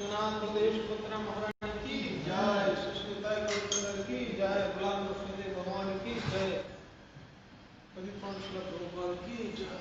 विश्वनाथ प्रदेश पुत्र महाराज की जय, सुष्मिता गौतम की जय, गुलाम नरसिंह भगवान की जय, कभी पांच श्लोक गोपाल की जय।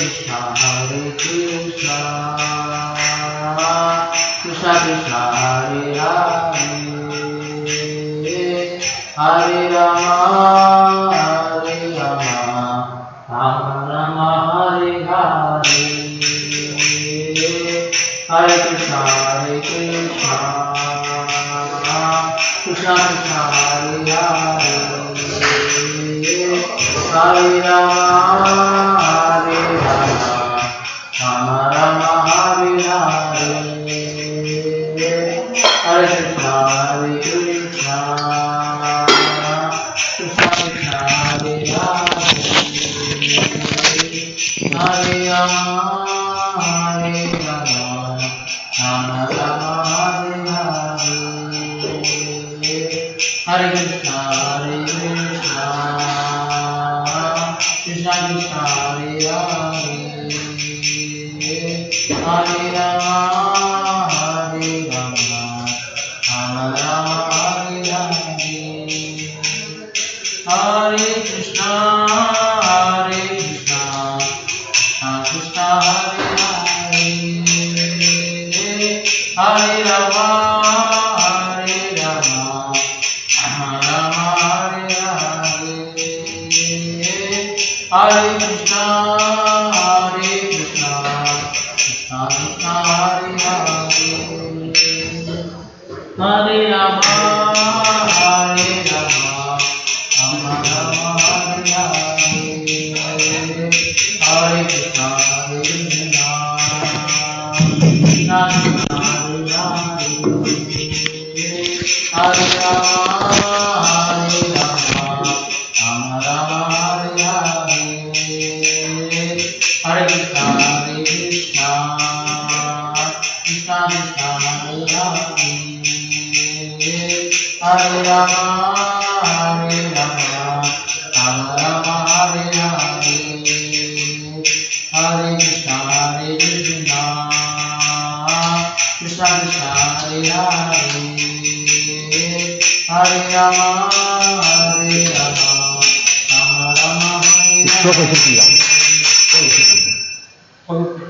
Krishna Krishna Krishna Hare Hare Hare Rama Rama Rama Hare Hare Hare Krishna Krishna Krishna Hare Hare Hare Rama Rama Rama Hare Hare Hare Krishna Krishna Krishna Hare Hare Hare Rama Rama Rama Hare Hare Hare Krishna Krishna Krishna Krishna Hare Hare Hare Rama Rama Rama Hare Hare Hare Krishna Krishna Krishna Hare Hare Hare Rama Rama Rama Hare Hare Hare Krishna Krishna Krishna Krishna Hare Hare Hare Rama Rama Rama Hare Hare Hare Krishna Krishna Krishna Hare Hare Hare Rama Rama Rama Hare Hare Hare Krishna Krishna Krishna Hare Hare Hare Rama Rama Rama Hare Hare Hare Krishna Krishna Krishna Hare Hare Hare Rama Rama Hare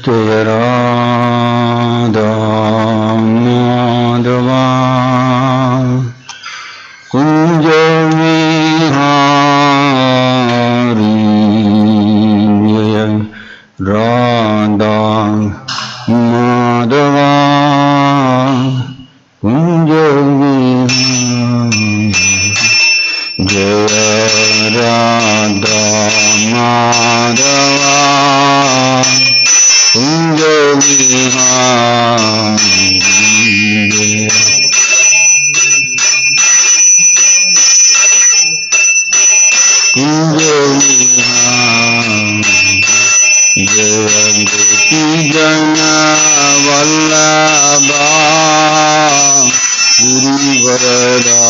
Jaya Radha Madhava Kunja Vihari Jaya Radha Madhava Kunja Vihari Jaya Radha Madhava Kunja Vihari Kunja Vihari Jaya Gopi Jana Vallabha Girivarada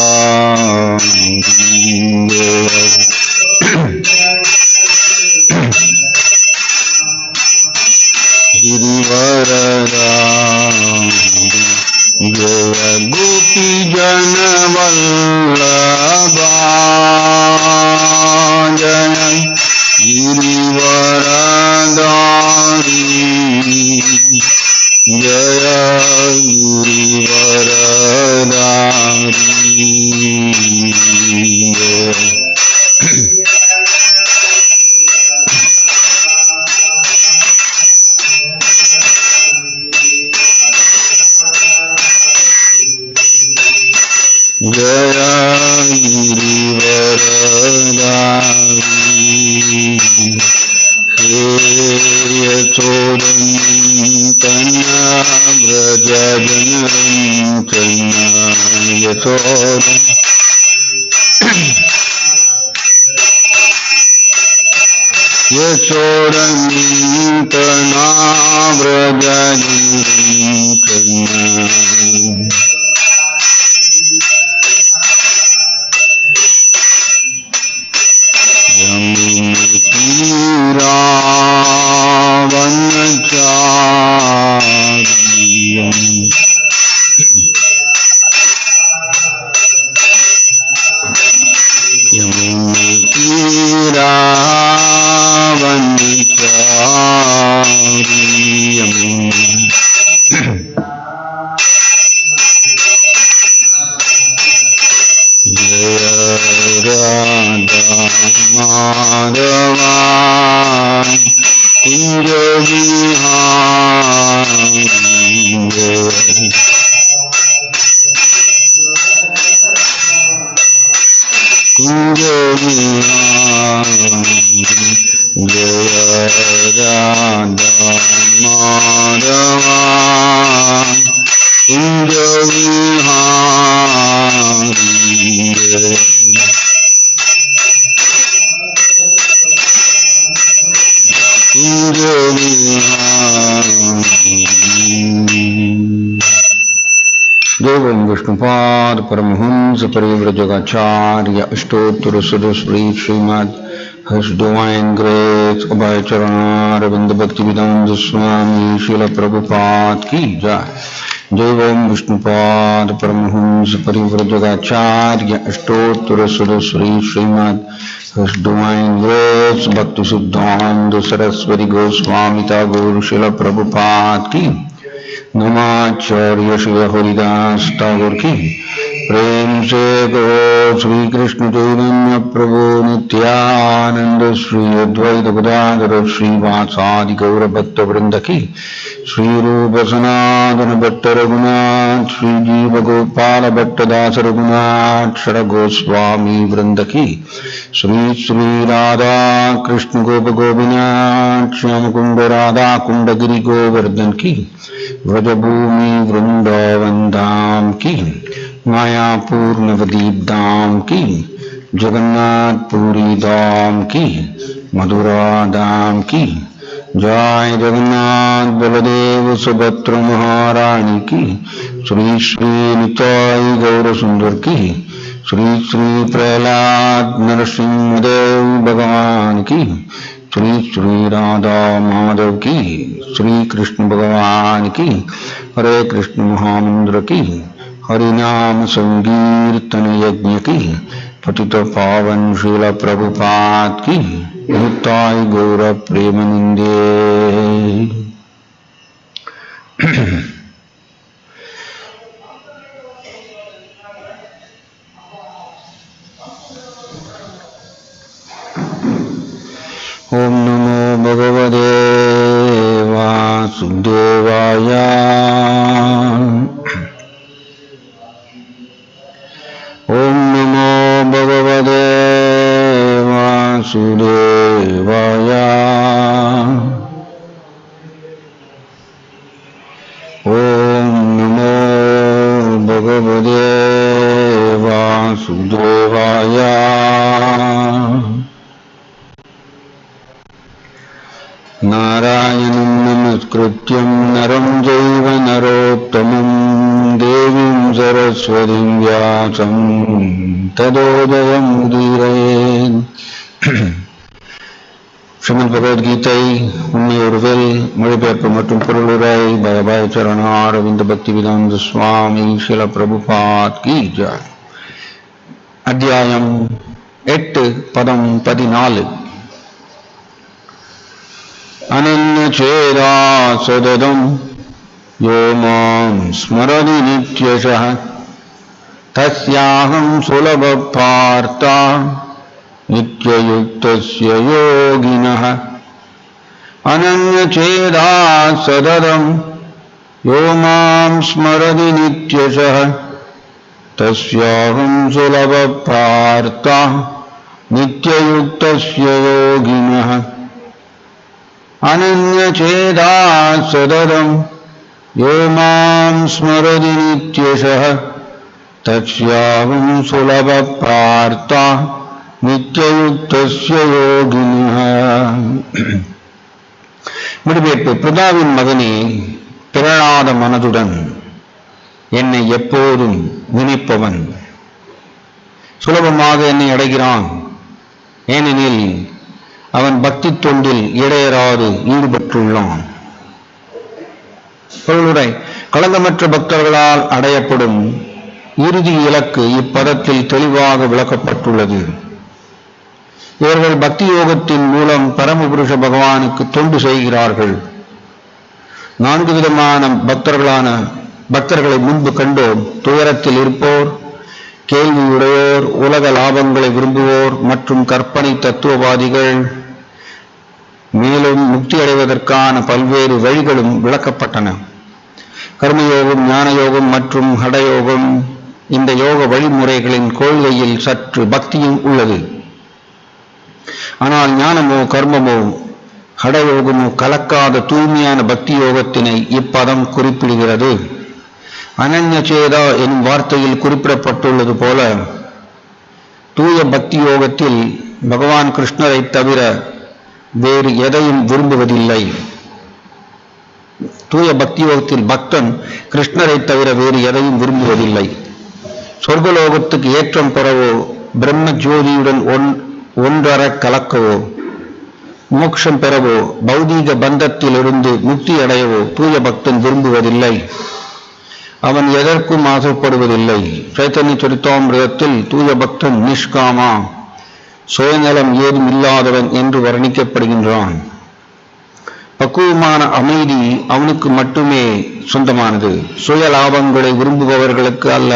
Girivarada Jaya Gopi Jana Vallabha Jaya Girivaradari Jaya Girivaradari Jaya Girivaradari विष्णुपाद परमहंस परिव्रजकाचार्य अष्टोत्तर सुरश्री श्रीमद his divine grace Abhay Charanaravinda Bhakti Vedanta Swami Srila Prabhupada की जय। जय ओम विष्णुपाद परमहंस परिव्रजकाचार्य अष्टोत्तर सुरश्री श्रीमद his divine grace Bhakti Siddhanta Saraswati Goswami Thakur Srila Prabhupada की नमाचार्य श्री हरिदास ठाकुर की प्रेम से गो श्री कृष्ण चैतन्य प्रभु नित्यानंद श्री अद्वैत गदाधर श्रीवासादि गौर भक्त वृंद की श्री रूप सनातन भट्ट रघुनाथ श्री जीव गोपाल भट्टदास रघुनाथ षड गोस्वामी वृंद की श्री श्री राधा कृष्ण गोप गोपीनाथ श्याम कुंड राधा कुंड गिरि गोवर्धन की व्रजभूमि वृंदावन धाम की मायापुर नवदीप धाम की जगन्नाथपुरी धाम की मधुरा धाम की जय जगन्नाथ बलदेव सुभद्र महारानी की श्री श्री निताई गौर सुंदर की श्री श्री प्रहलाद नरसिंह देव भगवान की श्री श्री राधा माधव की श्री कृष्ण भगवान की हरे कृष्ण महामंत्र की हरिनाम संकीर्तन यज्ञ की पतित पावन श्रील प्रभुपाद की निताय गौर प्रेमानंदे। ओम नमो भगवते वासुदेवाय। ओम नमो भगवते वासुदेवाय। ओम नमो भगवते वासुदेवाय। नारायणं नमस्कृत्यं नरं चैव नरोत्तमं देवीं सरस्वतीं व्यासं ततो जयमुदीरयेत्। ஸ்ரீமத் பகவத்கீதை உண்மை ஒருவல் மொழிபெயர்ப்பு மற்றும் பொருளுரை பகவாய் சரணாரவிந்த பக்தி வேதாந்த சுவாமி ஸ்ரீல பிரபுபாத் கி ஜெய். அத்தியாயம் 8 பதம் 14. अनन्यचेदा सददं यो मां स्मरति नित्यशः तस्याहं सुलभपार्था नित्ययुक्तस्य योगिनः। अनन्यचेदा सददं यो मां स्मरति नित्यशः तस्याहं सुलभपार्था नित्ययुक्तस्य योगिनः। अनन्यचेदा चेदा सददं यो मां स्मरति नित्यशः तस्याहं सुलभप्रार्था नित्ययुक्तस्य योगिनः. முடிவேற்பு. பிதாவின் மகனே, பிறழாத மனதுடன் என்னை எப்போதும் நினைப்பவன் சுலபமாக என்னை அடைகிறான். ஏனெனில் அவன் பக்தி தொண்டில் இடையராது ஈடுபட்டுள்ளான். பொருளுரை. களங்கமற்ற பக்தர்களால் அடையப்படும் இறுதி இலக்கு இப்பதத்தில் தெளிவாக விளக்கப்பட்டுள்ளது. இவர்கள் பக்தி யோகத்தின் மூலம் பரமபுருஷ பகவானுக்கு தொண்டு செய்கிறார்கள். 4 விதமான பக்தர்களை முன்பு கண்டோம். துயரத்தில் இருப்போர், கேள்வியுடையோர், உலக லாபங்களை விரும்புவோர் மற்றும் கற்பனை தத்துவவாதிகள். மேலும் முக்தி அடைவதற்கான பல்வேறு வழிகளும் விளக்கப்பட்டன. கர்மயோகம், ஞான யோகம் மற்றும் ஹடயோகம். இந்த யோக வழிமுறைகளின் கொள்கையில் சற்று பக்தியும் உள்ளது. ஆனால் ஞானமோ கர்மமோ ஹடயோகமோ கலக்காத தூய்மையான பக்தி யோகத்தினை இப்பதம் குறிப்பிடுகிறது. அனன்யசேதா எனும் வார்த்தையில் குறிப்பிடப்பட்டுள்ளது போல தூய பக்தி யோகத்தில் பகவான் கிருஷ்ணரை தவிர வேறு எதையும் விரும்புவதில்லை. தூய பக்தி யோகத்தில் பக்தன் கிருஷ்ணரை தவிர வேறு எதையும் விரும்புவதில்லை. சொர்க்கலோகத்துக்கு ஏற்றம் பெறவோ, பிரம்ம ஜோதியுடன் ஒன்றர கலக்கவோ, மோட்சம் பெறவோ, பௌதீக பந்தத்திலிருந்து முக்தி அடையவோ தூய பக்தன் விரும்புவதில்லை. அவன் எதற்கும் ஆசைப்படுவதில்லை. சைத்தன்ய சரித்தாமிரதத்தில் தூய பக்தன் நிஷ்காமா, சுயநலம் ஏதும் இல்லாதவன் என்று வர்ணிக்கப்படுகின்றான். பக்குவமான அமைதி அவனுக்கு மட்டுமே சொந்தமானது, சுய லாபங்களை விரும்புபவர்களுக்கு அல்ல.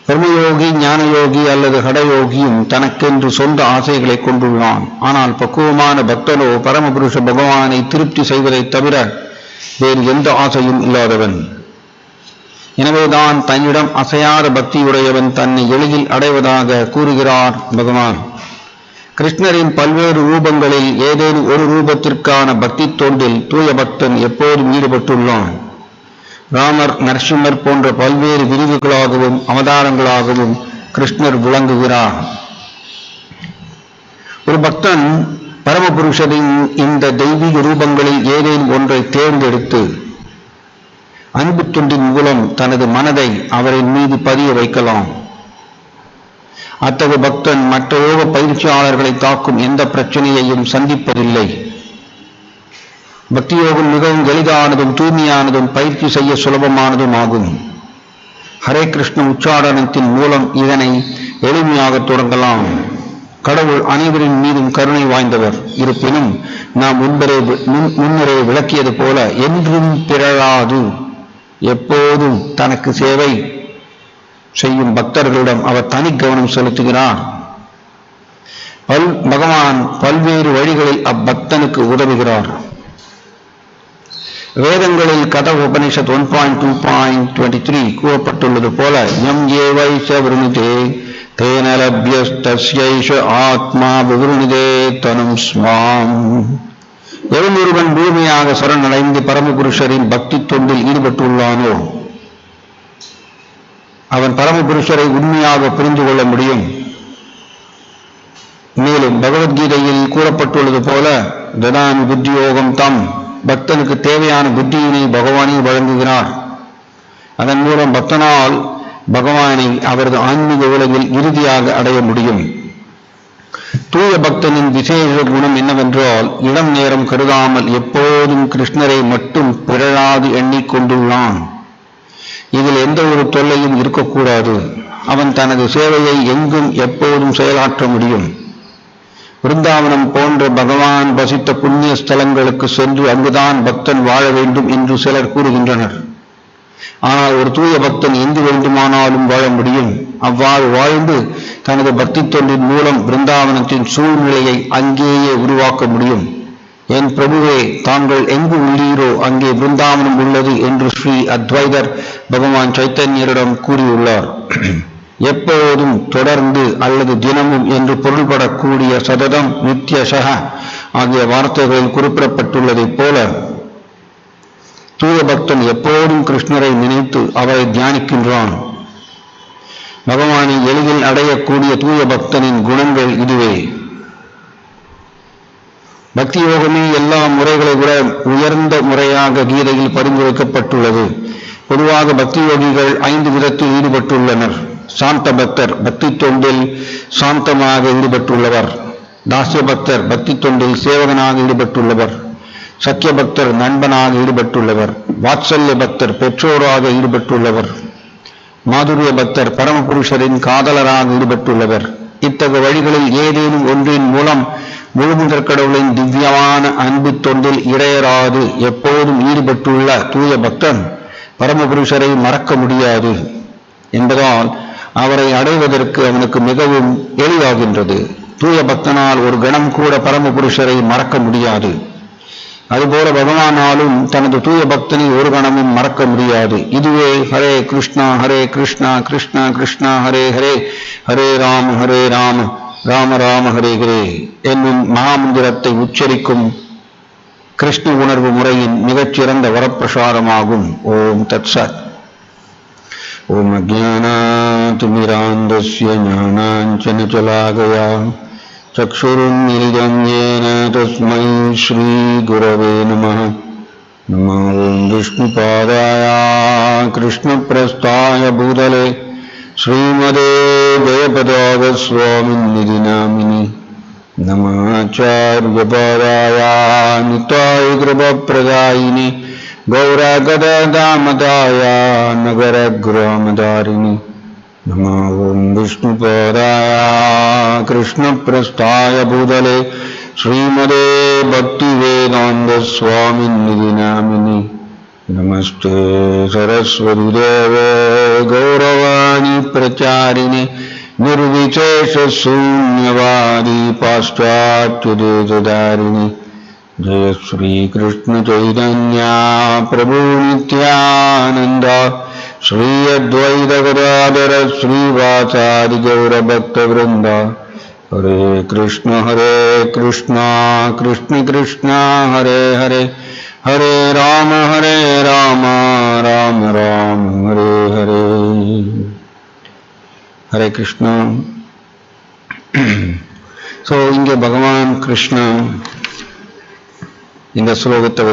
கர்மயோகி, ஞானயோகி அல்லது ஹடயோகியும் தனக்கென்று சொந்த ஆசைகளை கொண்டுள்ளான். ஆனால் பக்குவமான பக்தனோ பரமபுருஷ பகவானை திருப்தி செய்வதை தவிர வேறு எந்த ஆசையும் இல்லாதவன். எனவேதான் தன்னிடம் அசையாத பக்தியுடையவன் தன்னை எளிதில் அடைவதாக கூறுகிறார் பகவான். கிருஷ்ணரின் பல்வேறு ரூபங்களில் ஏதேனும் ஒரு ரூபத்திற்கான பக்தி தொண்டில் தூய பக்தன் எப்போதும் ஈடுபட்டுள்ளான். ராமர், நரசிம்மர் போன்ற பல்வேறு விரிவுகளாகவும் அவதாரங்களாகவும் கிருஷ்ணர் விளங்குகிறார். ஒரு பக்தன் பரமபுருஷரின் இந்த தெய்வீக ரூபங்களில் ஏதேனும் ஒன்றை தேர்ந்தெடுத்து அன்பு தொண்டின் மூலம் தனது மனதை அவரின் மீது பதிய வைக்கலாம். அத்தகைய பக்தன் மற்ற யோக பயிற்சியாளர்களை தாக்கும் எந்த பிரச்சனையையும் சந்திப்பதில்லை. பக்தி யோகம் மிகவும் எளிதானதும் தூய்மையானதும் பயிற்சி செய்ய சுலபமானதும் ஆகும். ஹரே கிருஷ்ண உச்சாரணத்தின் மூலம் இதனை எளிமையாக தொடங்கலாம். கடவுள் அனைவரின் மீதும் கருணை வாய்ந்தவர். இருப்பினும் நாம் முன்னரே விளக்கியது போல என்றும் பிறழாது எப்போதும் தனக்கு சேவை செய்யும் பக்தர்களிடம் அவர் தனி கவனம் செலுத்துகிறார். பகவான் பல்வேறு வழிகளில் அப்பக்தனுக்கு உதவுகிறார். வேதங்களில் கத உபனிஷத் 1.2.23 கூறப்பட்டுள்ளது போல யம் ஏவைஷ விருணிதே தேன லப்யஸ்தஸ்யைஷ ஆத்மா விவருணிதே தனும் ஸ்மாம். எவன் ஒருவன் முழுமையாக சரணடைந்து பரமபுருஷரின் பக்தி தொண்டில் ஈடுபட்டுள்ளானோ அவன் பரமபுருஷரை உண்மையாக புரிந்து கொள்ள முடியும். மேலும் பகவத்கீதையில் கூறப்பட்டுள்ளது போல ததாமி புத்தியோகம் தம், பக்தனுக்கு தேவையான புத்தியினை பகவானே வழங்குகிறார். அதன் மூலம் பக்தனால் பகவானை அவரது ஆன்மீக உலகில் இறுதியாக அடைய முடியும். தூய பக்தனின் விசேஷ குணம் என்னவென்றால் இடம் நேரம் கருதாமல் எப்போதும் கிருஷ்ணரை மட்டும் பிறழாது எண்ணிக்கொண்டுள்ளான். இதில் எந்த ஒரு தொல்லையும் இருக்கக்கூடாது. அவன் தனது சேவையை எங்கும் எப்போதும் செயலாற்ற முடியும். விருந்தாவனம் போன்ற பகவான் வசித்த புண்ணிய ஸ்தலங்களுக்கு சென்று அங்குதான் பக்தன் வாழ வேண்டும் என்று சிலர் கூறுகின்றனர். ஆனால் ஒரு தூய பக்தன் எங்கு வேண்டுமானாலும் வாழ முடியும். அவ்வாறு வாழ்ந்து தனது பக்தி தொண்டின் மூலம் பிருந்தாவனத்தின் சூழ்நிலையை அங்கேயே உருவாக்க முடியும். என் பிரபுவே, தாங்கள் எங்கு உள்ளீரோ அங்கே பிருந்தாவனம் உள்ளது என்று ஸ்ரீ அத்வைதர் பகவான் சைத்தன்யரிடம் கூறியுள்ளார். எப்போதும், தொடர்ந்து அல்லது தினமும் என்று பொருள்படக்கூடிய சததம், நித்யசக ஆகிய வார்த்தைகளில் குறிப்பிடப்பட்டுள்ளதைப் போல தூய பக்தன் எப்போதும் கிருஷ்ணரை நினைத்து அவரை தியானிக்கின்றான். பகவானை எளிதில் அடையக்கூடிய தூய பக்தனின் குணங்கள் இதுவே. பக்தி யோகமே எல்லா முறைகளை விட உயர்ந்த முறையாக கீதையில் பரிந்துரைக்கப்பட்டுள்ளது. பொதுவாக பக்தி யோகிகள் 5 விதத்தில் ஈடுபட்டுள்ளனர். சாந்த பக்தர் பக்தி தொண்டில் சாந்தமாக ஈடுபட்டுள்ளவர். தாசிய பக்தர் பக்தி தொண்டில் சேவகனாக ஈடுபட்டுள்ளவர். சக்கிய பக்தர் நண்பனாக ஈடுபட்டுள்ளவர். வாத்சல்ய பக்தர் பெற்றோராக ஈடுபட்டுள்ளவர். மாதுரிய பக்தர் பரமபுருஷரின் காதலராக ஈடுபட்டுள்ளவர். இத்தகைய வழிகளில் ஏதேனும் ஒன்றின் மூலம் முழுமுதற் கடவுளின் திவ்யமான அன்பு தொண்டில் இடையராது எப்போதும் ஈடுபட்டுள்ள தூய பக்தன் பரமபுருஷரை மறக்க முடியாது என்பதால் அவரை அடைவதற்கு அவனுக்கு மிகவும் எளிதாகின்றது. தூய பக்தனால் ஒரு கணம் கூட பரமபுருஷரை மறக்க முடியாது. அதுபோல பகவானாலும் தனது தூய பக்தனை ஒரு கணமும் மறக்க முடியாது. இதுவே ஹரே கிருஷ்ணா கிருஷ்ணா கிருஷ்ணா ஹரே ஹரே, ஹரே ராம ராம ராம ஹரே ஹரே என்னும் மகாமந்திரத்தை உச்சரிக்கும் கிருஷ்ண உணர்வு முறையின் மிகச்சிறந்த வரப்பிரசாதமாகும். ஓம் தத்சத். ஓம் அஜ்ஞானாதிமிராந்தஸ்ய ஞானாஞ்சனசலாகயா चक्षुरुन्मीलितं येन तस्मै श्रीगुरवे नमः. नमो विष्णुपादाय कृष्णप्रस्थाय भूतले श्रीमते जयपताकस्वामिन्निधि नामिनि. नमाचार्यपादाय निताय कृपप्रदायिनि गौरगदामदाय नगरग्रामधारिणि. नमो विष्णुपादाय कृष्णप्रस्थाय भूतले श्रीमते भक्तिवेदान्तस्वामिन्निधि नामिनि. नमस्ते सरस्वती देवे गौरवाणी प्रचारिणे निर्विशेषशून्यवादी पाश्चात्यदेशधारिणे. जय श्री कृष्ण चैतन्य प्रभु नित्यानंद श्री अद्वैत गदाधर श्रीवासादि गौर भक्त वृंद. हरे कृष्ण कृष्ण कृष्ण हरे हरे, हरे राम राम राम हरे हरे. हरे कृष्ण. ஸோ இங்கே பகவான் கிருஷ்ணா இந்த ஸ்லோகத்தை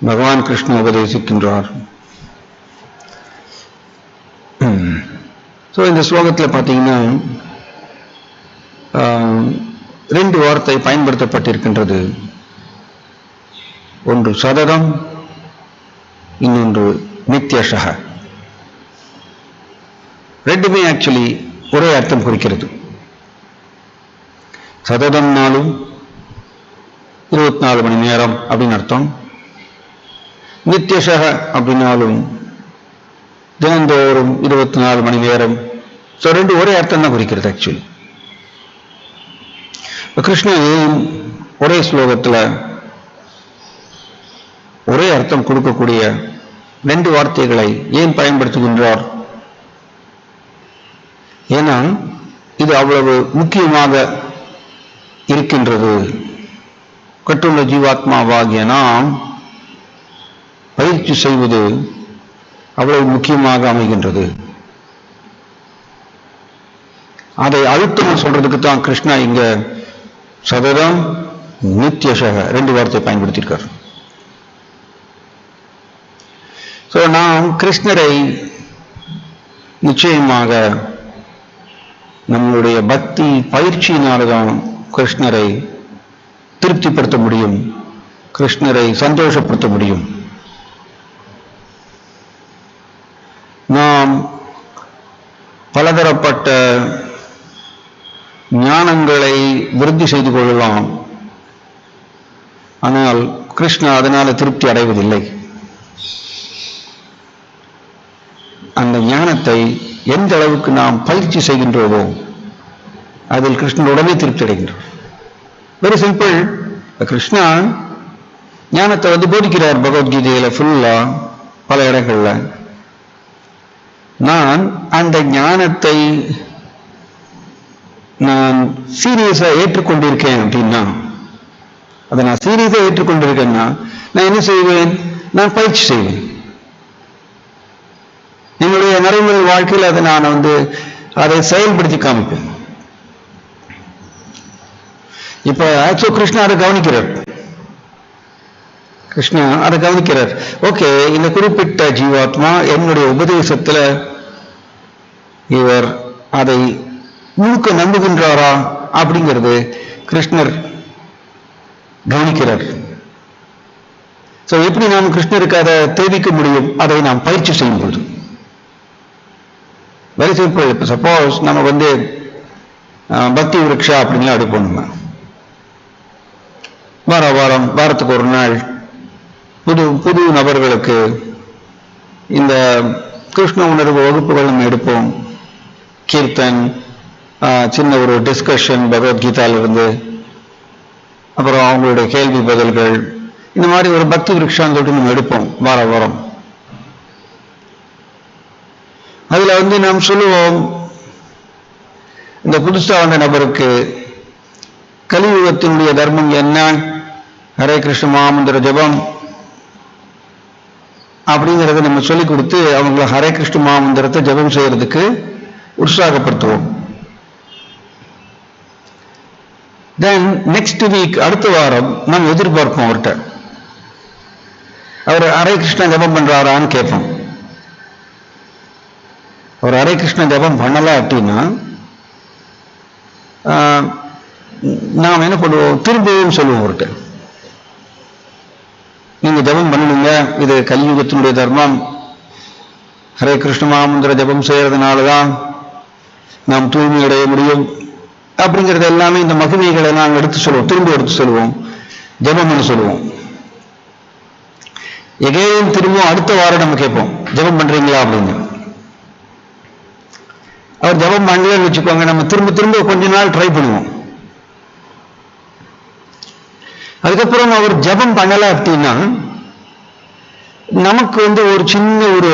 பகவான் கிருஷ்ண உபதேசிக்கின்றார். ஸோ இந்த ஸ்லோகத்தில் பார்த்தீங்கன்னா 2 வார்த்தை பயன்படுத்தப்பட்டிருக்கின்றது. ஒன்று சததம், இன்னொன்று நித்யஷக. ரெண்டுமே ஆக்சுவலி ஒரே அர்த்தம் குறிக்கிறது. சததம்னாலும் 24 மணி நேரம் அப்படின்னு அர்த்தம். நித்யஷக அப்படின்னாலும் தினந்தோறும் 24 மணி நேரம். ஸோ 2 ஒரே அர்த்தம் தான் குறிக்கிறது ஆக்சுவலி. கிருஷ்ணன் ஒரே ஸ்லோகத்தில் ஒரே அர்த்தம் கொடுக்கக்கூடிய 2 வார்த்தைகளை ஏன் பயன்படுத்துகின்றார்? ஏன்னா இது அவ்வளவு முக்கியமாக இருக்கின்றது. கட்டுள்ள ஜீவாத்மாவாகிய நாம் பயிற்சி செய்வது அவ்வளவு முக்கியமாக அமைகின்றது. அதை அழுத்தம் சொல்றதுக்கு தான் கிருஷ்ணா இங்க சததம் நித்யஷக 2 வார்த்தை பயன்படுத்தியிருக்கார். ஸோ நாம் கிருஷ்ணரை நிச்சயமாக நம்மளுடைய பக்தி பயிற்சியினால்தான் கிருஷ்ணரை திருப்திப்படுத்த முடியும், கிருஷ்ணரை சந்தோஷப்படுத்த முடியும். நாம் பலதரப்பட்ட ஞானங்களை விருத்தி செய்து கொள்ளலாம், ஆனால் கிருஷ்ணா அதனால திருப்தி அடைவதில்லை. அந்த ஞானத்தை எந்த அளவுக்கு நாம் பயிற்சி செய்கின்றோமோ அதில் கிருஷ்ணன் உடனே திருப்தி அடைகின்றார். Very simple. கிருஷ்ணா ஞானத்தை போதிக்கிறார் பகவத்கீதையில ஃபுல்லா பல இடங்கள்ல. நான் அந்த ஞானத்தை நான் சீரியஸா ஏற்றுக்கொண்டிருக்கேன் அப்படின்னா, அதை நான் சீரியஸா ஏற்றுக்கொண்டிருக்கேன்னா நான் என்ன செய்வேன்? நான் பயிற்சி செய்வேன். என்னுடைய நடைமுறை வாழ்க்கையில் அதை நான் அதை செயல்படுத்தி காமிப்பேன். இப்ப ஆக்சுவலா கிருஷ்ணா அதை கவனிக்கிறார். கிருஷ்ணா அதை கவனிக்கிறார். ஓகே, இந்த குறிப்பிட்ட ஜீவாத்மா என்னுடைய உபதேசத்துல இவர் அதை முழுக்க நம்புகின்றாரா அப்படிங்கிறது கிருஷ்ணர் கவனிக்கிறார். எப்படி நாம் கிருஷ்ணருக்கு அதை தெரிவிக்க முடியும்? அதை நாம் பயிற்சி செய்யும் பொழுது. Very simple. இப்போ சப்போஸ் நம்ம பக்தி விருக்ஷா அப்படின்லாம் எடுப்போம். நம்ம வாரத்துக்கு ஒரு நாள் புது நபர்களுக்கு இந்த கிருஷ்ண உணர்வு வகுப்புகள் நம்ம எடுப்போம். கீர்த்தன், சின்ன ஒரு டிஸ்கஷன் பகவத்கீதாவிலிருந்து, அப்புறம் அவங்களுடைய கேள்வி பதில்கள், இந்த மாதிரி ஒரு பக்தி விருக்ஷான்னு சொல்லிட்டு நம்ம எடுப்போம் வாரம். அதுல நாம் சொல்லுவோம், இந்த புதுசா வந்த நபருக்கு கலியுகத்தினுடைய தர்மம் என்ன, ஹரே கிருஷ்ண மகாமந்திர ஜபம் அப்படிங்கிறத நம்ம சொல்லிக் கொடுத்து அவங்கள ஹரே கிருஷ்ண மகாமந்திரத்தை ஜபம் செய்யறதுக்கு உற்சாகப்படுத்துவோம். தென் நெக்ஸ்ட் வீக், அடுத்த வாரம் நம்ம எதிர்பார்ப்போம் அவர்கிட்ட, அவர் ஹரே கிருஷ்ண ஜபம் பண்றாரான்னு கேட்போம். அவர் ஹரே கிருஷ்ண ஜபம் பண்ணல அப்படின்னா நாம் என்ன பண்ணுவோம்? திரும்பவும் சொல்லுவோம் அவர்கிட்ட, நீங்க ஜபம் பண்ணுங்க, இது கலியுகத்தினுடைய தர்மம், ஹரே கிருஷ்ண மகாமந்திர ஜபம் செய்யறதுனாலதான் நாம் தூய்மை அடைய முடியும் அப்படிங்கிறது எல்லாமே இந்த மகிமைகளை நாங்கள் எடுத்து சொல்லுவோம், திரும்ப எடுத்து சொல்லுவோம், ஜபம் பண்ண சொல்லுவோம். எகைன் திரும்பவும் அடுத்த வாரம் நம்ம கேட்போம், ஜபம் பண்றீங்களா அப்படின்னு. அவர் ஜபம் பண்ணலன்னு வச்சுக்கோங்க, நம்ம திரும்ப கொஞ்ச நாள் ட்ரை பண்ணுவோம். அதுக்கப்புறம் அவர் ஜபம் பண்ணல அப்படின்னா நமக்கு ஒரு சின்ன ஒரு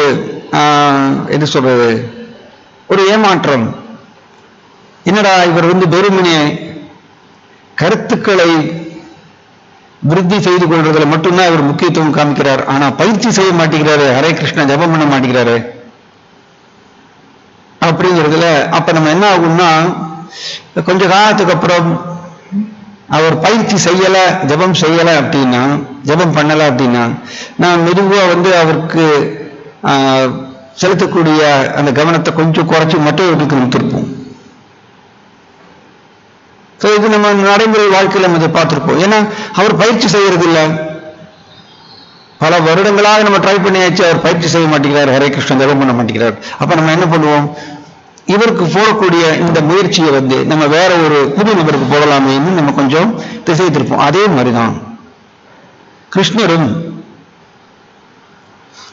என்ன சொல்றது, ஒரு ஏமாற்றம். என்னடா இவர் வெறுமனே கருத்துக்களை விருத்தி செய்து கொள்றதுல மட்டும்தான் இவர் முக்கியத்துவம் காமிக்கிறார், ஆனா பயிற்சி செய்ய மாட்டேங்கிறாரு, ஹரே கிருஷ்ணா ஜபம் பண்ண மாட்டேங்கிறாரு அப்படிங்கிறதுல அப்ப நம்ம என்ன ஆகும்னா, கொஞ்ச காலத்துக்கு அப்புறம் அவர் பயிற்சி செய்யல, ஜபம் செய்யல அப்படின்னா, ஜபம் பண்ணல அப்படின்னா, நான் மெதுவா அவருக்கு செலுத்தக்கூடிய அந்த கவனத்தை கொஞ்சம் குறைச்சி மற்றவர்களுக்கு நம்ம திருப்போம். இது நம்ம நடைமுறை வாழ்க்கையில் நம்ம இதை பார்த்திருப்போம். ஏன்னா அவர் பயிற்சி செய்யறது இல்லை, பல வருடங்களாக நம்ம ட்ரை பண்ணியாச்சு, அவர் பயிற்சி செய்ய மாட்டேங்கிறார், ஹரே கிருஷ்ணன் ஜபம் பண்ண மாட்டேங்கிறார். அப்ப நம்ம என்ன பண்ணுவோம்? இவருக்கு போடக்கூடிய இந்த முயற்சியை நம்ம வேற ஒரு புது நபருக்கு போடலாமே நம்ம கொஞ்சம் திசை திருப்போம். அதே மாதிரிதான் கிருஷ்ணரும்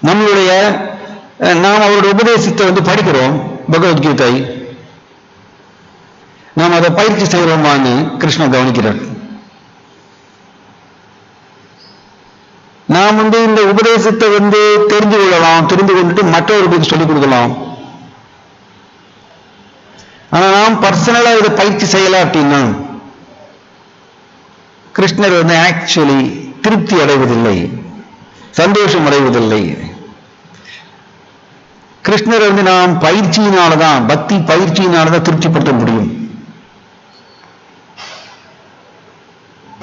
நம்மளுடைய நாம் அவருடைய உபதேசத்தை படிக்கிறோம், பகவத்கீதை, நாம் அதை பயிற்சி செய்கிறோமான்னு கிருஷ்ணன் கவனிக்கிறார். நாம் இந்த உபதேசத்தை தெரிந்து கொள்ளலாம், தெரிந்து கொண்டுட்டு மற்றவர்களுக்கு சொல்லிக் கொடுக்கலாம். ஆனா நாம் பர்சனலா இதை பயிற்சி செய்யல அப்படின்னா கிருஷ்ணர் ஆக்சுவலி திருப்தி அடைவதில்லை, சந்தோஷம் அடைவதில்லை. கிருஷ்ணர் நாம் பயிற்சியினாலதான், பக்தி பயிற்சியினாலதான் திருப்திப்படுத்த முடியும்.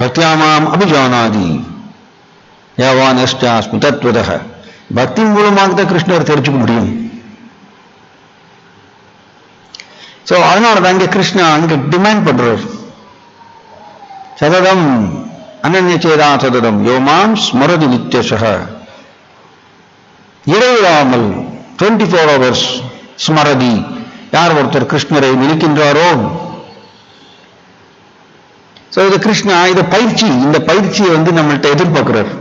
பக்தியாமாம் அபிஜானாதி யாவான் அஷ்டாஸ்மி தத்வதஹ. பக்தி மூலமாக தான் கிருஷ்ணர் தெரிஞ்சுக்க முடியும். அதனாலதான் இங்க கிருஷ்ணா அங்க டிமாண்ட் பண்றார், சததம் அனன்ய சேதா சததம் யோமாம் ஸ்மரதி நித்யசஹ. இடைவிடாமல் 24 hours ஸ்மரதி, யார் ஒருத்தர் கிருஷ்ணரை நினைக்கின்றாரோ. இது கிருஷ்ணா இத பயிற்சி, இந்த பயிற்சியை நம்மள்ட்ட எதிர்பார்க்கிறார்.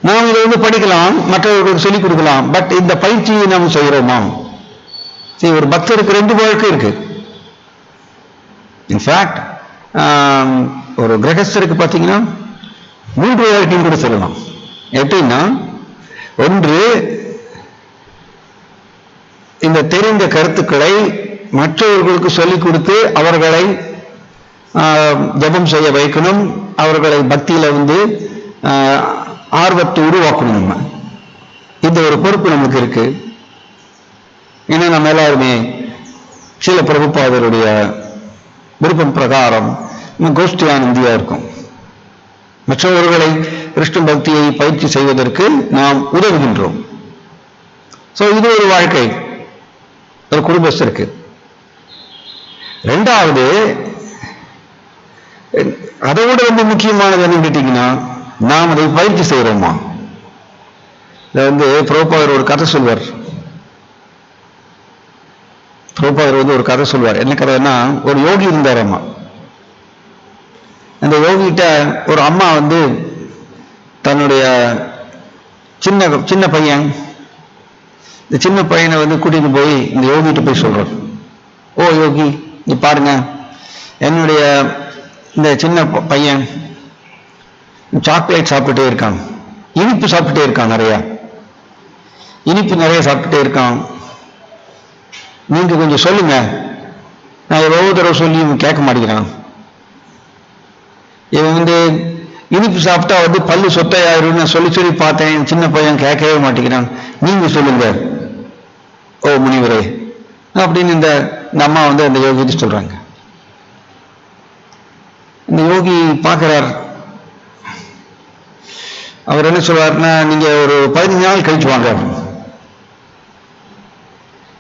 நாம் இதை படிக்கலாம், மற்றவர்களுக்கு சொல்லிக் கொடுக்கலாம், பட் இந்த பயிற்சியை நாம் செய்கிறோமா? ஒரு பக்தருக்கு 2 வாழ்க்கை இருக்கு. இன்ஃபேக்ட் ஒரு கிரகஸ்தருக்கு பார்த்தீங்கன்னா 3 வாழ்க்கையும் கூட சொல்லலாம். எப்படின்னா, ஒன்று இந்த தெரிந்த கருத்துக்களை மற்றவர்களுக்கு சொல்லிக் கொடுத்து அவர்களை ஜபம் செய்ய வைக்கணும், அவர்களை பக்தியில ஆர்வத்தை உருவாக்கணும். நம்ம இந்த ஒரு பொறுப்பு நமக்கு இருக்கு. ஏன்னா நம்ம எல்லாருமே சில பிரபுபாதருடைய விருப்பம் பிரகாரம் கோஷ்டியானந்தியா இருக்கும். மற்றவர்களை கிருஷ்ண பக்தியை பயிற்சி செய்வதற்கு நாம் உதவுகின்றோம். சோ இது ஒரு வாழ்க்கை, ஒரு குடும்பத்திற்கு. இரண்டாவது, அதை விட ரொம்ப முக்கியமானது என்ன கேட்டீங்கன்னா, நாம் அதை பயிற்சி செய்யறோமா? இதை பிரபுபாதர் ஒரு கதை சொல்வார். பிரபுபாதர் ஒரு கதை சொல்வார். என்ன கதைன்னா, ஒரு யோகி இருந்தாராமா. அந்த யோகிட்ட ஒரு அம்மா தன்னுடைய சின்ன பையன், இந்த சின்ன பையனை கூட்டிட்டு போய் இந்த யோகிட்ட போய் சொல்றார், ஓ யோகி, நீ பாருங்க, என்னுடைய இந்த சின்ன பையன் சாக்லேட் சாப்பிட்டுட்டே இருக்கான், இனிப்பு சாப்பிட்டுட்டே இருக்கான், இனிப்பு நிறைய சாப்பிட்டுட்டே இருக்கான். நீங்க கொஞ்சம் சொல்லுங்க, நான் எவ்வளவு தடவை சொல்லி இவன் கேட்க மாட்டேங்கிறான். இவன் இனிப்பு சாப்பிட்டா பல்லு சொத்தையாயிருன்னு சொல்லி சொல்லி பார்த்தேன், சின்ன பையன் கேட்கவே மாட்டேங்கிறான், நீங்க சொல்லுங்க ஓ முனிவரே அப்படின்னு இந்த அம்மா அந்த யோகி சொல்றாங்க. இந்த யோகி பார்க்கிறார். அவர் என்ன சொல்றாருன்னா, நீங்க ஒரு 15 நாள் கழிச்சு வாங்க.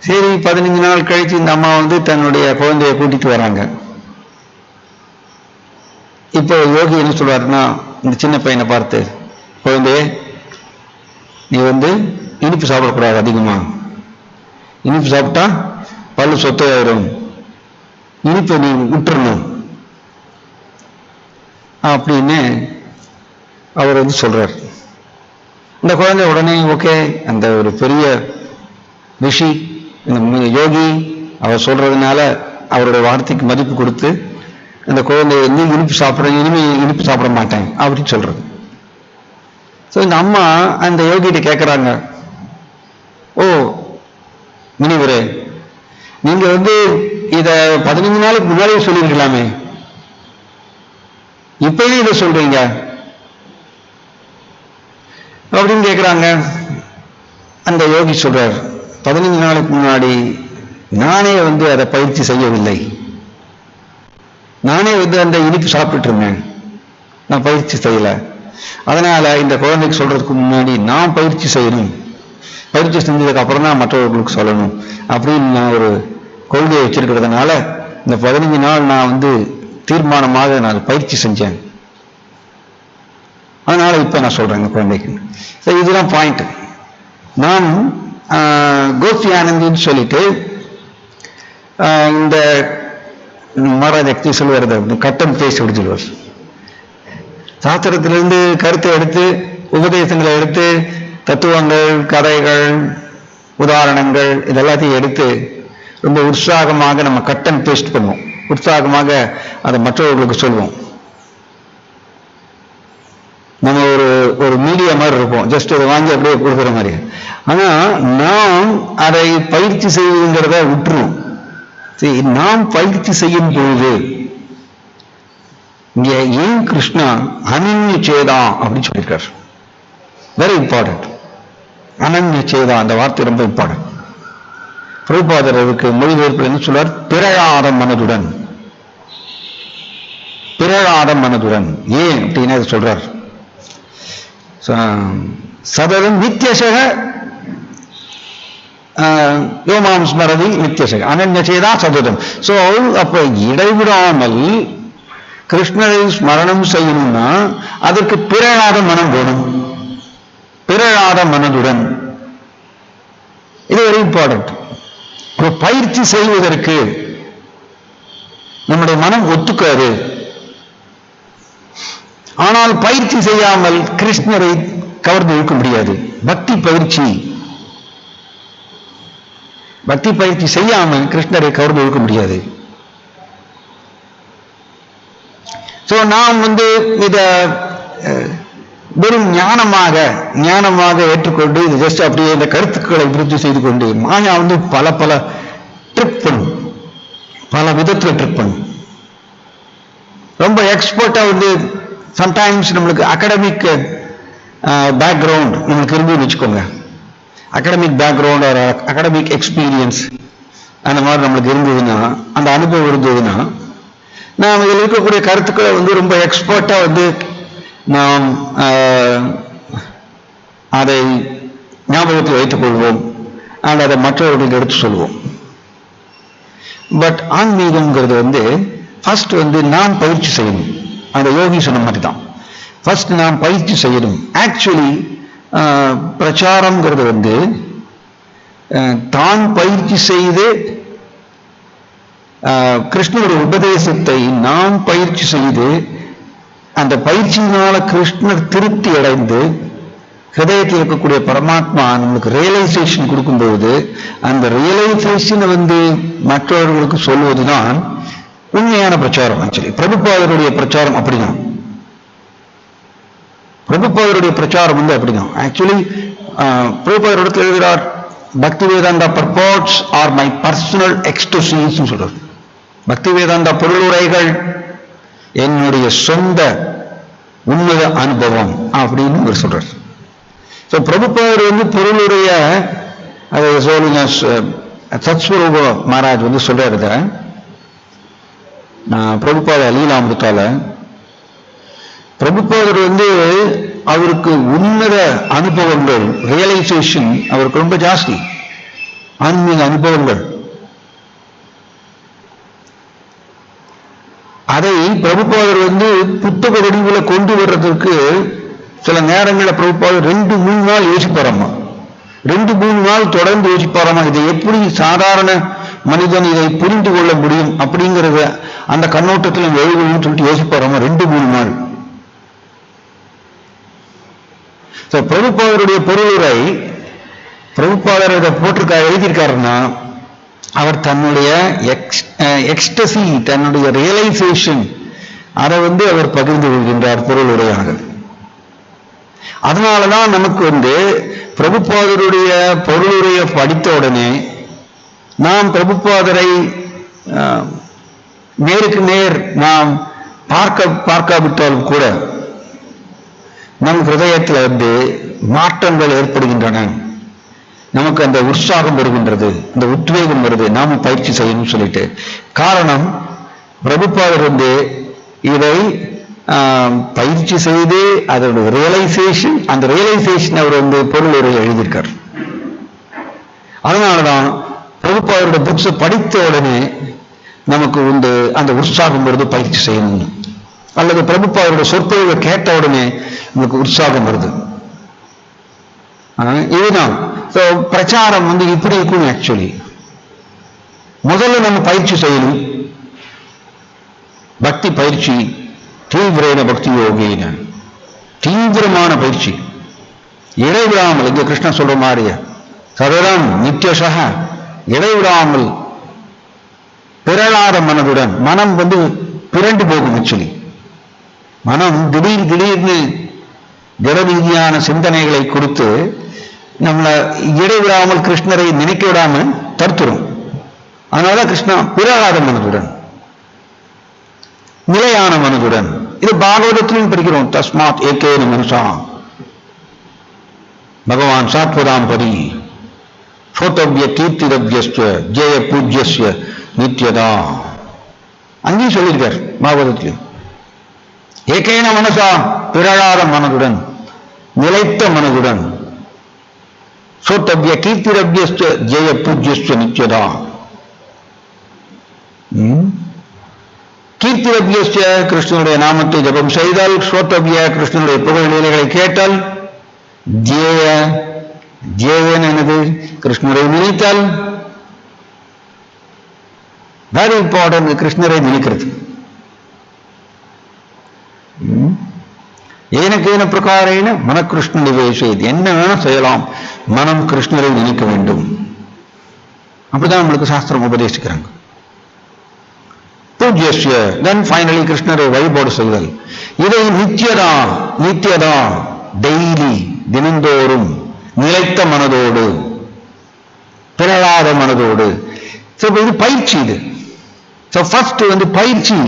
சரி, 15 நாள் கழிச்சு இந்த அம்மா தன்னுடைய குழந்தைய கூட்டிட்டு வராங்க. இப்போ யோகி என்ன சொல்றாருன்னா, இந்த சின்ன பையனை பார்த்து, குழந்தையே, நீ இனிப்பு சாப்பிடக்கூடாது, அதிகமா இனிப்பு சாப்பிட்டா பல்லு சொத்தையாயிரும், இனிப்பை நீ விட்டுறணும் அப்படின்னு அவர் சொல்றார். இந்த குழந்தை உடனே ஓகே, அந்த ஒரு பெரிய ரிஷி இந்த யோகி அவர் சொல்றதுனால அவருடைய வார்த்தைக்கு மதிப்பு கொடுத்து அந்த குழந்தைய இனிப்பு சாப்பிட்றேன், இனிமே இனிப்பு சாப்பிட மாட்டேன் அப்படின்னு சொல்றது. ஸோ இந்த அம்மா அந்த யோகிட்ட கேட்குறாங்க, ஓ முனிவரே, நீங்க இத 15 நாளைக்கு முன்னாடியே சொல்லியிருக்கலாமே, இப்பயும் இதை சொல்றீங்க அப்படின்னு கேட்குறாங்க. அந்த யோகி சொல்றார், 15 நாளுக்கு முன்னாடி நானே அதை பயிற்சி செய்யவில்லை, நானே அந்த இனிப்பு சாப்பிட்டு இருந்தேன், நான் பயிற்சி செய்யல. அதனால இந்த குழந்தைக்கு சொல்றதுக்கு முன்னாடி நான் பயிற்சி செய்யணும், பயிற்சி செஞ்சதுக்கு அப்புறம் தான் மற்றவர்களுக்கு சொல்லணும் அப்படின்னு நான் ஒரு கொள்கையை வச்சிருக்கிறதுனால இந்த 15 நாள் நான் தீர்மானமாக நான் பயிற்சி செஞ்சேன். அதனால இப்ப நான் சொல்றேன் இந்த குழந்தைக்கு. இதுதான் பாயிண்ட். நான் கோஷ்டி ஆனந்தின்னு சொல்லிட்டு இந்த மகாராஜ் எக்தி சொல்லுவார், கட்டன் பேசி அப்படி சொல்லுவார். சாஸ்திரத்திலிருந்து கருத்தை எடுத்து, உபதேசங்களை எடுத்து, தத்துவங்கள், கதைகள், உதாரணங்கள் இதெல்லாத்தையும் எடுத்து ரொம்ப உற்சாகமாக நம்ம கட் அண்ட் பேஸ்ட் பண்ணுவோம், உற்சாகமாக அதை மற்றவர்களுக்கு சொல்லுவோம். நம்ம ஒரு மீடியா மாதிரி இருப்போம், ஜஸ்ட் அதை வாங்கி அப்படியே கொடுக்குற மாதிரி. ஆனா நாம் அதை பயிற்சி செய்வதுங்கிறத விட்டுருவோம். நாம் பயிற்சி செய்யும் பொழுது இங்க ஏன் கிருஷ்ணா அனன்ய சேதா அப்படின்னு சொல்லியிருக்கார். Very important. அனன்ய சேதா அந்த வார்த்தை ரொம்ப இம்பார்ட்டன்ட். பிரபுபாதர் அதுக்கு மொழிபெயர்ப்பு என்ன சொல்றார்? பிறழாத மனதுடன். பிறழாத மனதுடன் ஏன் அப்படின்னு சொல்றார். சதரம் நித்தியசக யோமாம் ஸ்மரதி நித்தியசக அனன்ய சேதா சததம். சோ அப்ப இடைவிடாமல் கிருஷ்ணரை ஸ்மரணம் செய்யணும்னா அதற்கு பிறழாத மனம் வேணும், பிறழாத மனதுடன். இது வெரி இம்பார்ட்டன்ட். ஒரு பயிற்சி செய்வதற்கு நம்முடைய மனம் ஒத்துக்காது. ஆனால் பயிற்சி செய்யாமல் கிருஷ்ணரை கவர்ந்து இழுக்க முடியாது. பக்தி பயிற்சி செய்யாமல் கிருஷ்ணரை கவர்ந்து இழுக்க முடியாது. சோ நாம் இத வெறும் ஞானமாக ஏற்றுக்கொண்டு இது ஜஸ்ட் அப்படியே இந்த கருத்துக்களை விருத்தி செய்து கொண்டு மாயா பல ட்ரிப் பண்ணும். பல விதத்துல ட்ரிக் பண்ணும். ரொம்ப எக்ஸ்பர்ட்டா வந்து சம்டைம்ஸ் நம்மளுக்கு அகாடமிக் பேக்ரவுண்ட் நம்மளுக்கு இருந்து வச்சுக்கோங்க, அகாடமிக் பேக்ரவுண்ட் ஒரு அகாடமிக் எக்ஸ்பீரியன்ஸ் அந்த மாதிரி நம்மளுக்கு இருந்ததுன்னா, அந்த அனுபவம் இருந்ததுன்னா, நாம் இதில் இருக்கக்கூடிய கருத்துக்களை வந்து ரொம்ப எக்ஸ்பர்ட்டா வந்து நாம் அதை ஞாபகத்தில் வைத்துக் கொள்வோம், அண்ட் அதை மற்றவர்களுக்கு எடுத்து சொல்வோம். பட் ஆன்மீகம்ங்கிறது வந்து ஃபர்ஸ்ட் வந்து நாம் பயிற்சி செய்யணும். அந்த யோகி சொன்ன மாதிரி தான், ஃபர்ஸ்ட் நாம் பயிற்சி செய்யணும். ஆக்சுவலி பிரச்சாரம்ங்கிறது வந்து தான் பயிற்சி செய்து கிருஷ்ணருடைய உபதேசத்தை நாம் பயிற்சி செய்து அந்த பயிற்சியினால கிருஷ்ணர் திருப்தி அடைந்து ஹிருதயத்தில் இருக்கக்கூடிய பரமாத்மா நம்மளுக்கு ரியலைசேஷன் கொடுக்கும்போது அந்த ரியலைசேஷனை வந்து மற்றவர்களுக்கு சொல்வதுதான் உண்மையான பிரச்சாரம். ஆக்சுவலி பிரபுபாதருடைய பிரச்சாரம் அப்படிதான். பிரபுபாதருடைய பிரச்சாரம் வந்து அப்படிதான். ஆக்சுவலி பிரபுபாதர் இடத்துல எழுதுகிறார், பக்தி வேதாந்தா பர்பாட்ஸ் ஆர் மை பர்சனல் எக்ஸ்டசிஸ் சொல்றார். பக்தி வேதாந்தா பொருளுரைகள் என்னுடைய சொந்த உன்னத அனுபவம் அப்படின்னு அவர் சொல்றார். ஸோ பிரபுபாதர் வந்து பொருளுடைய அதை சொல்லுங்க, சத்ஸ்வரூப மகாராஜ் வந்து சொல்றாரு பிரபுபாத லீலாமிருத்தால. பிரபுபாதர் வந்து அவருக்கு உன்னத அனுபவங்கள், ரியலைசேஷன் அவருக்கு ரொம்ப ஜாஸ்தி, ஆன்மீக அனுபவங்கள். அதை பிரபுபாதர் வந்து புத்தக வடிவில் கொண்டு வர்றதுக்கு சில நேரங்களில் பிரபுபாதர் 2-3 நாள் யோசிப்பாராமா. 2-3 நாள் தொடர்ந்து யோசிப்பாராமா, இதை எப்படி சாதாரண மனிதன் இதை புரிந்து கொள்ள முடியும் அப்படிங்கிறத அந்த கண்ணோட்டத்தில் எழுதணும்னு சொல்லிட்டு யோசிப்பாராமா 2-3 நாள். பிரபுபாதருடைய பொருளுரை பிரபுபாதர் இதை எழுதியிருக்காருன்னா அவர் தன்னுடைய எக்ஸ்டசி, தன்னுடைய ரியலைசேஷன் அதை வந்து அவர் பகிர்ந்து கொள்கின்றார் பொருளுரையாக. அதனாலதான் நமக்கு வந்து பிரபுபாதருடைய பொருளுரையை படித்த உடனே நாம் பிரபுபாதரை நேருக்கு நேர் நாம் பார்க்காவிட்டாலும் கூட நம் ஹிருதயத்தில் வந்து மாற்றங்கள் ஏற்படுகின்றன, நமக்கு அந்த உற்சாகம் வருகின்றது, அந்த உத்வேகம் வருது, நாம பயிற்சி செய்யணும்னு சொல்லிட்டு. காரணம், பிரபுபாதர் வந்து இதை பயிற்சி செய்து அதோட ரியலைசேஷன், அந்த ரியலைசேஷன் அவர் வந்து பொருளுரை எழுதியிருக்கார். அதனாலதான் பிரபுபாதருடைய புக்ஸை படித்த உடனே நமக்கு வந்து அந்த உற்சாகம் வருது பயிற்சி செய்யணும்னு, அல்லது பிரபுபாதருடைய சொற்பொழிவை கேட்ட உடனே நமக்கு உற்சாகம் வருது. இதுதான் பிரச்சாரம் வந்து இப்படி இருக்கும். ஆக்சுவலி முதல்ல நம்ம பயிற்சி செய்யணும், பக்தி பயிற்சி, தீவிரேன பக்தி யோகின, தீவிரமான பயிற்சி, இடைவிடாமல், இங்க கிருஷ்ணன் சொல்ற மாதிரிய சதரம் நித்தியசக, இடைவிடாமல் பிறழாத மனதுடன். மனம் வந்து பிறண்டு போகும். ஆக்சுவலி மனம் திடீர்னு ஜடரீதியான சிந்தனைகளை கொடுத்து நம்மளை இடைவிடாமல் கிருஷ்ணரை நினைக்க விடாம தடுத்துரும். அதனால கிருஷ்ணா பிறழாத மனதுடன், நிலையான மனதுடன். இது பாகவதத்திலும் படிக்கிறோம். தஸ்மாத் ஏகேன மனசா பகவான் சாத்வதாம் பதி சோதவ்ய கீர்த்திதவ்யஸ்ய ஜெய பூஜ்யஸ்ய நித்யதா. அங்கேயும் சொல்லியிருக்கார் பாகவதத்திலும். ஏகேன மனசா, பிறழாத மனதுடன், நிலைத்த மனதுடன். சோத்தவ்ய கீர்த்திரவ்யஸ்ய ஜெய பூஜ்யஸ்ய நித்யதா. கீர்த்திரவ்யஸ்ய கிருஷ்ணனுடைய நாமத்தை ஜபம் செய்தல், சோத்தவ்ய கிருஷ்ணனுடைய புகழ் நிலைகளை கேட்டல், ஜேயன் என்னது கிருஷ்ணரை நினைத்தல். வெரி இம்பார்ட்டன்ட், கிருஷ்ணரை நினைக்கிறது. ஏனக்கேன பிரகாரேன மனகிருஷ்ண நிவேசேத், என்ன வேணும் செய்யலாம், மனம் கிருஷ்ணரை நினைக்க வேண்டும். அப்படிதான் நம்மளுக்கு சாஸ்திரம் உபதேசிக்கிறாங்க. பூஜ்யஸ்ய, தென் ஃபைனலி கிருஷ்ணரை வழிபாடு செய்தல். இதை நித்தியதா டெய்லி, தினந்தோறும், நிலைத்த மனதோடு, பிறழாத மனதோடு. இது பயிற்சி. இது ஸோ ஃபர்ஸ்ட் பயிற்சி.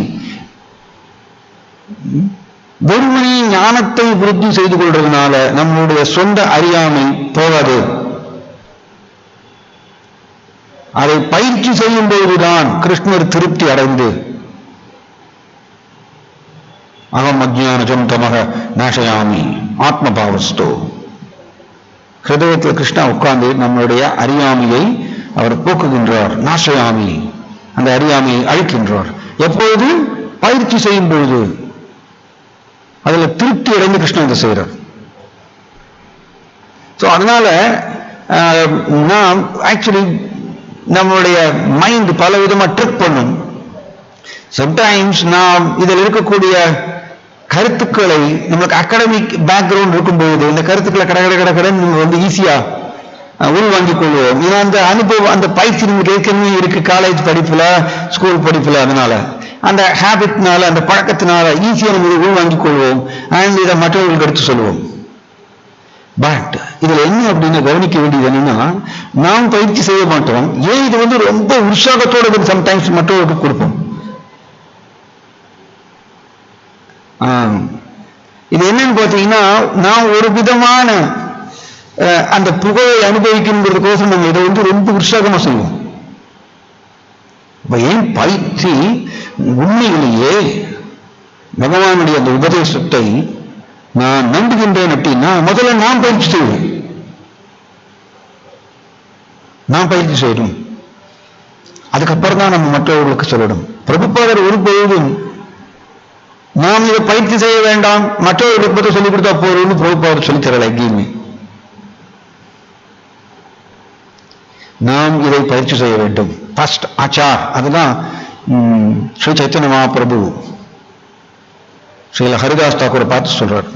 வெறுமனே ஞானத்தை விருத்தி செய்து கொள்றதுனால நம்மளுடைய சொந்த அறியாமை போகாது. அதை பயிற்சி செய்யும் போதுதான் கிருஷ்ணர் திருப்தி அடைந்து அகம் அஜ்ஞானஜம் தமக நாசயாமி ஆத்மபாவஸ்தோ, ஹிருதயத்தில் கிருஷ்ணா உட்கார்ந்து நம்மளுடைய அறியாமையை அவர் போக்குகின்றார். நாசயாமி, அந்த அறியாமையை அழிக்கின்றார். எப்பொழுது? பயிற்சி செய்யும் பொழுது. அதுல திருப்தி அடைந்து கிருஷ்ணன் இதை செய்யறார். ஸோ அதனால நாம் ஆக்சுவலி நம்மளுடைய மைண்ட் பல விதமா ட்ரிக் பண்ணும். சம்டைம்ஸ் நாம் இதில் இருக்கக்கூடிய கருத்துக்களை, நம்மளுக்கு அகாடமிக் பேக்ரவுண்ட் இருக்கும்போது இந்த கருத்துக்களை கடகடன் நம்ம ஈஸியா உள்வாங்கிக் கொள்வோம். ஏன்னா அந்த அனுபவம், அந்த பயிற்சி நமக்கு ஏற்கனவே இருக்கு காலேஜ் படிப்புல, ஸ்கூல் படிப்புல. அதனால அந்த ஹேபிட்னால, அந்த பழக்கத்தினால ஈஸியா நம்ம உள்வாங்கிக் கொள்வோம். அண்ட் இதை மற்றவர்களுக்கு எடுத்து சொல்லுவோம். பட் இதுல என்ன அப்படின்னு கவனிக்க வேண்டியது என்னன்னா, நாம் பயிற்சி செய்ய மாட்டோம். ஏன் இது ரொம்ப உற்சாகத்தோடு சம்டைம்ஸ் மற்றவர்களுக்கு கொடுப்போம். இது என்னன்னு பார்த்தீங்கன்னா, நான் ஒரு விதமான அந்த புகழை அனுபவிக்கணுங்கிறதுக்கோசரம் நம்ம இதை ரொம்ப உற்சாகமா செய்வோம். ஏன் பயிற்சி உண்மையிலேயே பகவானுடைய அந்த உபதேசத்தை நான் நம்புகின்றேன் அப்படின்னா முதல்ல நான் பயிற்சி செய்வேன். நான் பயிற்சி செய்யணும், அதுக்கப்புறம் தான் நம்ம மற்றவர்களுக்கு சொல்லணும். பிரபுபாதர் ஒரு பொழுதும் நாம் இதை பயிற்சி செய்ய வேண்டாம், மற்றவர்களுக்கு பற்றி சொல்லிக் கொடுத்தா போறோம்னு பிரபுபாதர் சொல்லித் தரல. எங்கேயுமே நாம் இதை பயிற்சி செய்ய வேண்டும். ஃபர்ஸ்ட் ஆச்சார். அதுதான் ஸ்ரீ சைத்தன்ய மகாபிரபு ஸ்ரீல ஹரிதாஸ் தாக்கூரை பார்த்து சொல்றார்,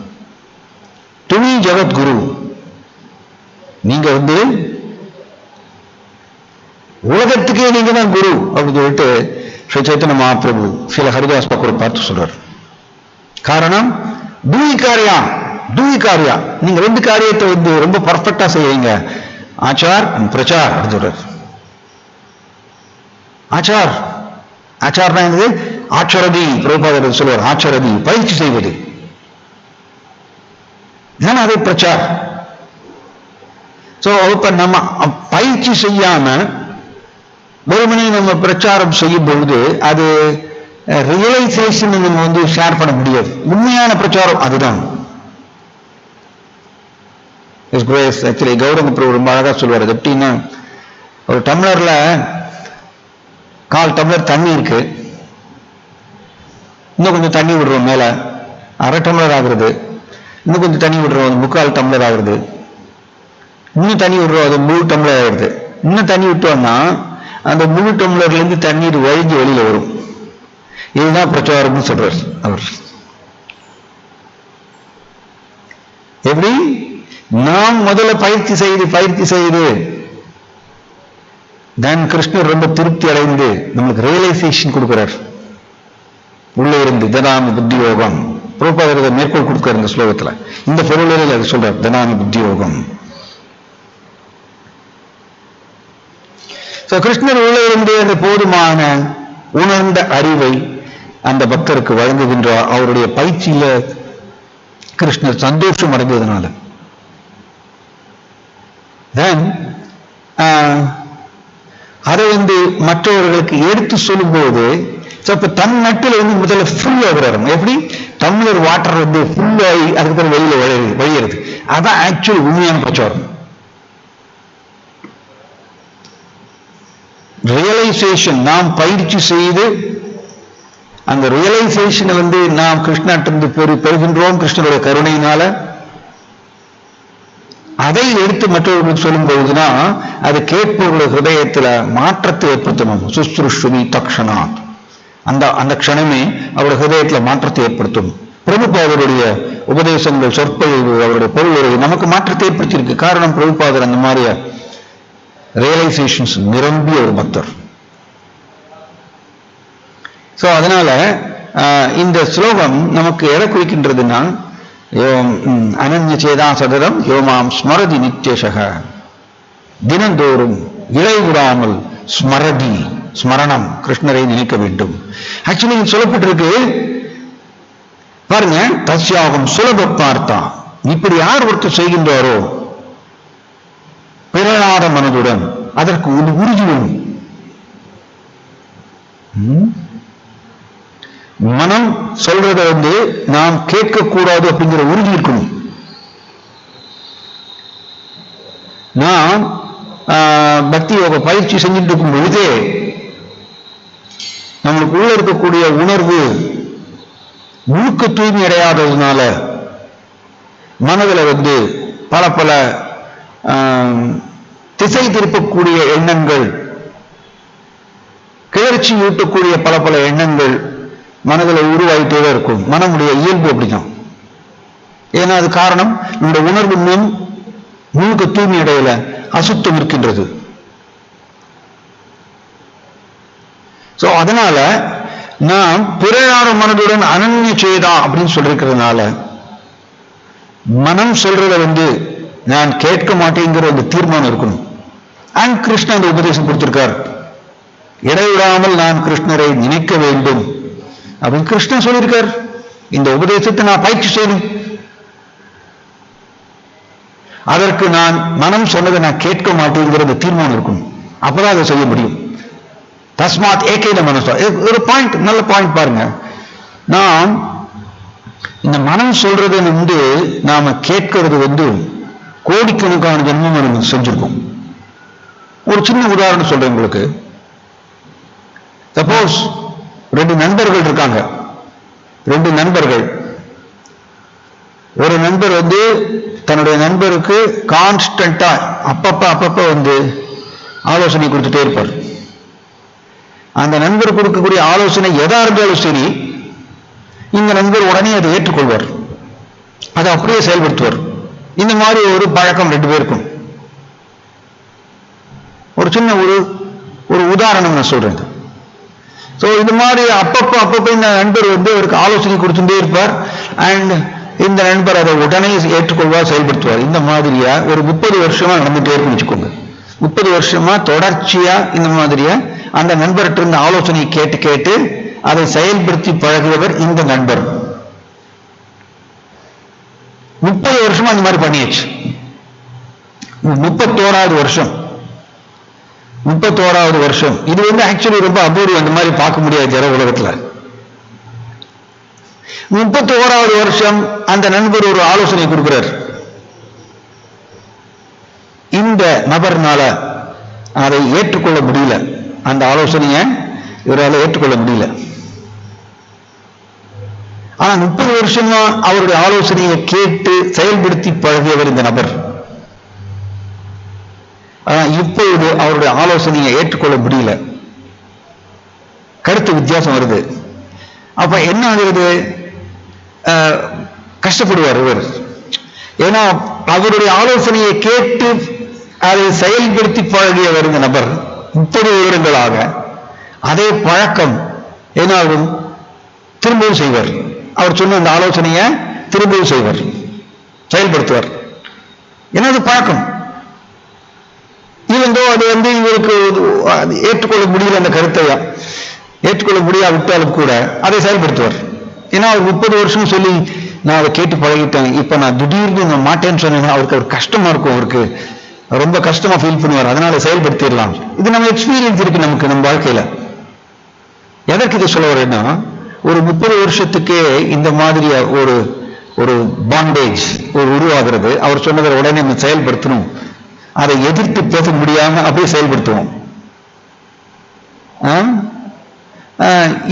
துணி ஜெகத்குரு, நீங்க உலகத்துக்கே நீங்க தான் குரு அப்படின்னு சொல்லிட்டு ஸ்ரீ சைத்தன்ய மகாபிரபு ஸ்ரீல ஹரிதாஸ் தாக்கூரை பார்த்து சொல்றார். காரணம், டூயி காரியா, நீங்க ரெண்டு காரியத்தை ரொம்ப பர்ஃபெக்டா செய்வீங்க, ஆச்சார் அண்ட் பிரச்சார் அப்படின்னு சொல்றார். ஆச்சார்னா என்னது? ஆச்சரதி. பிரபுபாதர் சொல்வார், ஆச்சரதி பயிற்சி செய்வது. அது பிரச்சார். சோ இப்ப நம்ம பயிற்சி செய்யாம வெறுமனே நம்ம பிரச்சாரம் செய்யும் பொழுது அது ரியலைசேஷன் நம்ம ஷேர் பண்ண முடியாது. உண்மையான பிரச்சாரம் அதுதான். ஆக்சுவலி கௌரவ பிரபு ரொம்ப அழகா சொல்வார். அது எப்படின்னா, ஒரு டம்ளர்ல 1/4 டம்ளர் தண்ணி இருக்கு, இன்னும் கொஞ்சம் தண்ணி விடுறோம், மேல 1/2 டம்ளர் ஆகுறது, இன்னும் கொஞ்சம் தண்ணி விடுறோம், அது 3/4 டம்ளர் ஆகுறது, இன்னும் தண்ணி விடுறோம், அது முழு டம்ளர் ஆகுது. இன்னும் தண்ணி விட்டோம்னா அந்த முழு டம்ளர்ல இருந்து தண்ணீர் வழிஞ்சு வெளியில வரும். இதுதான் பிரச்சாரம்னு சொல்றார் அவர். எப்படி? நாம் முதல்ல பயிற்சி செய்து தான் கிருஷ்ணர் ரொம்ப திருப்தி அடைந்து நம்மளுக்கு ரியலைசேஷன் கொடுக்கிறார். உள்ளே இருந்து தனாமி புத்தி யோகம். பிரபுபாதர் மேற்கோள் கொடுக்கிறார் இந்த ஸ்லோகத்துல. இந்த பொருளில் அது சொல்றார், தனாமி புத்தி யோகம். கிருஷ்ணர் உள்ளே இருந்து அந்த போதுமான உணர்ந்த அறிவை அந்த பக்தருக்கு வழங்குகின்றார். அவருடைய பயிற்சியில கிருஷ்ணர் சந்தோஷம் அடைந்ததுனால அதை மற்றவர்களுக்கு எடுத்து சொல்லும் போது இப்ப தன் நட்டில முதல்ல ஃபுல் ஆகுறாரு. எப்படி? டம்ளர் வாட்டர் ஃபுல் ஆகி அதுக்கப்புறம் வெளியில வழியிறது. அதான் ஆக்சுவல் உண்மையான பிரச்சாரம். ரியலைசேஷன் நாம் பயிற்சி செய்து அந்த ரியலைசேஷனை நாம் கிருஷ்ணாட்டிருந்து பெறுகின்றோம் கிருஷ்ணனுடைய கருணையினால. அதை எடுத்து மற்றவர்களுக்கு சொல்லும் பொழுதுதான் அது கேட்பவர்களுடைய ஹிருதயத்துல மாற்றத்தை ஏற்படுத்தணும். சுஸ்ருஷ்டுமி தக்ஷணாத், அந்த க்ஷணமே அவருடைய ஹிருதயத்துல மாற்றத்தை ஏற்படுத்தும். பிரபுபாதருடைய உபதேசங்கள், சொற்பொழிவு, அவருடைய பொருள் நமக்கு மாற்றத்தை ஏற்படுத்தியிருக்கு. காரணம், பிரபுபாதர் அந்த மாதிரிய ரியலைசேஷன்ஸ் நிரம்பிய ஒரு பக்தர். சோ அதனால இந்த ஸ்லோகம் நமக்கு எதை குறிக்கின்றதுன்னா, அனன்ய சேதா சதரம் யோமாம் ஸ்மரதி நித்யசக, தினந்தோறும் இடைவிடாமல் ஸ்மரதி ஸ்மரணம், கிருஷ்ணரை நினைக்க வேண்டும். ஆக்சுவலி சொல்லப்பட்டிருக்கு பாருங்க, தஸ்யாகம் சுலப பார்த்தா, இப்படி யார் ஒருத்தர் செய்கின்றாரோ பிறழாத மனதுடன், அதற்கு ஒரு உறுதி வேணும். மனம் சொல்றத நாம் கேட்கக்கூடாது அப்படிங்கிற உறுதி இருக்கணும். நான் பக்தி யோக பயிற்சி செஞ்சுட்டு இருக்கும் பொழுதே நம்மளுக்கு உள்ள இருக்கக்கூடிய உணர்வு முழுக்க தூய்மை அடையாததுனால மனதில் பல பல திசை திருப்பக்கூடிய எண்ணங்கள், கிளர்ச்சி ஊட்டக்கூடிய பல பல எண்ணங்கள் மனதில் உருவாகிட்டே இருக்கும். மனமுடைய இயல்பு அப்படிதான். ஏன்னா அது காரணம், நம்முடைய உணர்வு இன்னும் முழுக்க தூய்மை அடையல, அசுத்தம் இருக்கின்றது. சோ அதனால நாம் பிறழாத மனதுடன் அனன்ய சேதா அப்படின்னு சொல்லிருக்கிறதுனால மனம் சொல்றத நான் கேட்க மாட்டேங்கிற ஒரு தீர்மானம் இருக்கணும். அண்ட் கிருஷ்ணன் அந்த உபதேசம் கொடுத்திருக்கார், இடைவிடாமல் நான் கிருஷ்ணரை நினைக்க வேண்டும் அப்படின்னு கிருஷ்ணன் சொல்லியிருக்கார். இந்த உபதேசத்தை நான் பயிற்சி செய்யணும். அதற்கு நான் மனம் சொன்னதை நான் கேட்க மாட்டேங்கிற தீர்மானம் இருக்கணும். அப்பதான் அதை செய்ய முடியும். தஸ்மாத் ஏகைன மனசா. ஒரு பாயிண்ட், நல்ல பாயிண்ட் பாருங்க. நாம் இந்த மனம் சொல்றதை நாம கேட்கறது கோடிக்கணக்கான ஜென்மம் நம்ம செஞ்சிருக்கோம். ஒரு சின்ன உதாரணம் சொல்றேன் உங்களுக்கு. சப்போஸ் 2 நண்பர்கள் இருக்காங்க. 2 நண்பர்கள், ஒரு நண்பர் தன்னுடைய நண்பருக்கு கான்ஸ்டன்டா அப்பப்ப ஆலோசனை கொடுத்துட்டே இருப்பார். அந்த நண்பர் கொடுக்கக்கூடிய ஆலோசனை எதா இருந்தாலும் சரி, இந்த நண்பர் உடனே அதை ஏற்றுக்கொள்வார், அதை அப்படியே செயல்படுத்துவார். இந்த மாதிரி ஒரு பழக்கம் 2 பேருக்கும். ஒரு சின்ன ஒரு உதாரணம் நான் சொல்றேன். சோ இந்த மாதிரி அப்பப்ப இந்த நண்பர் அவருக்கு ஆலோசனை கொடுத்துட்டே இருப்பார். அண்ட் இந்த நண்பர் அதை உடனே ஏற்றுக்கொள்வார், செயல்படுத்துவார். இந்த மாதிரியா ஒரு 30 வருஷமா நடந்துட்டே இருக்குன்னு வச்சுக்கோங்க. 30 வருஷமா தொடர்ச்சியா இந்த மாதிரியா அந்த நண்பர்கிட்ட இருந்த ஆலோசனையை கேட்டு அதை செயல்படுத்தி பழகியவர் இந்த நண்பர். 30 வருஷமா இந்த மாதிரி பண்ணியாச்சு. 31வது வருஷம், 31வது வருஷம். இது ஆக்சுவலி ரொம்ப அபூர்வம், இந்த மாதிரி பார்க்க முடியாது ஜன உலகத்துல. 31வது வருஷம் அந்த நண்பர் ஒரு ஆலோசனை கொடுக்கிறார். இந்த நபர்னால அதை ஏற்றுக்கொள்ள முடியல, அந்த ஆலோசனையை இவரால் ஏற்றுக்கொள்ள முடியல. ஆனா 30 வருஷமா அவருடைய ஆலோசனையை கேட்டு செயல்படுத்தி பழகியவர் இந்த நபர். ஆனா இப்பொழுது அவருடைய ஆலோசனையை ஏற்றுக்கொள்ள முடியல, கருத்து வித்தியாசம் வருது. அப்ப என்ன ஆகிறது? கஷ்டப்படுவார் இவர். ஏன்னா அவருடைய ஆலோசனையை கேட்டு அதை செயல்படுத்தி பழகியவர் இந்த நபர் 30 வருடங்களாக அதே பழக்கம் என்னாகும், திரும்பவும் செய்வார். அவர் சொன்ன அந்த ஆலோசனையை திரும்பவும் செய்வார், செயல்படுத்துவார். ஏன்னா அது பழக்கம். இவந்தோ அது இவருக்கு ஏற்றுக்கொள்ள முடியல, அந்த கருத்தை ஏற்றுக்கொள்ள முடியாவிட்டாலும் கூட அதை செயல்படுத்துவார். ஏன்னா அவர் 30 வருஷம் சொல்லி நான் அதை கேட்டு பழகிட்டேன், இப்ப நான் திடீர்னு நான் மாட்டேன்னு சொன்னேன்னா அவருக்கு கஷ்டமா இருக்கும், அவருக்கு ரொம்ப கஷ்டமா ஃபீல் பண்ணுவார். அதனால செயல்படுத்திடலாம். இது நம்ம எக்ஸ்பீரியன்ஸ் இருக்கு நமக்கு, நம்ம வாழ்க்கையில. எதற்கு இதை சொல்ல வரேன்னா, ஒரு 30 வருஷத்துக்கே இந்த மாதிரி ஒரு பாண்டேஜ் உருவாகிறது. அவர் சொன்னதை உடனே நம்ம செயல்படுத்தணும், அதை எதிர்த்து பேச முடியாம அப்படியே செயல்படுத்துவோம்.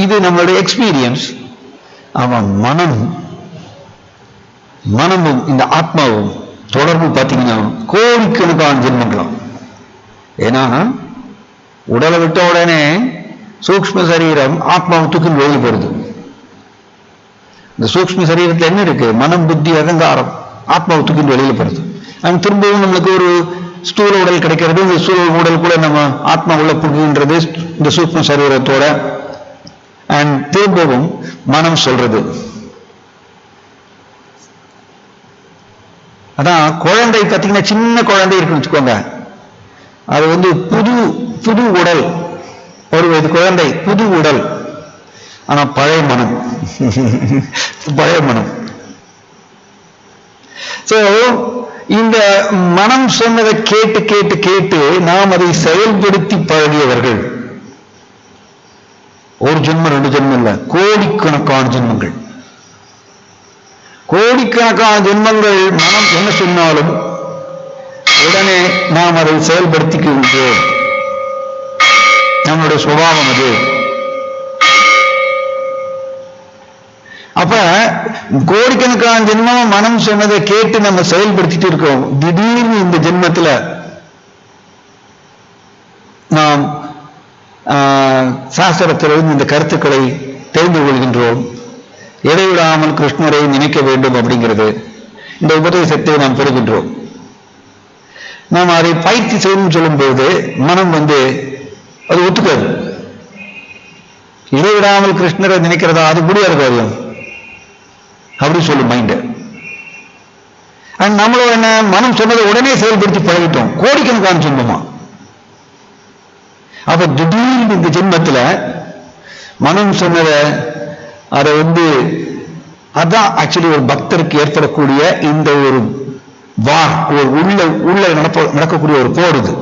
இது நம்மளுடைய எக்ஸ்பீரியன்ஸ். அவன் மனமும் இந்த ஆத்மாவும் தொடர்பு பார்த்தீங்கன்னா கோடிக்கணக்கான ஜென்மங்களாம். ஏன்னா உடலை விட்ட உடனே சூக்ஷ்ம சரீரம் ஆத்மாவை தூக்கி வெளியில் போறது. இந்த சூக்ஷ்ம சரீரத்தில் என்ன இருக்கு? மனம், புத்தி, அகங்காரம் ஆத்மாவை தூக்கி வெளியில் போறது. அண்ட் திரும்பவும் நம்மளுக்கு ஒரு ஸ்தூல உடல் கிடைக்கிறது. இந்த ஸ்தூல உடல் கூட நம்ம ஆத்மா உள்ள புகுகின்றது இந்த சூக்ஷ்ம சரீரத்தோட. அண்ட் திரும்பவும் மனம் சொல்றது. அதான் குழந்தை பார்த்தீங்கன்னா, சின்ன குழந்தை இருக்குன்னு வச்சுக்கோங்க, அது புது உடல் ஒரு வயது குழந்தை, புது உடல், ஆனா பழைய மனம். பழைய மனம். சோ இந்த மனம் சொன்னதை கேட்டு கேட்டு கேட்டு நாம் அதை செயல்படுத்தி பழகியவர்கள் ஒரு ஜென்மம் 2 ஜென்மம் இல்ல, கோடிக்கணக்கான ஜென்மங்கள். கோடிக்கணக்கான ஜென்மங்கள் மனம் என்ன சொன்னாலும் உடனே நாம் அதை செயல்படுத்திக்கின்றோம். நம்மளுடைய சுபாவம் அது. அப்ப கோடிக்கணக்கான ஜென்மம் மனம் சொன்னதை கேட்டு நம்ம செயல்படுத்திட்டு இருக்கோம். திடீர்னு இந்த ஜென்மத்துல நாம் சாஸ்திரத்திலிருந்து இந்த கருத்துக்களை தெரிந்து கொள்கின்றோம். இடைவிடாமல் கிருஷ்ணரை நினைக்க வேண்டும் அப்படிங்கிறது இந்த உபதேசத்தை நாம் பெறுகின்றோம். நாம் அதை பயிற்சி செய்யணும்னு சொல்லும்போது மனம் அது ஒத்துக்காது. இடைவிடாமல் கிருஷ்ணரை நினைக்கிறதா, அது முடியாத காரியம் அப்படி சொல்லும் மைண்ட். நம்மளும் என்ன, மனம் சொன்னதை உடனே செயல்படுத்தி பழகிட்டோம், கோடிக்கணக்கான ஜென்மமா. அப்ப திடீர்னு இந்த ஜென்மத்துல மனம் சொன்னதை அதை அதான் ஆக்சுவலி ஒரு பக்தருக்கு ஏற்படக்கூடிய இந்த ஒரு வார், ஒரு உள்ள நடக்கக்கூடிய ஒரு போர். இது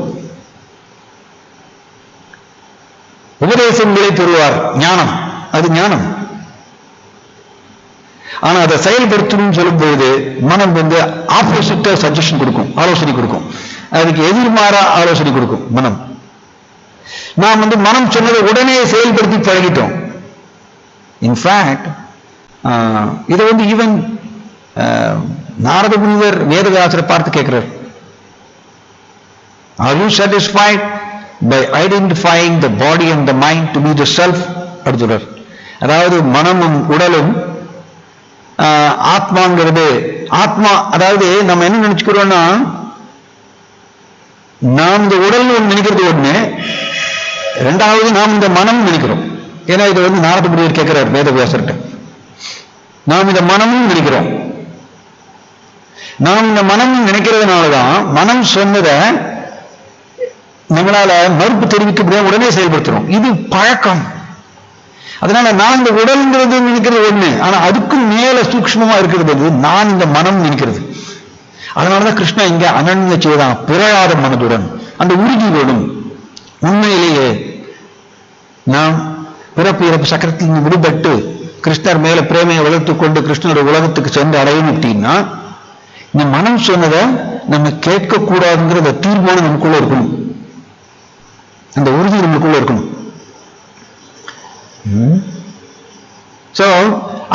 உபதேசங்களை பெறுவார், ஞானம், அது ஞானம். ஆனா அதை செயல்படுத்தணும்னு சொல்லும்போது மனம் ஆப்போசிட்டா சஜஷன் கொடுக்கும், ஆலோசனை கொடுக்கும். அதுக்கு எதிர்மாறா ஆலோசனை கொடுக்கும் மனம். நாம் மனம் சொன்னதை உடனே செயல்படுத்தி பழகிட்டோம். இன்ஃபேக்ட் இதை ஈவன் நாரத முனிவர் வேதவியாசரை பார்த்து கேட்கிறார், are you satisfied by identifying the body and the mind to be the self? அப்படி சொல்றார். அதாவது மனமும் உடலும் ஆத்மாங்கிறது, ஆத்மா அதாவது நம்ம என்ன நினைச்சுக்கிறோம்னா, நாம் இந்த உடல் நினைக்கிறது ஒண்ணு, இரண்டாவது நாம் இந்த மனம் நினைக்கிறோம். ஏன்னா இது நாரத முனிவர் கேட்கிறார் வேதவியாசர்கிட்ட. நாம் இந்த மனமும் நினைக்கிறோம். நாம் இந்த மனம் நினைக்கிறதுனாலதான் மனம் சொன்னதை நம்மளால மறுப்பு தெரிவிக்க முடியாம உடனே செயல்படுத்துறோம். இது பழக்கம். அதனால நான் இந்த உடல்ங்கிறது நினைக்கிறது ஒண்ணு, ஆனா அதுக்கும் மேல சூக்ஷ்மமா இருக்கிறது நான் இந்த மனம் நினைக்கிறது. அதனாலதான் கிருஷ்ணா இங்க அனன்ய செய்தான், பிறழாத மனதுடன் அந்த உறுதி வேணும். உண்மையிலேயே நாம் பிறப்பு இறப்பு சக்கரத்தில் விடுபட்டு கிருஷ்ணர் மேல பிரேமையை வளர்த்துக் கொண்டு கிருஷ்ணருடைய உலகத்துக்கு சென்று அடையணும் அப்படின்னா இந்த மனம் சொன்னதை நம்ம கேட்க கூடாதுங்கிற தீர்மானம் நமக்குள்ள இருக்கணும், அந்த உறுதி நமக்குள்ள இருக்கணும்.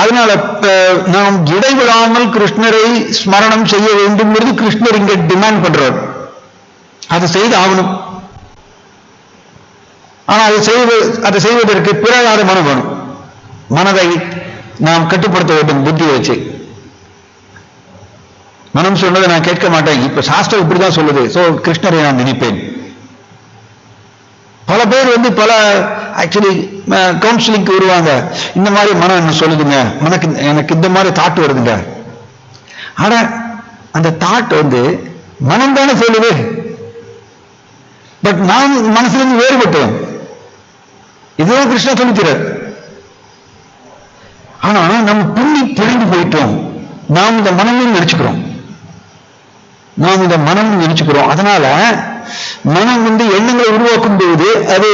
அதனால நாம் இடைவிடாமல் கிருஷ்ணரை ஸ்மரணம் செய்ய வேண்டும் என்று கிருஷ்ணர் இங்க டிமாண்ட் பண்றார். அதை செய்து ஆகணும். ஆனா அதை செய்வதற்கு பிறகாத மனம் வேணும். மனதை நாம் கட்டுப்படுத்த வேண்டும் புத்தியை வச்சு. மனம் சொன்னதை நான் கேட்க மாட்டேன், இப்ப சாஸ்திரம் இப்படிதான் சொல்லுது, சோ கிருஷ்ணரை நான் நினைப்பேன். பல பேர் பல ஆக்சுவலி கவுன்சிலிங்க்கு வருவாங்க, இந்த மாதிரி மனம் என்ன சொல்லுதுங்க, எனக்கு இந்த மாதிரி தாட் வருதுங்க. ஆனா அந்த தாட் மனம் தானே சொல்லுது, பட் நான் மனசுல இருந்து வேறுபட்டேன். இதுதான் கிருஷ்ணா சொல்லிக்கிறார். ஆனா நம்ம புள்ளி பிரிந்து போயிட்டோம். நாம் இந்த மனமும் நினைச்சுக்கிறோம். அதனால மனம் எண்ணங்களை உருவாக்கும் போது அது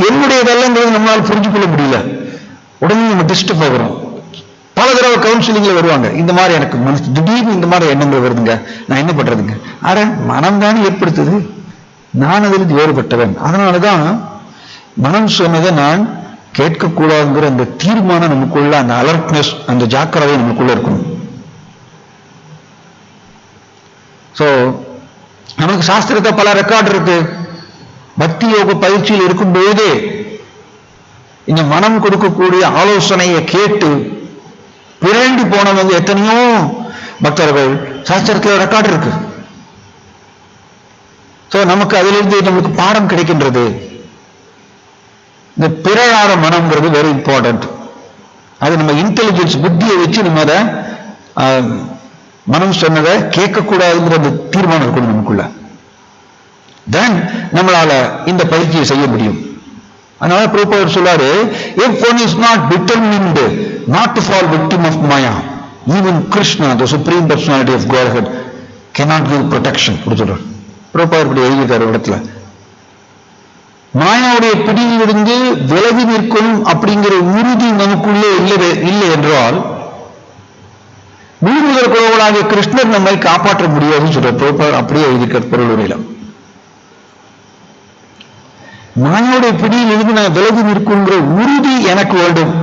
என்னுடையதல்லங்கிறது நம்மளால புரிஞ்சு கொள்ள முடியல. உடனே நம்ம டிஸ்டர்ப் ஆகிறோம். பல தடவை கவுன்சிலிங்ல வருவாங்க, இந்த மாதிரி எனக்கு மனசு திடீர்னு இந்த மாதிரி எண்ணங்கள் வருதுங்க, நான் என்ன பண்றதுங்க. மனம் தானே ஏற்படுத்துது, நான் அதிலிருந்து வேறுபட்டவன். அதனாலதான் மனம் சொன்னதை நான் கேட்கக்கூடாதுங்கிற அந்த தீர்மானம் நமக்குள்ள, அந்த அலர்ட்னஸ், அந்த ஜாக்கிரதை நமக்குள்ள இருக்கணும். சோ நமக்கு சாஸ்திரத்தை பல ரெக்கார்டு இருக்கு. பக்தி யோக பயிற்சியில் இருக்கும்போது இந்த மனம் கொடுக்கக்கூடிய ஆலோசனையை கேட்டு பிறண்டு போனவங்க எத்தனையோ பக்தர்கள் சாஸ்திரத்தில் ரெக்கார்டு இருக்கு. சோ நமக்கு அதிலிருந்து நமக்கு பாடம் கிடைக்கின்றது. இந்த பிறழாத மனம்ங்கிறது வெரி இம்பார்ட்டன்ட். அது நம்ம இன்டெலிஜென்ஸ் புத்தியை வச்சு நம்ம அதை மனம் சொன்னதை கேட்கக்கூடாதுங்கிற அந்த தீர்மானம் இருக்கணும் நமக்குள்ள. தென் நம்மளால இந்த பயிற்சியை செய்ய முடியும். அதனால பிரபுபாதர் சொல்றாரு, if one is not determined not to fall victim of Maya, even Krishna, the supreme personality of Godhead, cannot give protection. சொல்றாரு பிரபுபாதர் இப்படி எழுதியிருக்காரு இடத்துல. மாயாவுடைய பிடியிலிருந்து விலகி நிற்கும் அப்படிங்கிற உறுதி நமக்குள்ளே இல்லை என்றால் முழுமுதல் குழவனாகிய கிருஷ்ணர் நம்மை காப்பாற்ற முடியாதுன்னு சொல்ற பிரபுபாதர் அப்படியே எழுதியிருக்கார் பொருளுரையில. மாயாவுடைய பிடியில் இருந்து நான் விலகி நிற்குங்கிற உறுதி எனக்கு வேண்டும்,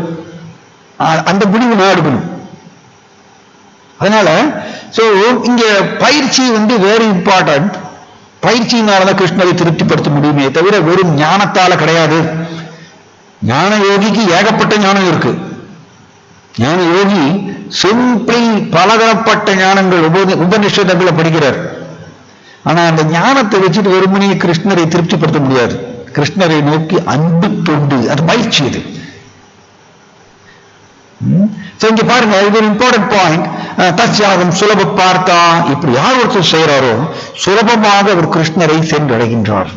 அந்த முடிவு நான் எடுக்கணும். அதனால இங்க பயிற்சி வெரி இம்பார்ட்டன்ட். பயிற்சியினாலதான் கிருஷ்ணரை திருப்திப்படுத்த முடியுமே தவிர வெறும் ஞானத்தால கிடையாது. ஞான யோகிக்கு ஏகப்பட்ட ஞானம் இருக்கு. ஞான யோகி சிம்பிளி பலதரப்பட்ட ஞானங்கள் உபநிஷதங்களை படிக்கிறார். ஆனா அந்த ஞானத்தை வச்சுட்டு வெறுமனே கிருஷ்ணரை திருப்திப்படுத்த முடியாது. கிருஷ்ணரை நோக்கி அன்பு தொண்டு, அது பயிற்சி. இது இங்க பாருங்க, இது ஒரு இம்பார்ட்டன்ட் பாயிண்ட். தத்யாகம் சுலப பார்த்தா, இப்படி யார் ஒருத்தர் செய்யறாரோ சுலபமாக அவர் கிருஷ்ணரை சென்றடைகின்றார்.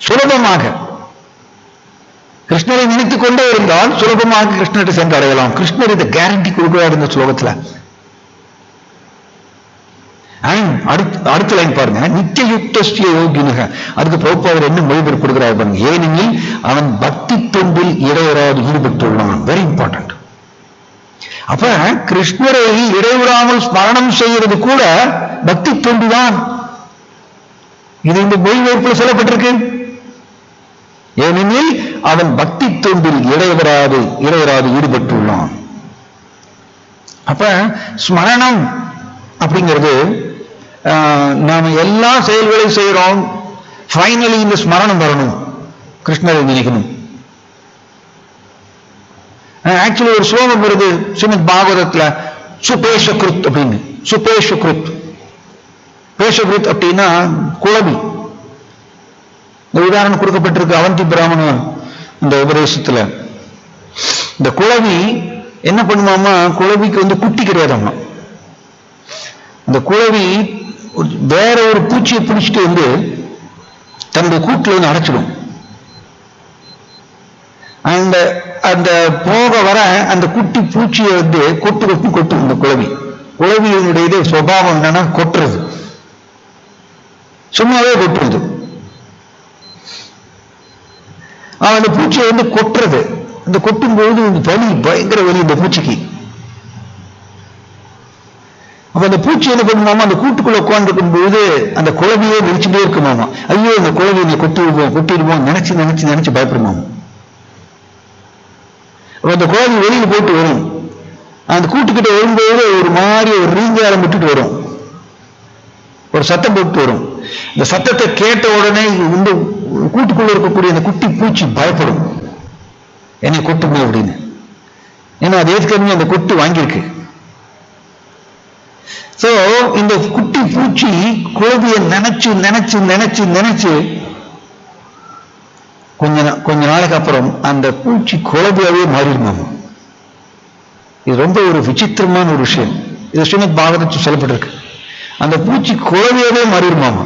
சுலபமாக கிருஷ்ணரை நினைத்துக் கொண்டே இருந்தால் சுலபமாக கிருஷ்ணரை சென்றடையலாம். கிருஷ்ணர் இதை கேரண்டி கொடுக்கிறார் இந்த ஸ்லோகத்துல. அடுத்த லைன் பாருங்க, நித்தியுக்திய யோகினக. அதுக்கு பிரபுபாதர் என்ன மொழிபெயர்ப்பு கொடுக்கிறார் பாருங்க. ஏனெனில் அவன் பக்தி தொண்டில் இடைவராது ஈடுபட்டுள்ளான். Very important. அப்ப கிருஷ்ணரை இடைவிடாமல் ஸ்மரணம் செய்யறது கூட பக்தி தொண்டுதான். இது இந்த மொழிபெயர்ப்பில் சொல்லப்பட்டிருக்கு. ஏனெனில் அவன் பக்தி தொண்டில் இடைவராது ஈடுபட்டுள்ளான். அப்ப ஸ்மரணம் அப்படிங்கிறது நாம எல்லா செயல்களையும் செய்யறோம், ஃபைனலி இந்த ஸ்மரணம் வரணும், கிருஷ்ணரை நினைக்கணும். ஆக்சுவலி ஒரு ஸ்லோகம் வருது ஸ்ரீமத் பாகவதத்துல, சுபேஷகிருத் அப்படின்னு. சுபேஷகிருத், பேஷகிருத் அப்படின்னா குழவி. இந்த உதாரணம் கொடுக்கப்பட்டிருக்கு அவந்தி பிராமணன் இந்த உபதேசத்துல. இந்த குழவி என்ன பண்ணுமாமா, குழவிக்கு குட்டி கிடையாதாமா. இந்த குழவி வேற ஒரு பூச்சியை பிடிச்சிட்டு தன்னுடைய கூட்டுல அடைச்சிடும். அந்த போக வர அந்த குட்டி பூச்சியை கொட்டும் இந்த குழவி. குழவியினுடைய சுபாவம் என்னன்னா கொட்டுறது, சும்மாவே கொட்டுறது. அந்த பூச்சியை கொட்டுறது. அந்த கொட்டும் பொழுது வலி, பயங்கர வலி இந்த பூச்சிக்கு. அப்ப அந்த பூச்சி என்ன பண்ணுமாமா, அந்த கூட்டுக்குள்ள உட்கார்ந்துருக்கும் பொழுது அந்த குழவியே நினைச்சுட்டே இருக்குமாமா. ஐயோ இந்த குழவி கொட்டிடுவோம் நினைச்சு பயப்படுமாமா. அந்த குழவி வெளியில போயிட்டு வரும். அந்த கூட்டுக்கிட்ட வரும்போது ஒரு மாதிரி ஒரு ரீங்காரம் விட்டுட்டு வரும், ஒரு சத்தம் போட்டு வரும். இந்த சத்தத்தை கேட்ட உடனே கூட்டுக்குள்ள இருக்கக்கூடிய அந்த குட்டி பூச்சி பயப்படும், என்னை கொட்டுமே அப்படின்னு. ஏன்னா அது ஏற்கனவே அந்த கொட்டு வாங்கியிருக்கு. இந்த குட்டி பூச்சி குழவியை நினைச்சு கொஞ்ச நாளைக்கு அப்புறம் அந்த பூச்சி குழவியாவே மாறிடுமாமா. இது ரொம்ப ஒரு விசித்திரமான ஒரு விஷயம். இது ஸ்ரீமத் பாகவதத்தில் சொல்லப்பட்டிருக்கு. அந்த பூச்சி குழவியாவே மாறிடுமாமா.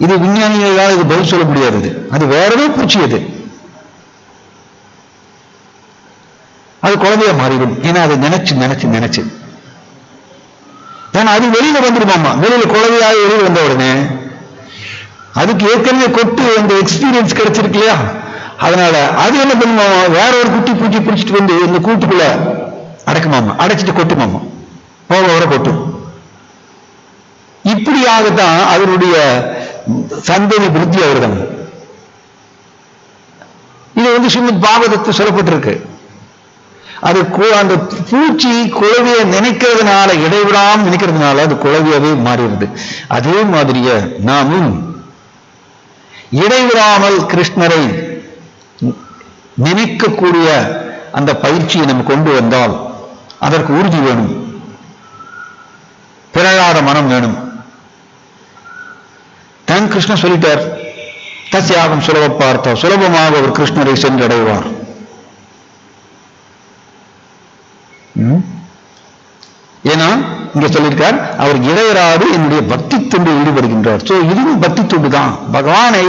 இது விஞ்ஞானிகளால் இது பதில் சொல்ல முடியாது. அது வேறவே பூச்சி. அது குழந்தையா மாறிடும். ஏன்னா அதை நினைச்சு ஏன்னா அது வெளியில வந்துடுமாமா. வெளியில குழந்தையாக வெளியில வந்த உடனே அதுக்கு ஏற்கனவே கொட்டு அந்த எக்ஸ்பீரியன்ஸ் கிடைச்சிருக்கு இல்லையா, அதனால அது என்ன பண்ணுமாமா, வேற ஒரு குட்டி பூச்சி பிடிச்சிட்டு இந்த கூட்டுக்குள்ள அடைக்குமாமா. அடைச்சிட்டு கொட்டுமாமா, போக வர கொட்டும். இப்படியாகத்தான் அதனுடைய சந்ததி விருத்தி ஆகுது. இது ஸ்ரீமத் பாகவதத்தில் சொல்லப்பட்டிருக்கு. அது அந்த பூச்சி குழவியை நினைக்கிறதுனால, இடைவிடாமல் நினைக்கிறதுனால அது குழவியாவே மாறிடுது. அதே மாதிரிய நாமும் இடைவிடாமல் கிருஷ்ணரை நினைக்கக்கூடிய அந்த பயிற்சியை நம்ம கொண்டு வந்தால் அதற்கு உறுதி வேணும், பிறழாத மனம் வேணும். தான் கிருஷ்ணன் சொல்லிட்டார், தஸ்யாகம் சுலப பார்த்தா, சுலபமாக அவர் கிருஷ்ணரை சென்றடைவார். ஏன்னா இங்க சொல்லியிருக்கார், அவர் இடையராது என்னுடைய பக்தி தொண்டு ஈடுபடுகின்றார். இதுவும் பக்தி தொண்டு தான். பகவானை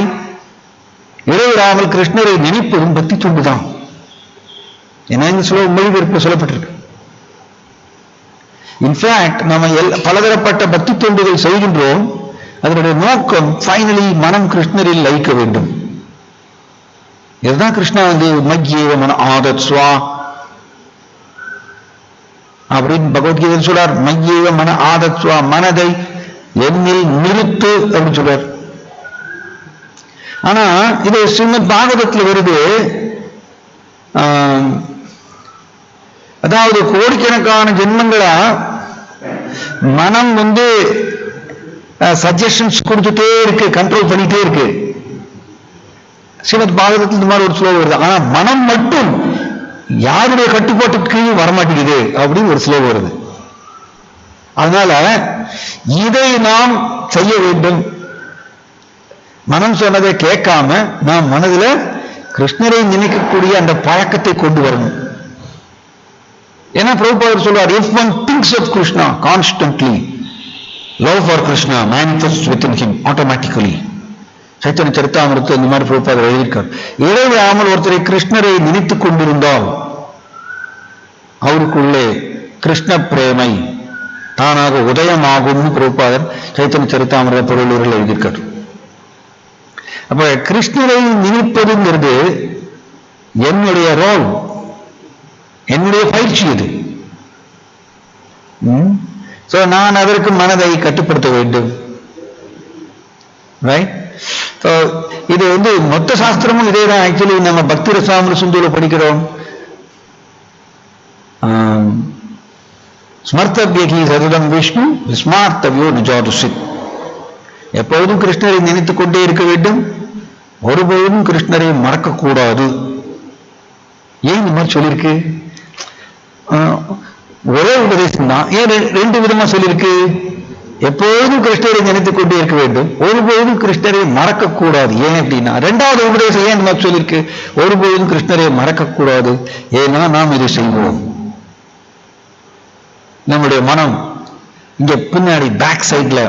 இடைவிடாமல் கிருஷ்ணரை நினைப்பதும் பக்தி தொண்டுதான். ஏன்னா இந்த மொழிபெயர்ப்பு சொல்லப்பட்டிருக்கு. இன்ஃபேக்ட் நம்ம பலதரப்பட்ட பக்தி தொண்டுகள் செய்கின்றோம். அதனுடைய நோக்கம் ஃபைனலி மனம் கிருஷ்ணரில் லயிக்க வேண்டும். இதுதான் கிருஷ்ணா மஜ்ஜேவ மன ஆதத்ஸ்வா அப்படின்னு பகவத்கீதை சொல்றார். மஜ்ஜேவ மன ஆதத்ஸ்வா, மனதை என்னில் நிறுத்து அப்படின்னு சொல்றார். ஆனா இது ஸ்ரீமத் பாகவதத்தில் வருது. அதாவது கோடிக்கணக்கான ஜென்மங்களா மனம் சஜஷன்ஸ் கொடுத்துட்டே இருக்கு, கண்ட்ரோல் பண்ணிட்டே இருக்கு. ஸ்ரீமத் பாகவதத்தில் இந்த மாதிரி ஒரு ஸ்லோகம் வருது. ஆனா மனம் மட்டும் யாருடைய கட்டுப்பாட்டுக்கு வரமாட்டேங்குது அப்படின்னு ஒரு ஸ்லோகம் வருது. அதனால இதை நாம் செய்ய வேண்டும். மனம் சொன்னதை கேட்காம நாம் மனதில் கிருஷ்ணரை நினைக்கக்கூடிய அந்த பழக்கத்தை கொண்டு வரணும். ஏன்னா பிரபுபாதர் சொல்றார், if one thinks of Krishna constantly, love for Krishna manifests within him automatically. Chaitanya சரித்தாமிரத்து இந்த மாதிரி பிரபுபாதர் எழுதியிருக்கார். இடைவிடாமல் ஒருத்தரை கிருஷ்ணரை நினைத்துக் கொண்டிருந்தால் அவருக்குள்ளே கிருஷ்ண பிரேமை தானாக உதயமாகும் பிரபுபாதர் சைத்தன்ய சரித்தாமிரத பொருளூரில் எழுதியிருக்கார். அப்ப கிருஷ்ணரை நினைப்பதுங்கிறது என்னுடைய ரோல், என்னுடைய பயிற்சி இது. நான் அதற்கு மனதை கட்டுப்படுத்த வேண்டும். இது மொத்த சாஸ்திரமும் இதேதான். ஆக்சுவலி நம்ம பக்தி ரசாமிர சிந்துல படிக்கிறோம். ஸ்மர்த்தவ்யகி சததம் விஷ்ணு விஸ்மார்த்தவ்யோ நிஜாதுசித். எப்பொழுதும் கிருஷ்ணரை நினைத்துக் கொண்டே இருக்க வேண்டும், ஒருபோதும் கிருஷ்ணரை மறக்கக்கூடாது. ஏன் இந்த மாதிரி சொல்லியிருக்கு? ஒரே உபதேசம் தான், ஏன் ரெண்டு விதமா சொல்லியிருக்கு? எப்பொழுதும் கிருஷ்ணரை நினைத்துக் கொண்டே இருக்க வேண்டும், ஒருபோதும் கிருஷ்ணரை மறக்கக்கூடாது. ஏன் அப்படின்னா ரெண்டாவது உபதேசம் ஏன் இந்த மாதிரி சொல்லியிருக்கு? ஒருபோதும் கிருஷ்ணரை மறக்கக்கூடாது. ஏன்னா நாம் இதை செய்வோம். நம்முடைய மனம் இங்க பின்னாடி பேக் சைட்ல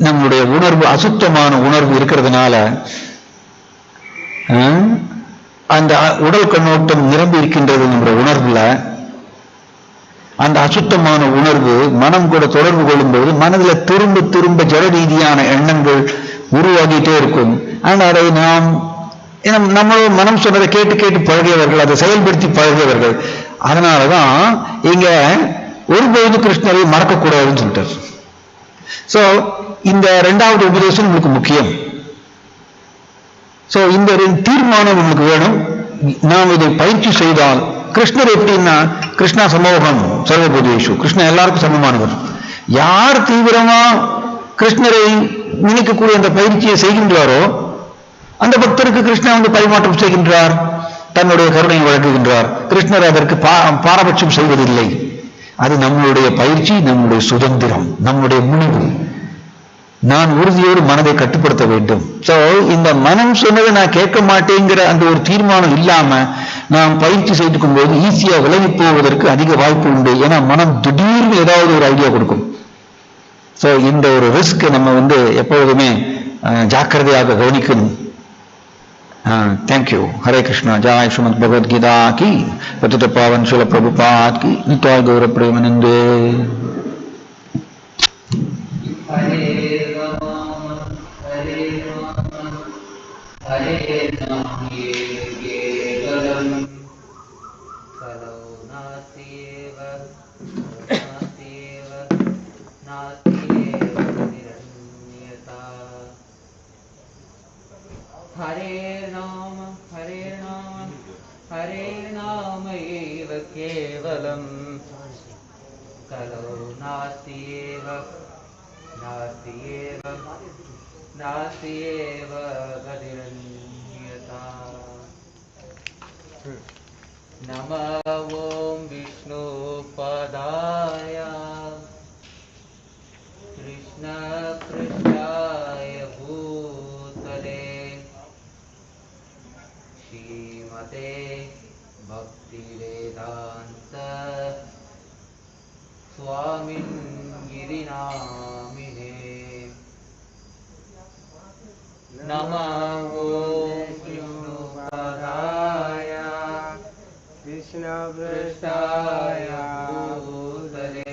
நம்முடைய உணர்வு, அசுத்தமான உணர்வு இருக்கிறதுனால அந்த உடல் கண்ணோட்டம் நிரம்பி இருக்கின்றது நம்முடைய உணர்வுல. அந்த அசுத்தமான உணர்வு மனம் கூட தொடர்பு கொள்ளும்போது மனதில் திரும்ப திரும்ப ஜட ரீதியான எண்ணங்கள் உருவாகிட்டே இருக்கும். ஆனால் அதை நம்ம மனம் சொன்னதை கேட்டு கேட்டு பழகியவர்கள், அதை செயல்படுத்தி பழகியவர்கள். அதனாலதான் இங்க ஒருபோது கிருஷ்ணரை மறக்கக்கூடாதுன்னு சொல்லிட்டார். சோ இந்த இரண்டாவது உபதேசம் உங்களுக்கு முக்கியம். சோ இந்த தீர்மானம் உங்களுக்கு வேணும். நாம் இதை பயிற்சி செய்தால் கிருஷ்ணர் எப்படின்னா கிருஷ்ணா சமோகம் சர்வபூதேஷு, கிருஷ்ணன் எல்லாருக்கும் சமமானவர். யார் தீவிரமா கிருஷ்ணரை நினைக்கக்கூடிய அந்த பயிற்சியை செய்கின்றாரோ அந்த பக்தருக்கு கிருஷ்ணன் பரிமாற்றம் செய்கின்றார், தன்னுடைய கருணையை வழங்குகின்றார். கிருஷ்ணர் அதற்கு பாரபட்சம் செய்வதில்லை. அது நம்மளுடைய பயிற்சி, நம்முடைய சுதந்திரம், நம்முடைய முடிவு. நான் உறுதியோடு மனதை கட்டுப்படுத்த வேண்டும். சோ இந்த மனம் சொன்னதை நான் கேட்க மாட்டேங்கிற அந்த ஒரு தீர்மானம் இல்லாம நாம் பயிற்சி செய்துக்கும் போது ஈஸியா விலகி போவதற்கு அதிக வாய்ப்பு உண்டு. ஏன்னா மனம் திடீர்னு ஏதாவது ஒரு ஐடியா கொடுக்கும். சோ இந்த ஒரு ரிஸ்க் நம்ம எப்பொழுதுமே ஜாக்கிரதையாக கவனிக்கணும். தேங்க்யூ. ஹரே கிருஷ்ணா. ஜாய் ஸ்ரீமத் பகவத்கீதா கி, பतित पावन श्रील प्रभुपाद की, नित्याय गौर प्रेमानंदे. हरे नाम केवलम कलो नास्त्येव निरन्यता. हरे नाम एव केवलम कलो नास्त्येव गतिरन्यता. नमः ओं विष्णुपदाय कृष्णपृष्ठाय भूतले श्रीमते भक्तिवेदान्त स्वामिन् गिरिनामिने. नमः कृष्णपृष्ठाय भूतले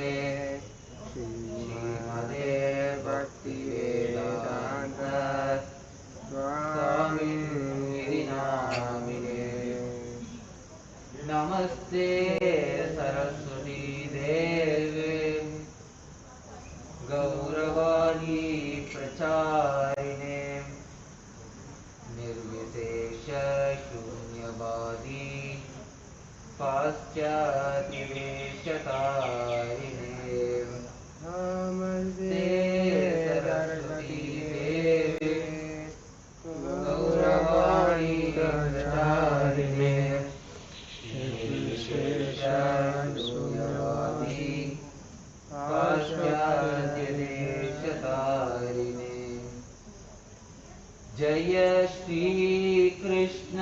श्रीमते भक्तिवेदान्त स्वामिनिधि नामिने। नमस्ते सरस्वती देवे गौरवाणी प्रचारिणे निर्विशेष शून्यवादी पाश्चात्यदेशतारिणे। नमस्ते सरस्वती देवे गौरवाणी प्रचारिणे निर्विशेष शून्यवादी पाश्चात्यदेशतारिणे। जय श्री कृष्ण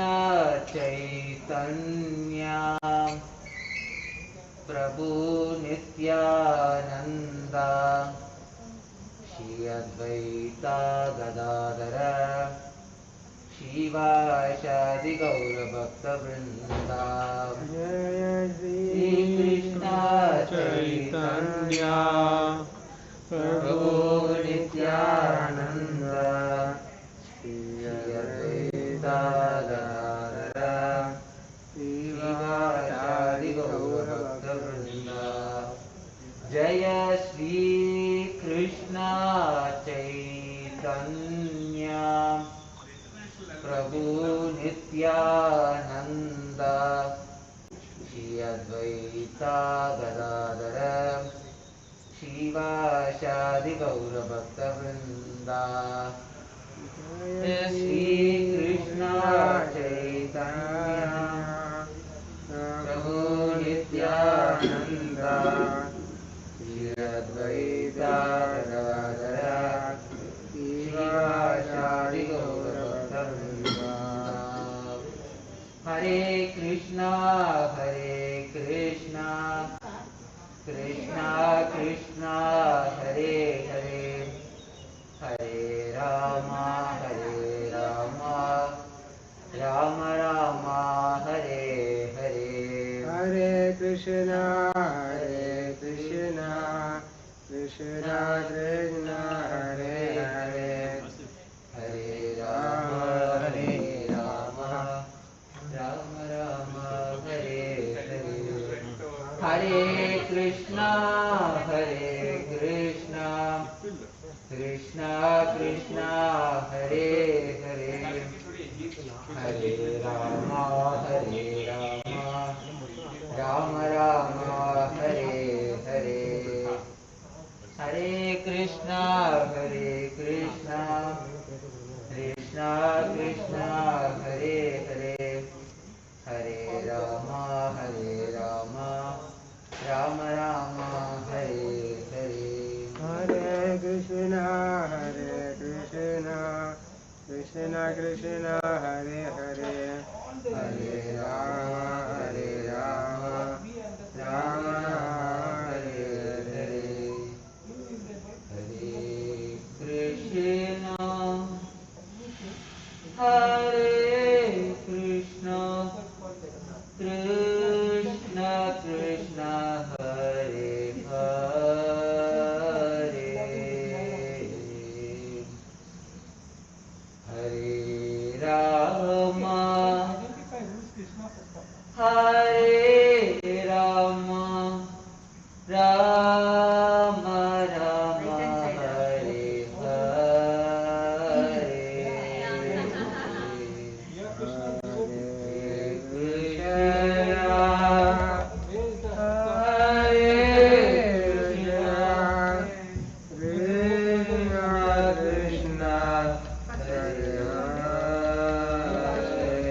चैतन्य प्रभु नित्यानंद श्री अद्वैता गदाधर शिवासादि गौर भक्त वृंदा। जय श्री कृष्ण चैतन्य प्रभु नित्यानंद श्री अद्वैता गदाधर शिवासादि गौर भक्त वृंदा। जय श्री कृष्ण चैतन्य प्रभु नित्यानंद श्री अद्वैता गदाधर शिवासादि गौर भक्त वृंदा। जय श्री कृष्ण चैतन्य प्रभु नित्यानंद श्री अद्वैता गदाधर शिवासादि गौर भक्त वृंदा। हरे कृष्णा कृष्णा कृष्णा हरे हरे हरे राम राम राम हरे हरे। हरे कृष्णा कृष्णा कृष्णा हरे हरे हरे राम राम राम हरे हरे। हरे कृष्णा कृष्णा कृष्णा हरे हरे हरे राम राम राम हरे हरे। हरे कृष्णा कृष्णा कृष्णा हरे हरे हरे राम राम राम हरे हरे। हरे कृष्णा कृष्णा कृष्णा हरे हरे हरे राम राम हरे हरे। हरे Krishna Krishna Krishna Hare Hare Hare Ram Ram Ram Hare Hare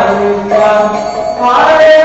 Hare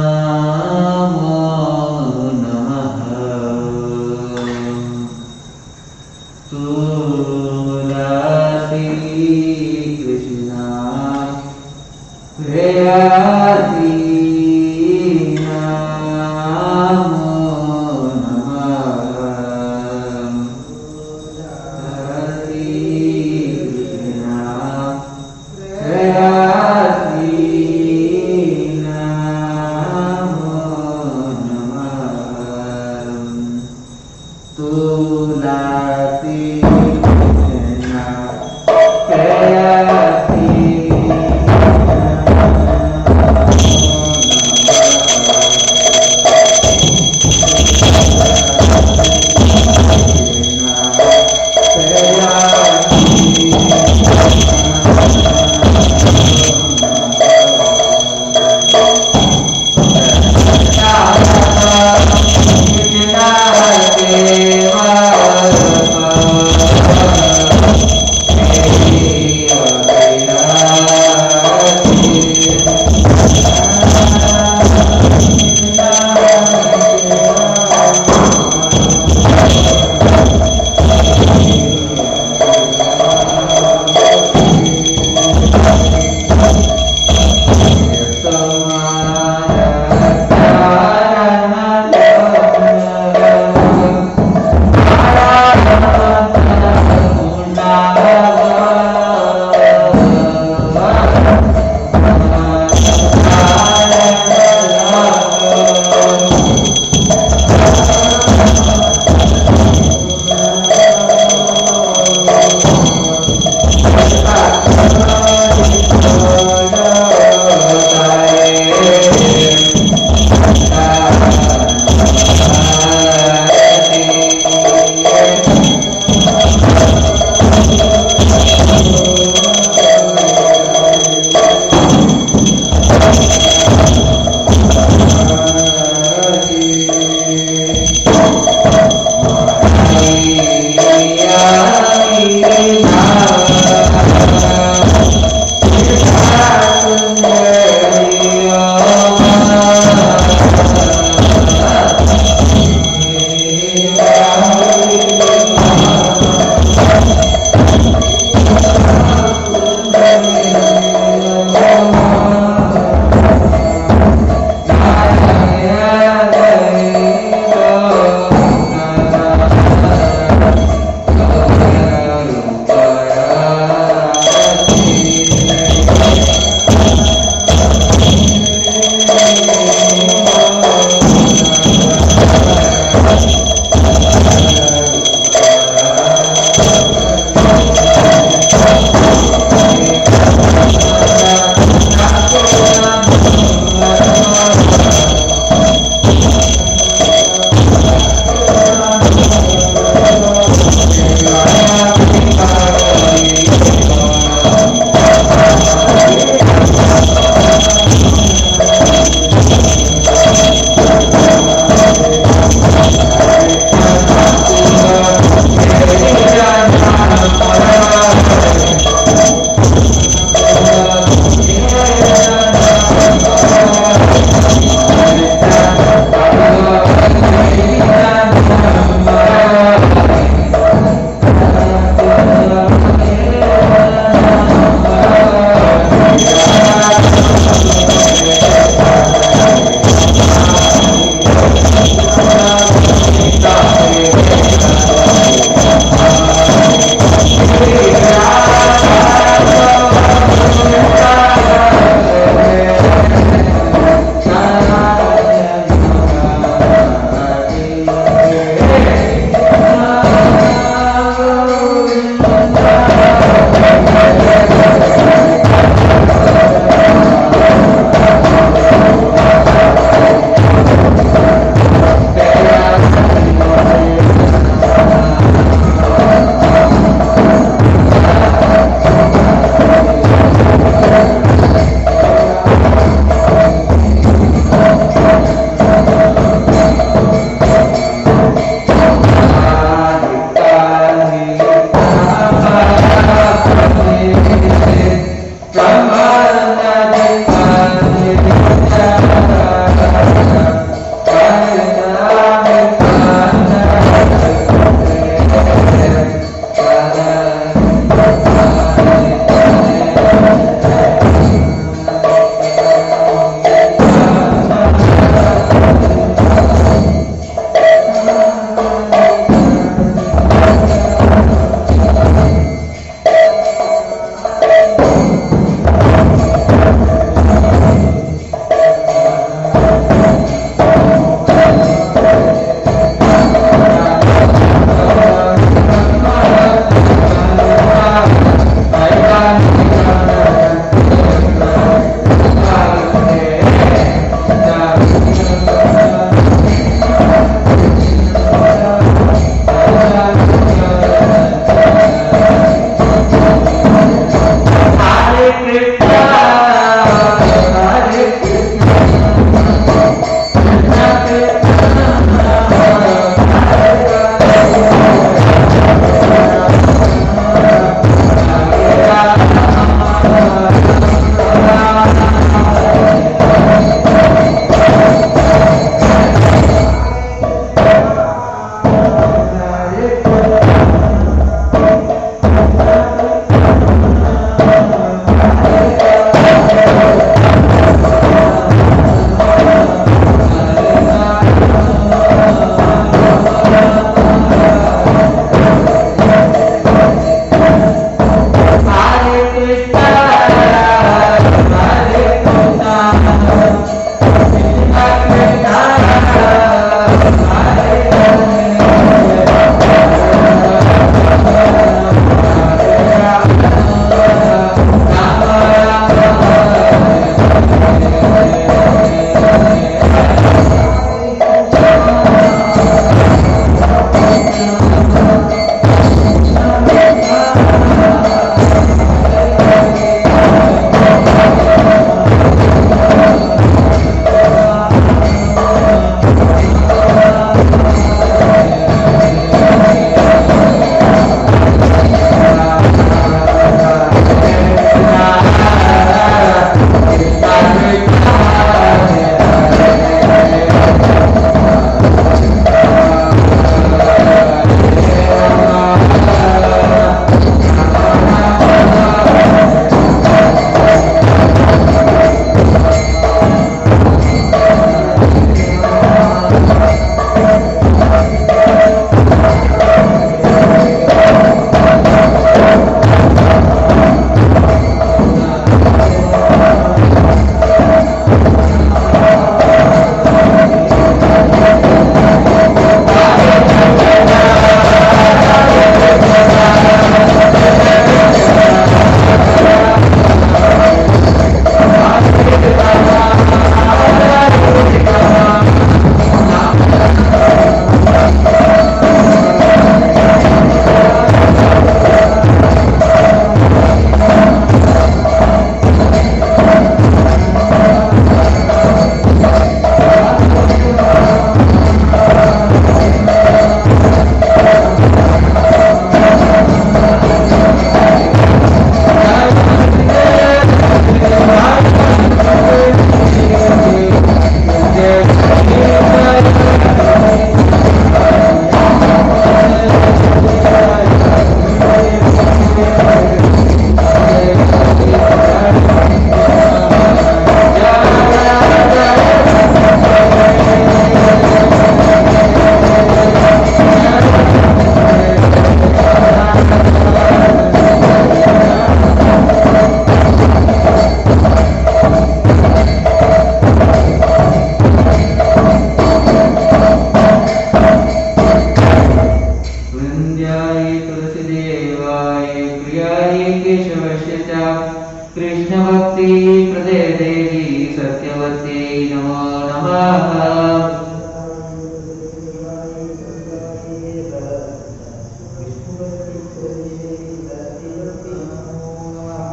Namo Namaha Tulasi Krishna Prayasi Namo Namaha Tulasi Krishna Prayasi Namo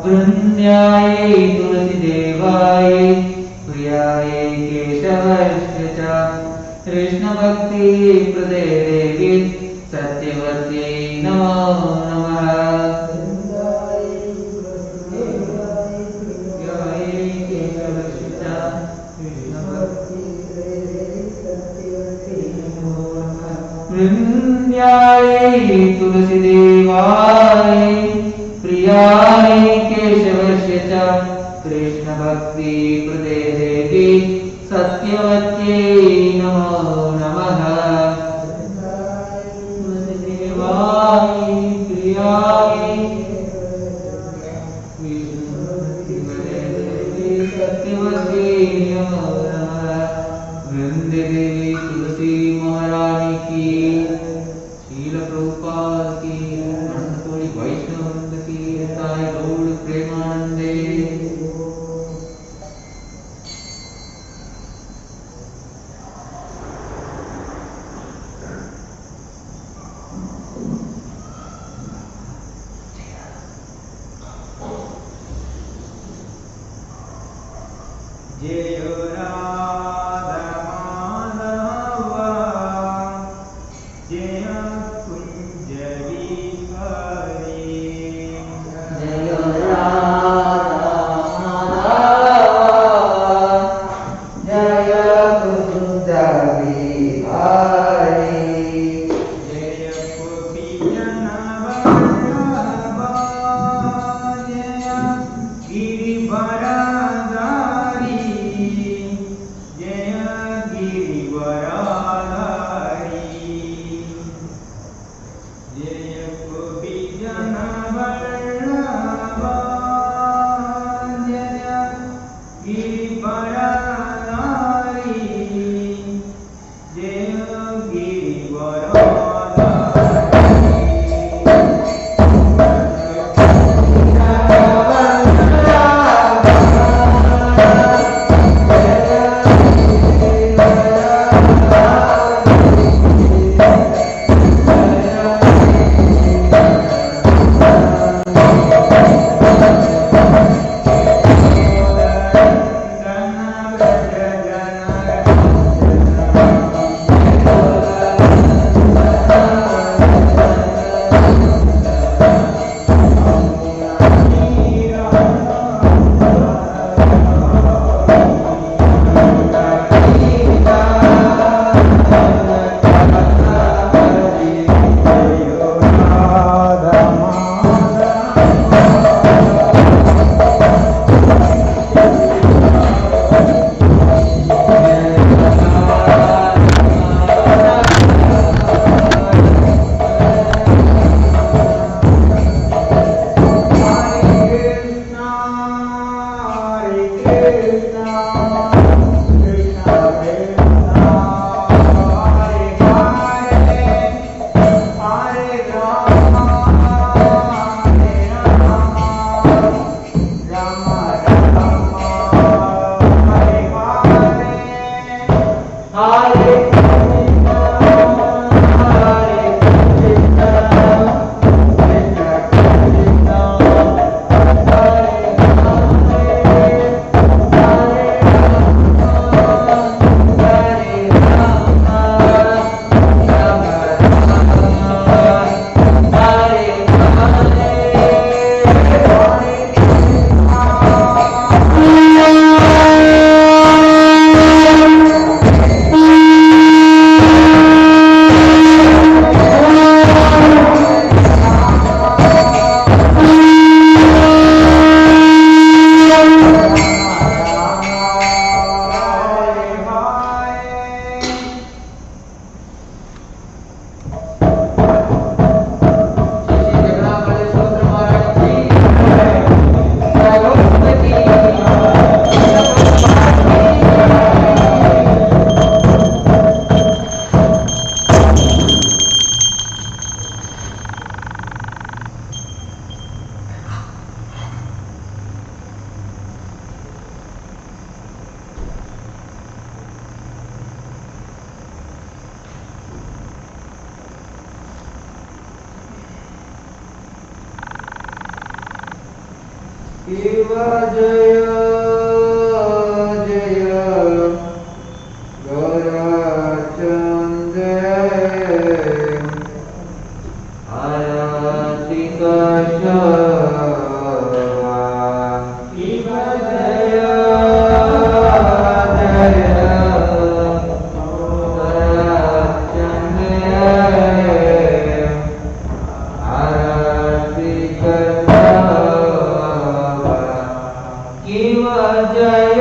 पुण्यायै तुलसीदेवाय प्रियायै केशवस्य च कृष्णभक्ति प्रदे देवी सत्यवत्यै नमो नमः। भक्ति प्रदे देवी सत्यवत्यै नमो नमः। देवाय प्रियाय सत्यवत्यै नमो नमः। वृंदे देवी तुलसी महारानी की, शील प्रभुपाद की, अन्नपूर्णी वैष्णव वृंद की, साई गौड़ प्रेमानंदे। जय राधा माधव जय कुंज विहारी। जय राधा माधव जय कुंज विहारी। जय गोपीजन वल्लभ जय गिरिवरधारी। जय गिरिवरधारी। जय गोपीजन वल्लभ जय गिरिवरधारी। जय शिव जय जय गौरचंद्र आरती शिव जय जय गौरचंद्र आरती शिव जय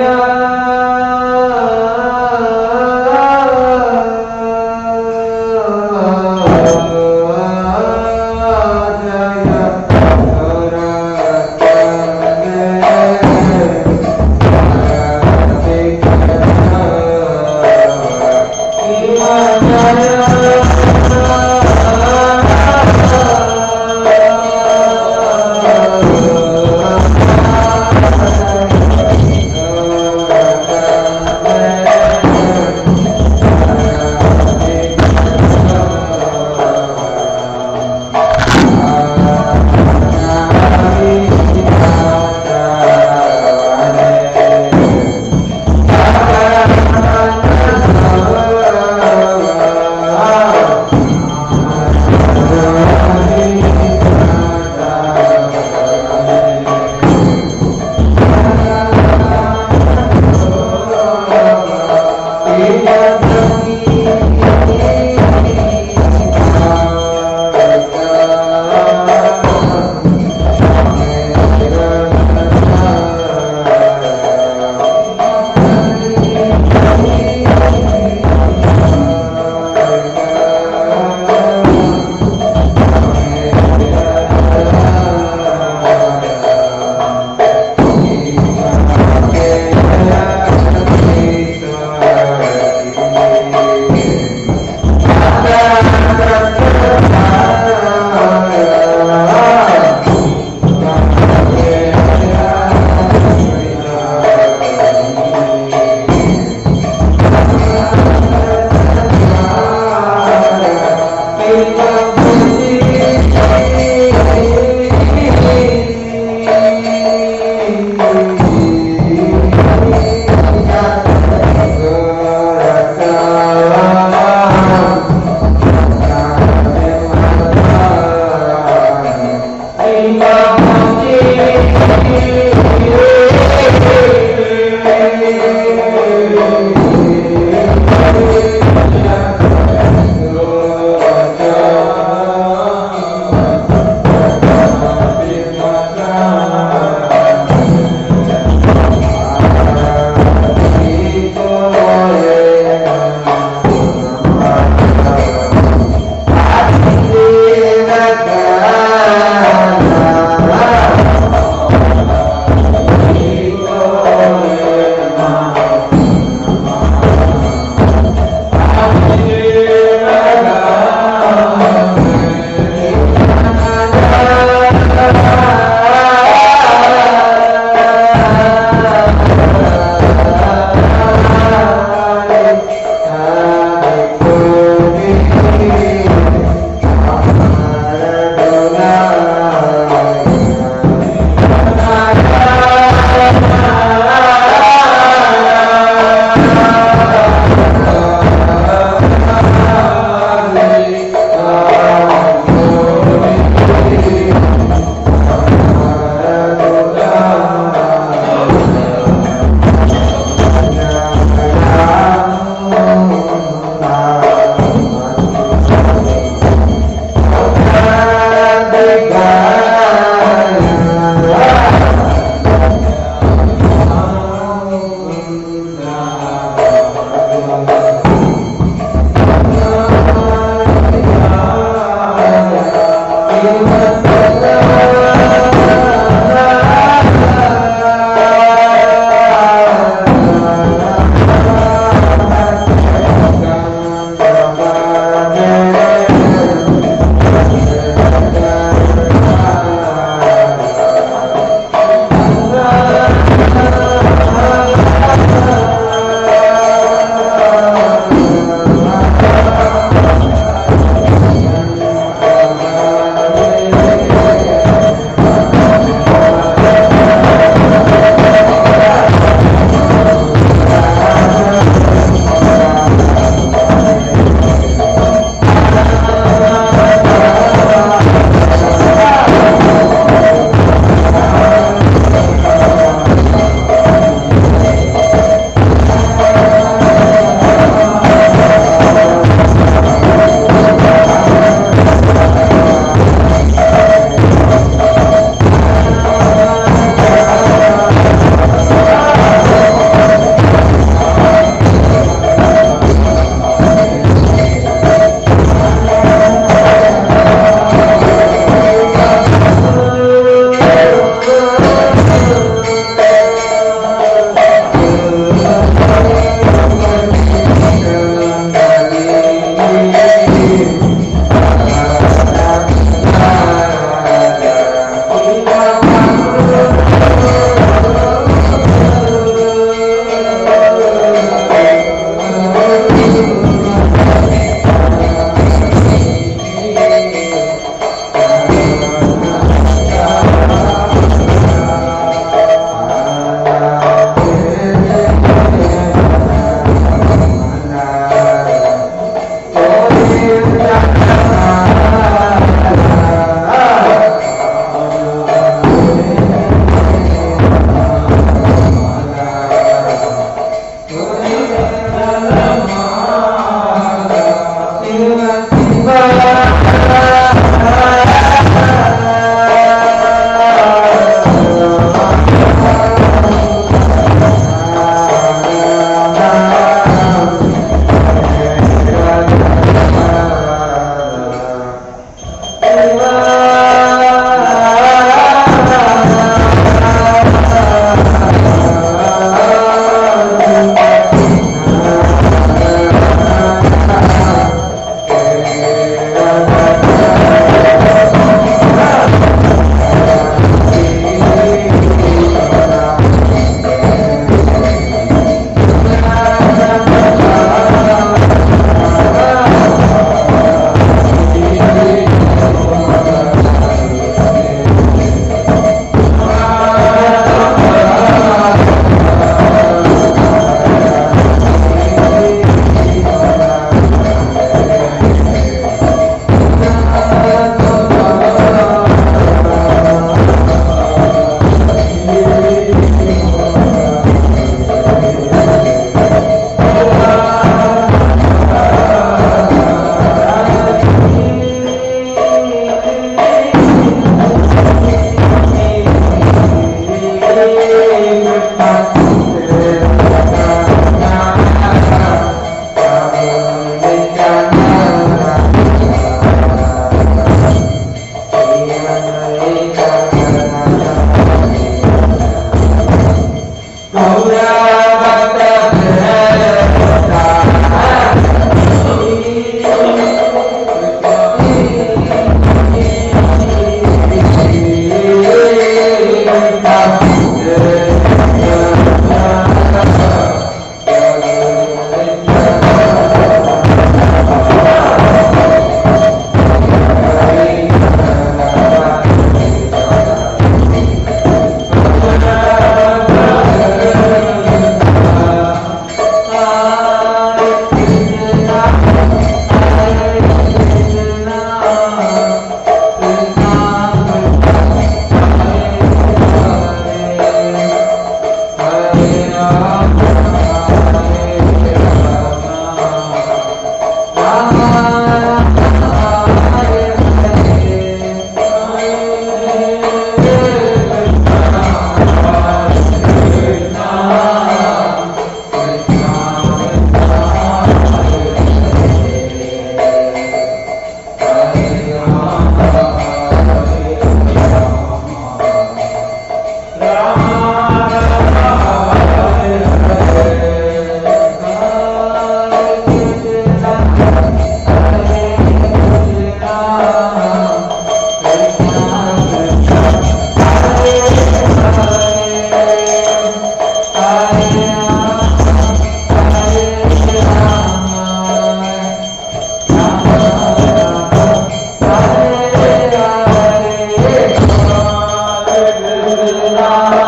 Hare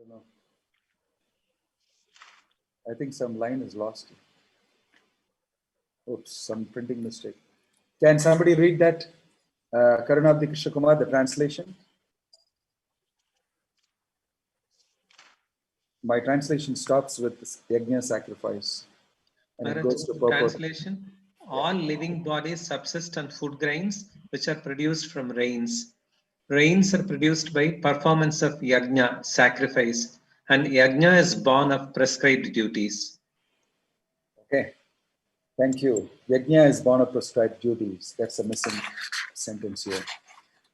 don't know. I think some line is lost. Oops, some printing mistake. Can somebody read that? Karunabdi Krishna Kumar, the translation? My translation stops with yajna sacrifice and it goes to purport. Translation: all living bodies subsist on food grains which are produced from rains. Rains are produced by performance of yajna, sacrifice, and yajna is born of prescribed duties. Okay, thank you. Yajna is born of prescribed duties. That's a missing sentence here.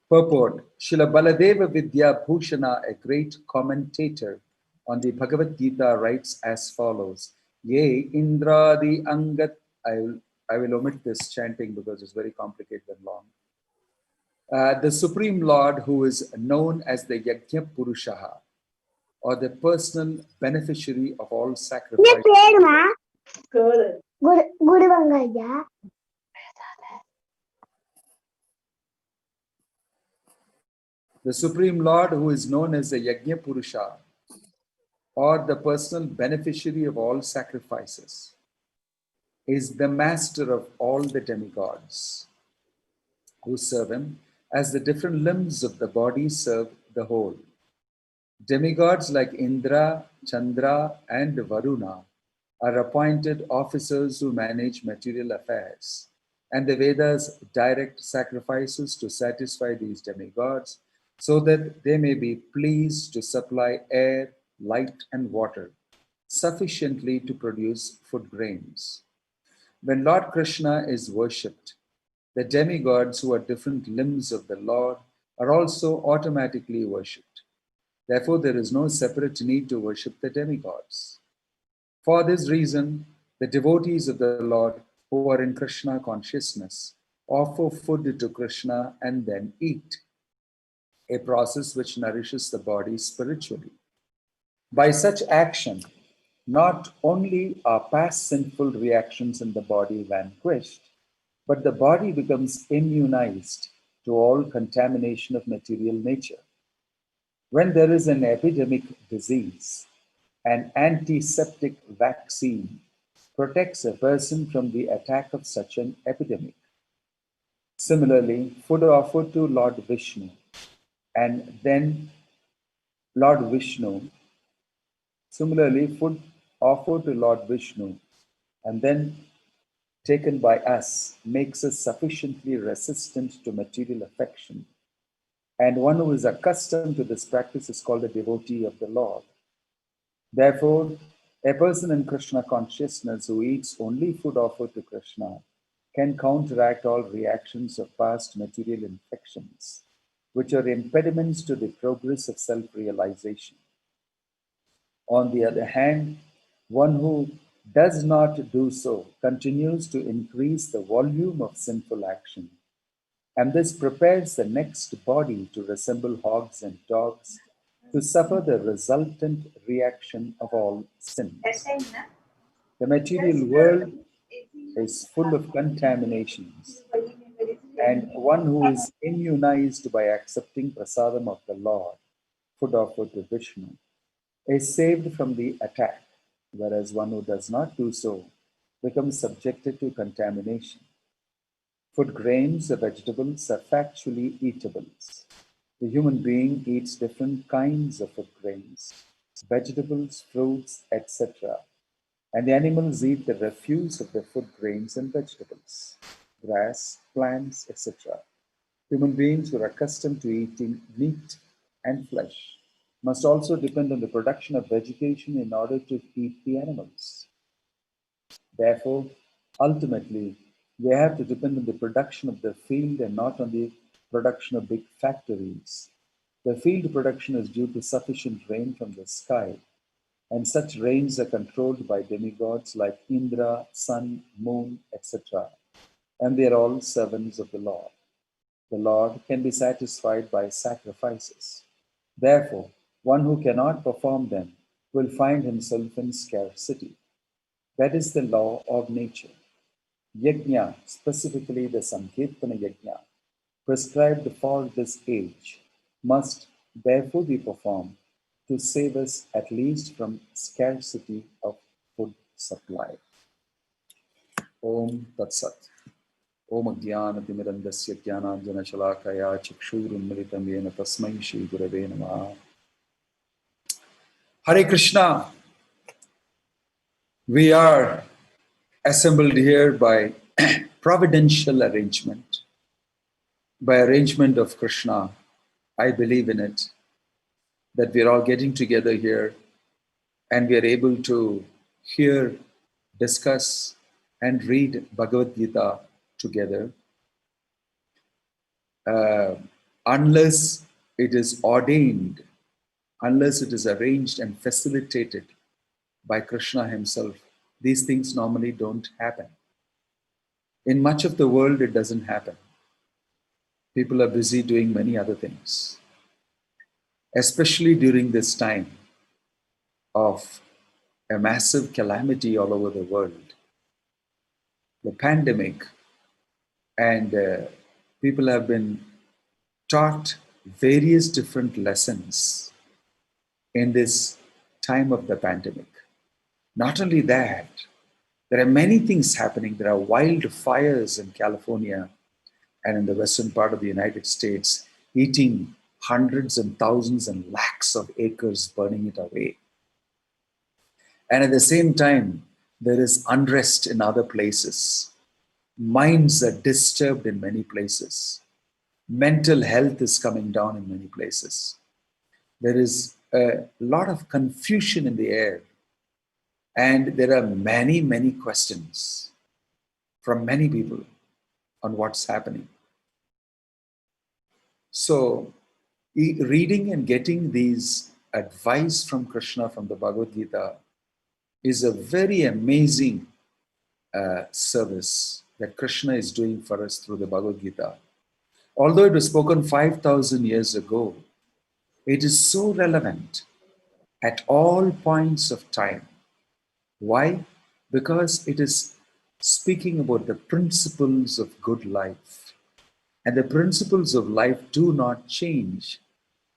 Purport: Srila Baladeva Vidya Bhushana, a great commentator on the Bhagavad Gita, writes as follows: Ye Indradi Angat. I will omit this chanting because it's very complicated and long. The Supreme Lord, who is known as the Yajna Purushaha, or the personal beneficiary of all sacrifices. The Supreme Lord, who is known as the Yajna Purusha, or the personal beneficiary of all sacrifices, is the master of all the demigods who serve him, as the different limbs of the body serve the whole. Demigods like Indra, Chandra, and Varuna are appointed officers who manage material affairs, and the Vedas direct sacrifices to satisfy these demigods so that they may be pleased to supply air, light, and water sufficiently to produce food grains. When Lord Krishna is worshipped, the demigods who are different limbs of the Lord are also automatically worshipped. Therefore, there is no separate need to worship the demigods. For this reason, the devotees of the Lord who are in Krishna consciousness offer food to Krishna and then eat, a process which nourishes the body spiritually. By such action, not only are past sinful reactions in the body vanquished, but the body becomes immunized to all contamination of material nature. When there is an epidemic disease, an antiseptic vaccine protects a person from the attack of such an epidemic. Similarly, food offered to Lord Vishnu and then Lord Vishnu, food offered to Lord Vishnu and then taken by us makes us sufficiently resistant to material affection. And one who is accustomed to this practice is called a devotee of the Lord. Therefore, a person in Krishna consciousness who eats only food offered to Krishna can counteract all reactions of past material infections, which are impediments to the progress of self-realization. On the other hand, one who does not do so continues to increase the volume of sinful action, and this prepares the next body to resemble hogs and dogs, to suffer the resultant reaction of all sins. The material world is full of contaminations, and one who is immunized by accepting prasadam of the Lord, food offered to Vishnu, is saved from the attack, whereas one who does not do so becomes subjected to contamination. Food grains or vegetables are factually eatables. The human being eats different kinds of food grains, vegetables, fruits, etc. And the animals eat the refuse of the food grains and vegetables, grass, plants, etc. Human beings who are accustomed to eating meat and flesh must also depend on the production of vegetation in order to feed the animals. Therefore, ultimately, they have to depend on the production of the field and not on the production of big factories. The field production is due to sufficient rain from the sky, and such rains are controlled by demigods like Indra, sun, moon, etc. And they are all servants of the Lord. The Lord can be satisfied by sacrifices. Therefore, one who cannot perform them will find himself in scarcity. That is the law of nature. Yajna, specifically the Sankirtana Yajna, prescribed for this age, must therefore be performed to save us at least from scarcity of food supply. Om Tat Sat. Om Jnanatimirandasya Jnananjana Shalakaya Chakshurunmilitam Yena Tasmai Shri Gurave Namaha. Hare Krishna. We are assembled here by providential arrangement, by arrangement of Krishna. I believe in it, that we are all getting together here and we are able to hear, discuss, and read Bhagavad Gita together. Unless it is ordained, unless it is arranged and facilitated by Krishna himself, these things normally don't happen. In much of the world, it doesn't happen. People are busy doing many other things, especially during this time of a massive calamity all over the world, the pandemic, and people have been taught various different lessons in this time of the pandemic. Not only that, there are many things happening. There are wildfires in California and in the western part of the United States, eating hundreds and thousands and lakhs of acres, burning it away. And at the same time, there is unrest in other places. Minds are disturbed in many places. Mental health is coming down in many places. There is a lot of confusion in the air. And there are many, many questions from many people on what's happening. So, reading and getting these advice from Krishna from the Bhagavad Gita is a very amazing service that Krishna is doing for us through the Bhagavad Gita. Although it was spoken 5,000 years ago, it is so relevant at all points of time. Why? Because it is speaking about the principles of good life. And the principles of life do not change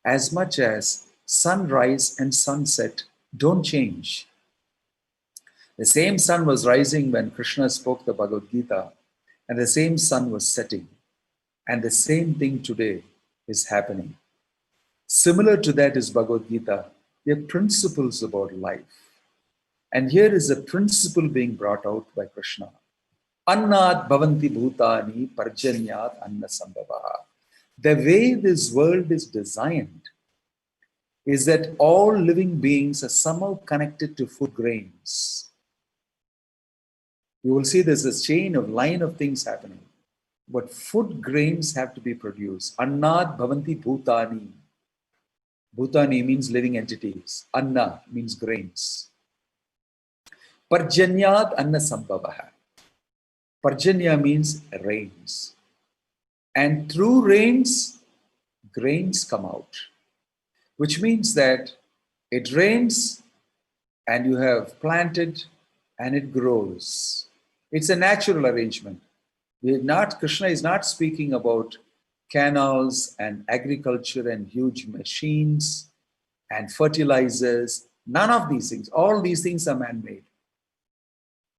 as much as sunrise and sunset don't change. The same sun was rising when Krishna spoke the Bhagavad Gita, and the same sun was setting. And the same thing today is happening. Similar to that is Bhagavad Gita. They are principles about life. And here is a principle being brought out by Krishna. Annat bhavanti bhutani parjanyat anna sambhavaha. The way this world is designed is that all living beings are somehow connected to food grains. You will see there's a chain of line of things happening. But food grains have to be produced. Annat bhavanti bhutani. Bhutani means living entities. Anna means grains. Parjanyat anna sambhavaha. Parjanya means rains. And through rains, grains come out. Which means that it rains and you have planted and it grows. It's a natural arrangement. Krishna is not speaking about canals and agriculture and huge machines and fertilizers. None of these things. All these things are man-made.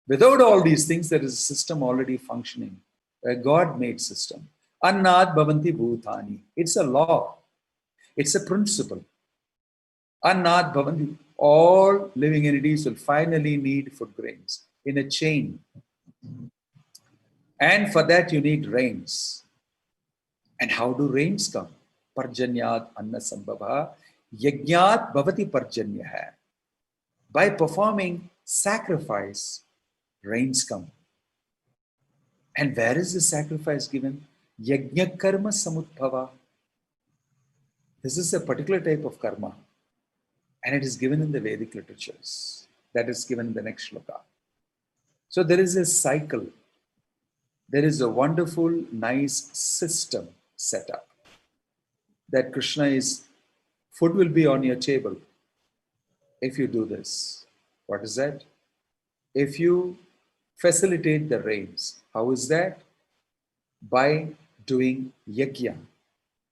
Without all these things, there is a system already functioning, a God-made system. Annat bhavanti bhutani. It's a law. It's a principle. Annat bhavanti. All living entities will finally need food grains in a chain. And for that you need rains. And how do rains come? Parjanyat anna sambhava. Yajnat bhavati parjanyaha. By performing sacrifice, rains come. And where is the sacrifice given? Yajna karma samudbhava. This is a particular type of karma. And it is given in the Vedic literatures. That is given in the next shloka. So there is a cycle. There is a wonderful, nice system set up. That Krishna is, food will be on your table if you do this. What is that? If you facilitate the rains. How is that? By doing yajna.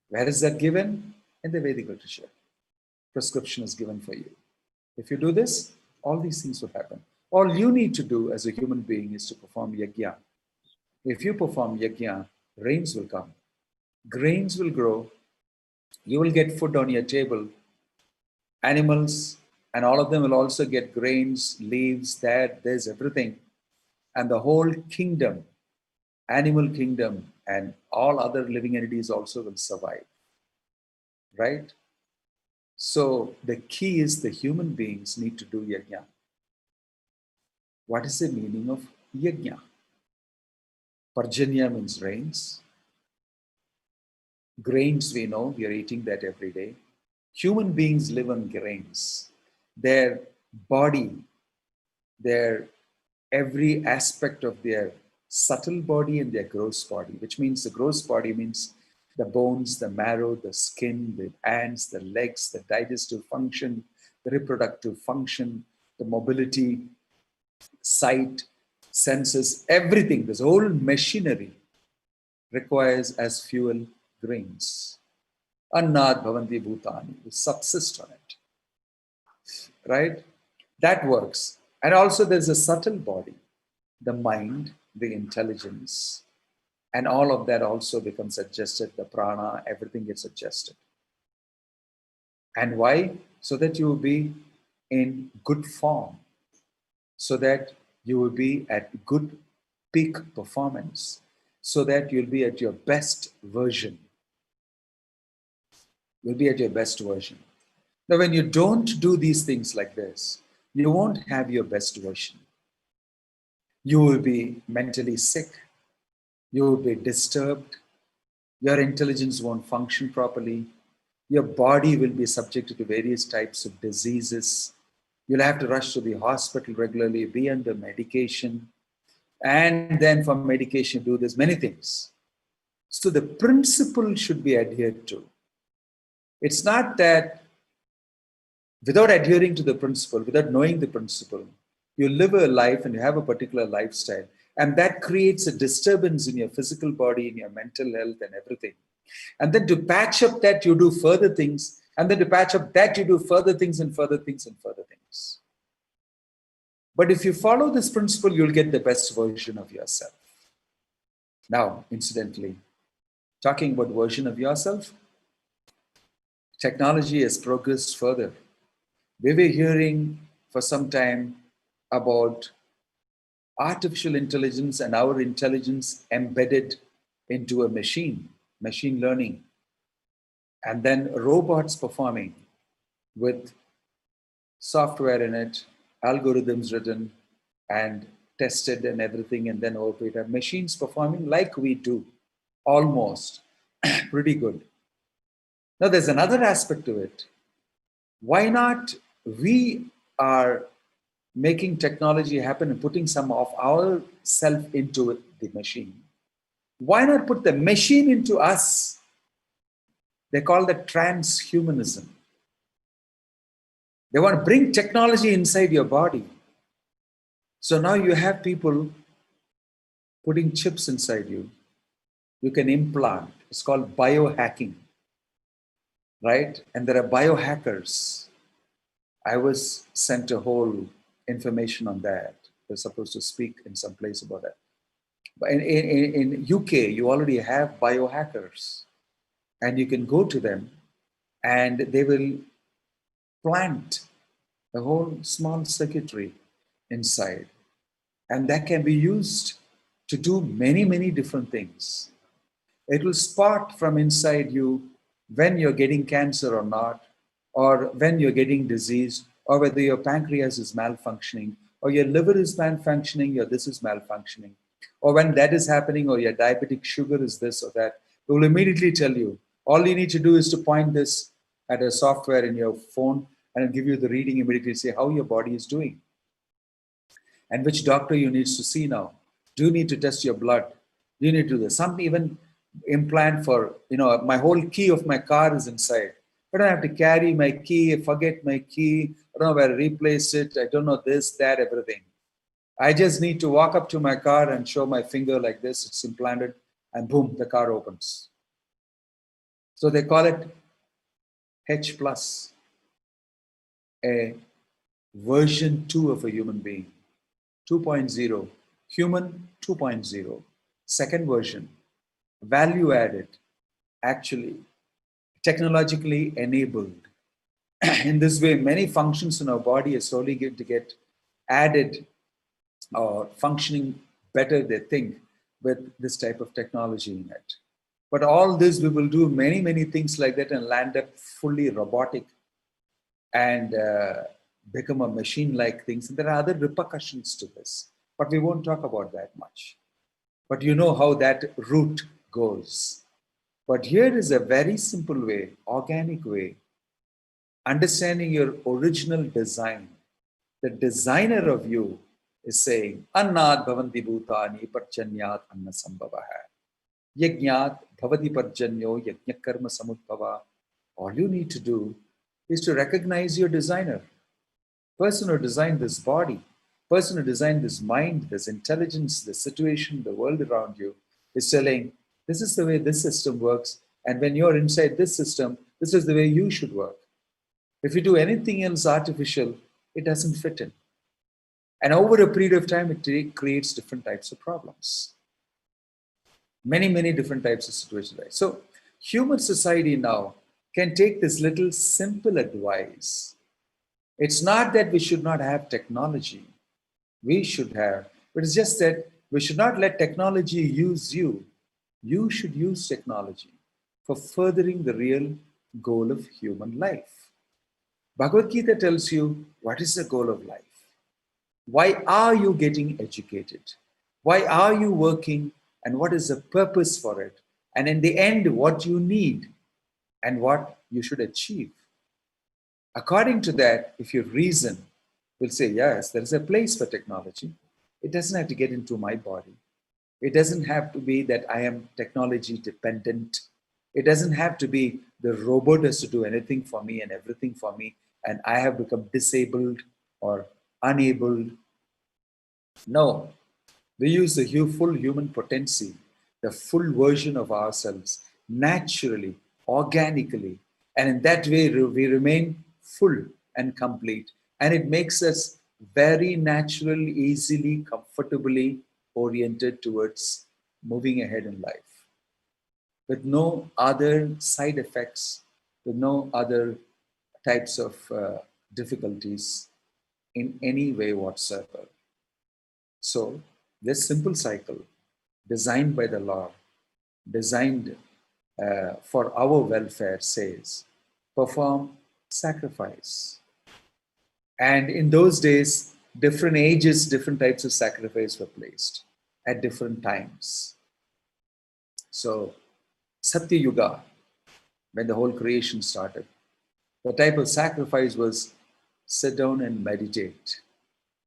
Where is that given? In the Vedic literature. prescription is given for you. If you do this, all these things will happen. All you need to do as a human being is to perform yajna. If you perform yajna, rains will come, grains will grow, you will get food on your table, animals, and all of them will also get grains, leaves, there's everything. And the whole kingdom, animal kingdom, and all other living entities also will survive. Right? So the key is the human beings need to do yajna. What is the meaning of yajna? Parjanya means rains. Grains, we know, we are eating that every day. Human beings live on grains. Their body, their every aspect of their subtle body and their gross body, which means the gross body means the bones, the marrow, the skin, the ants, the legs, the digestive function, the reproductive function, the mobility, sight, senses, everything, this whole machinery requires as fuel grains. Annad bhavanti bhutani, we subsist on it. Right? That works. And also there's a subtle body, the mind, the intelligence, and all of that also becomes adjusted, the prana, everything gets adjusted. And why? So that you will be in good form, so that you will be at good peak performance, so that you'll be at your best version. You'll be at your best version. Now, when you don't do these things like this, you won't have your best version. You will be mentally sick. You will be disturbed. Your intelligence won't function properly. Your body will be subjected to various types of diseases. You'll have to rush to the hospital regularly, be under medication, and then from medication do this, many things. So the principle should be adhered to. It's not that without adhering to the principle, without knowing the principle, you live a life and you have a particular lifestyle, and that creates a disturbance in your physical body, in your mental health and everything. And then to patch up that, you do further things, and then to patch up that, you do further things and further things and further things. But if you follow this principle, you'll get the best version of yourself. Now, incidentally, talking about version of yourself, technology has progressed further. We were hearing for some time about artificial intelligence and our intelligence embedded into a machine learning, and then robots performing with software in it, algorithms written and tested and everything, and then operated. Machines performing like we do, almost, pretty good. Now there's another aspect to it. Why not we are making technology happen and putting some of our self into the machine? Why not put the machine into us? They call that transhumanism. They want to bring technology inside your body. So now you have people putting chips inside you. You can implant. It's called biohacking, right? And there are biohackers. I was sent a whole information on that. They're supposed to speak in some place about that. But in UK, you already have biohackers, and you can go to them and they will plant a whole small circuitry inside, and that can be used to do many, many different things. It will spot from inside you when you're getting cancer or not, or when you're getting disease, or whether your pancreas is malfunctioning, or your liver is malfunctioning, or this is malfunctioning, or when that is happening, or your diabetic sugar is this or that. It will immediately tell you. All you need to do is to point this at a software in your phone, and it'll give you the reading immediately, say how your body is doing and which doctor you need to see now. Do you need to test your blood? Do you need to do this? Some even implant for, my whole key of my car is inside. I don't have to carry my key, forget my key, I don't know where to replace it, I don't know this, that, everything. I just need to walk up to my car and show my finger like this, it's implanted, and boom, the car opens. So they call it H+. a version 2 of a human being. 2.0, human 2.0, second version, value added, actually technologically enabled. In this way, many functions in our body are slowly going to get added or functioning better, they think, with this type of technology in it. But all this, we will do many, many things like that and land up fully robotic and become a machine-like things. And there are other repercussions to this, but we won't talk about that much. But you know how that route goes. But here is a very simple way, organic way, understanding your original design. The designer of you is saying, Annat bhavanti bhutani parchanyat anna sambhavaha. Yajnat bhavati parjanyo yajna karma samudbhava. All you need to do is to recognize your designer. Person who designed this body, person who designed this mind, this intelligence, the situation, the world around you, is telling, this is the way this system works. And when you're inside this system, this is the way you should work. If you do anything else artificial, it doesn't fit in. And over a period of time, it creates different types of problems. Many, many different types of situations. So human society now can take this little simple advice. It's not that we should not have technology. We should have, but it's just that we should not let technology use you. You should use technology for furthering the real goal of human life. Bhagavad Gita tells you what is the goal of life. Why are you getting educated? Why are you working? And what is the purpose for it? And in the end, what you need and what you should achieve. According to that, if you reason, we'll say, yes, there is a place for technology. It doesn't have to get into my body. It doesn't have to be that I am technology dependent. It doesn't have to be the robot has to do anything for me and everything for me, and I have become disabled or unable. No, we use the full human potency, the full version of ourselves, naturally, organically, and in that way we remain full and complete, and it makes us very naturally, easily, comfortably oriented towards moving ahead in life, with no other side effects, with no other types of difficulties in any way whatsoever. So this simple cycle, designed by the Lord, designed for our welfare, says, perform sacrifice. And in those days, different ages, different types of sacrifice were placed at different times. So Satya Yuga, when the whole creation started, the type of sacrifice was sit down and meditate.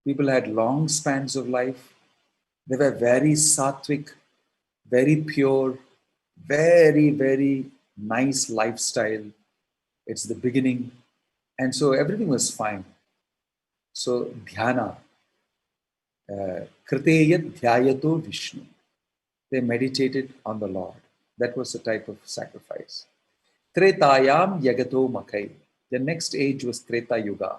People had long spans of life. They were very sattvic, very pure, very, very nice lifestyle. It's the beginning. And so everything was fine. So dhyana, kriteya dhyayato Vishnu. They meditated on the Lord. That was the type of sacrifice. Tretayam yagato makai. The next age was Treta Yuga.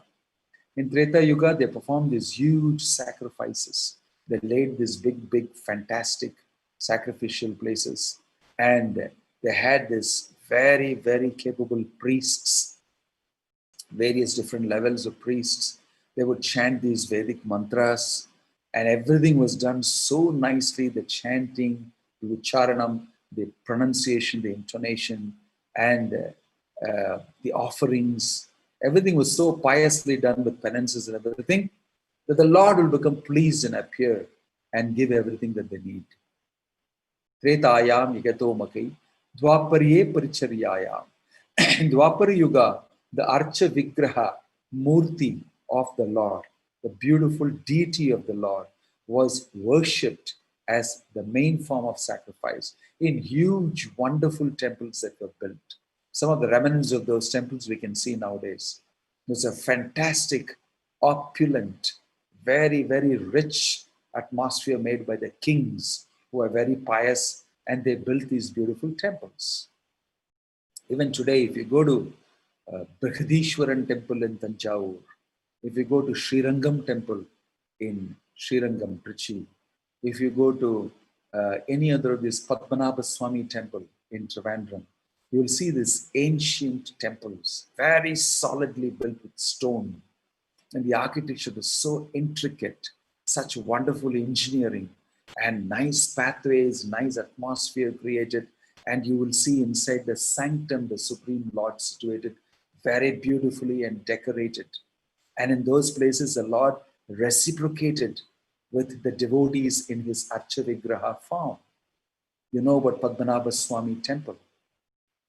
In Treta Yuga, they performed these huge sacrifices. They laid these big, fantastic sacrificial places. And they had this very, very capable priests, various different levels of priests. They would chant these Vedic mantras, and everything was done so nicely, the chanting, the ucharanam, the pronunciation, the intonation, and the offerings. Everything was so piously done with penances and everything that the Lord will become pleased and appear and give everything that they need. Tretayam yagato makai, dwaparye paricharyayam. In Dwapara Yuga, the Archa Vigraha, Murti of the Lord, the beautiful deity of the Lord, was worshipped as the main form of sacrifice in huge, wonderful temples that were built. Some of the remnants of those temples we can see nowadays. There's a fantastic, opulent, very, very rich atmosphere made by the kings who are very pious, and they built these beautiful temples. Even today, if you go to Brihadishwaran temple in Tanjavur, if you go to Srirangam temple in Srirangam, Trichy, if you go to any other of these Padmanabha Swami temple in Trivandrum, you will see these ancient temples, very solidly built with stone. And the architecture was so intricate, such wonderful engineering, and nice pathways, nice atmosphere created. And you will see inside the sanctum, the Supreme Lord situated very beautifully and decorated. And in those places, the Lord reciprocated with the devotees in his Archavigraha form. You know about Padmanabha Swami temple.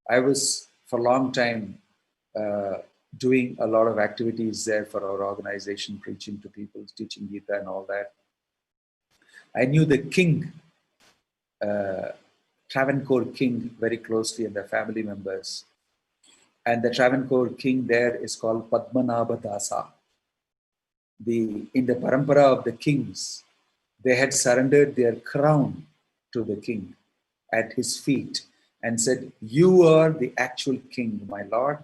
I was for a long time doing a lot of activities there for our organization, preaching to people, teaching Gita and all that. I knew the king, Travancore king, very closely and their family members. And the Travancore king there is called Padmanabha Dasa. In the parampara of the kings, they had surrendered their crown to the king at his feet and said, "You are the actual king, my lord.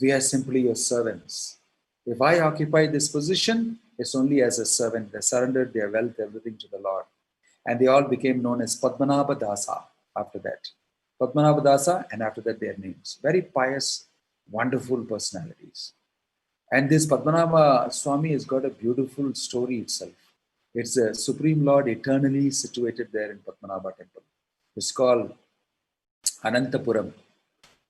We are simply your servants. If I occupy this position, it's only as a servant." They surrendered their wealth, everything to the Lord. And they all became known as Padmanabha Dasa after that. Padmanabha Dasa, and after that their names. Very pious, wonderful personalities. And this Padmanabha Swami has got a beautiful story itself. It's the Supreme Lord eternally situated there in Padmanabha temple. It's called Anantapuram,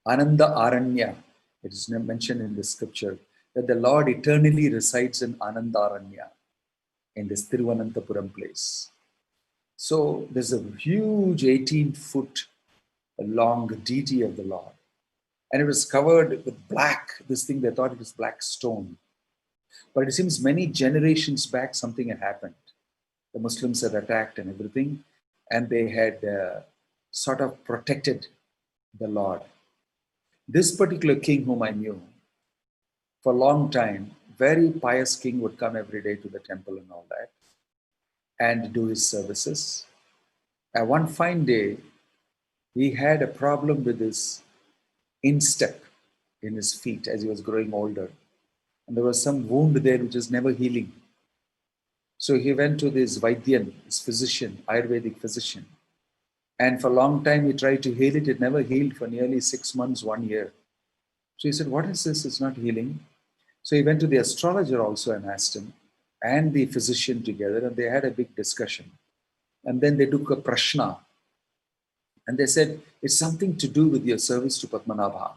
Ananda Aranya. It is mentioned in the scripture that the Lord eternally resides in Anandaranya, in this Thiruvananthapuram place. So there's a huge 18-foot long deity of the Lord. And it was covered with black, this thing, they thought it was black stone. But it seems many generations back, something had happened. The Muslims had attacked and everything, and they had sort of protected the Lord. This particular king whom I knew, for a long time, very pious king, would come every day to the temple and all that, and do his services. And one fine day, he had a problem with his instep in his feet as he was growing older. And there was some wound there which is never healing. So he went to this Vaidyan, this physician, Ayurvedic physician. And for a long time he tried to heal it. It never healed for nearly 6 months, 1 year. So he said, "What is this? It's not healing." So he went to the astrologer also and asked him, and the physician together, and they had a big discussion. And then they took a prashna. And they said, "It's something to do with your service to Padmanabha.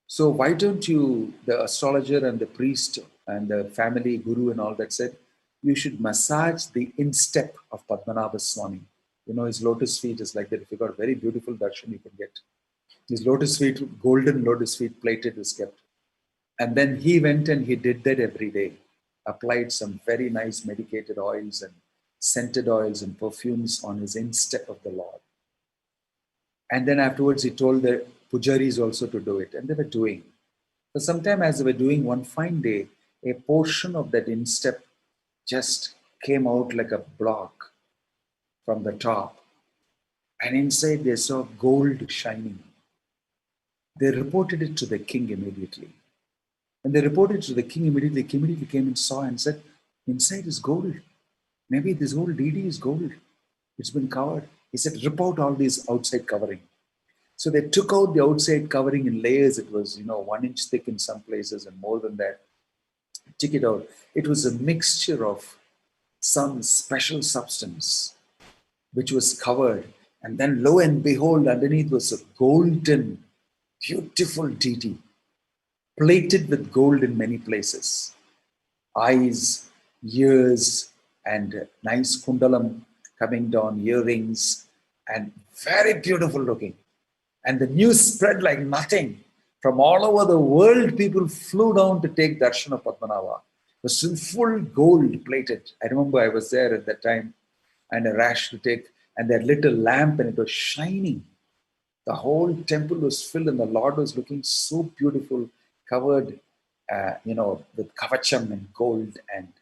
So why don't you," the astrologer and the priest and the family guru and all that said, "you should massage the instep of Padmanabha Swami." You know, his lotus feet is like that. If you got a very beautiful darshan, you can get. His lotus feet, golden lotus feet plated, is kept. And then he went and he did that every day. Applied some very nice medicated oils and scented oils and perfumes on his instep of the Lord. And then afterwards he told the pujaris also to do it, and they were doing. So sometime as they were doing, one fine day, a portion of that instep just came out like a block from the top. And inside they saw gold shining. They reported it to the king immediately. When they reported it to the king immediately, he immediately came and saw and said, "Inside is gold. Maybe this whole deity is gold. It's been covered." He said, "Rip out all these outside covering." So they took out the outside covering in layers. It was, 1 inch thick in some places and more than that. Took it out. It was a mixture of some special substance which was covered. And then lo and behold, underneath was a golden, beautiful deity, plated with gold in many places. Eyes, ears, and nice kundalam coming down, earrings, and very beautiful looking. And the news spread like nothing. From all over the world, people flew down to take darshan of Padmanabha. It was in full gold plated. I remember I was there at that time, and a rash to take, and they lit a lamp and it was shining. The whole temple was filled and the Lord was looking so beautiful, covered, with kavacham in gold and,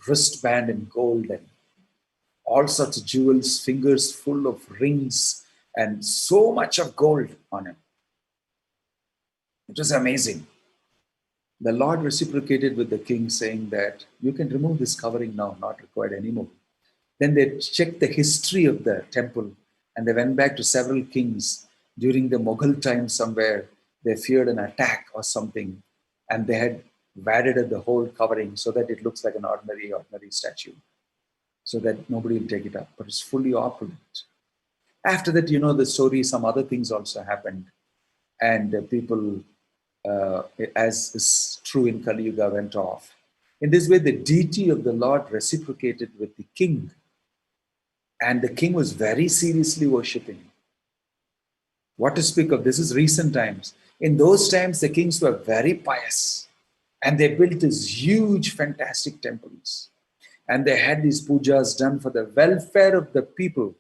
wristband in gold and all sorts of jewels, fingers full of rings and so much of gold on him. It was amazing. The Lord reciprocated with the king, saying that you can remove this covering now, not required anymore. Then they checked the history of the temple, and they went back to several kings during the Mughal time somewhere. They feared an attack or something, and they had added the whole covering so that it looks like an ordinary statue, so that nobody will take it up. But it's fully opulent. After that, you know the story, some other things also happened. And people, as is true in Kali Yuga, went off. In this way, the deity of the Lord reciprocated with the king. And the king was very seriously worshipping. What to speak of? This is recent times. In those times, the kings were very pious. And they built these huge, fantastic temples. And they had these pujas done for the welfare of the people.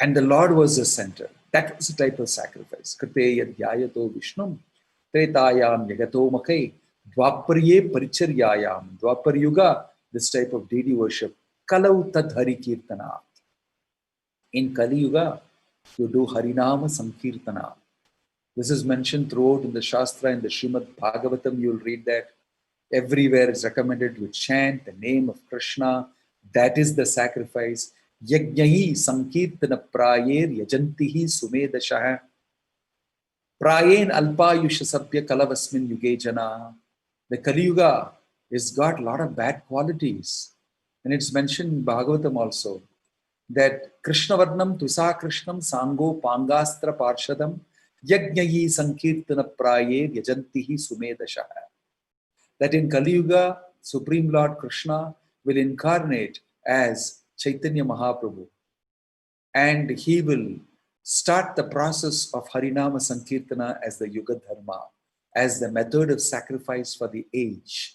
And the Lord was the center. That was a type of sacrifice. Krite yadhyayato vishnum, tretayam yagato makhe, dvaparye paricharyayam, dvapar yuga, this type of deity worship. Kalau tad hari kirtanat. In Kali Yuga, you do Harinama Sankirtana. This is mentioned throughout in the Shastra, in the Srimad Bhagavatam, you'll read that. Everywhere is recommended to chant the name of Krishna. That is the sacrifice. Yajnahi Sankirtana Prayer Yajantihi Sumedashaha. Prayen Alpayusha Sabhya Kalavasmin Yuge Jana. The Kali Yuga has got a lot of bad qualities. And it's mentioned in Bhagavatam also that Krishnavarnam Tusa Krishnam Sango Pangastra Parshadam Yajnayi Sankirtana Praye Yajantihi Sumedashaha. That in Kali Yuga, Supreme Lord Krishna will incarnate as Chaitanya Mahaprabhu. And he will start the process of Harinama Sankirtana as the Yuga Dharma, as the method of sacrifice for the age.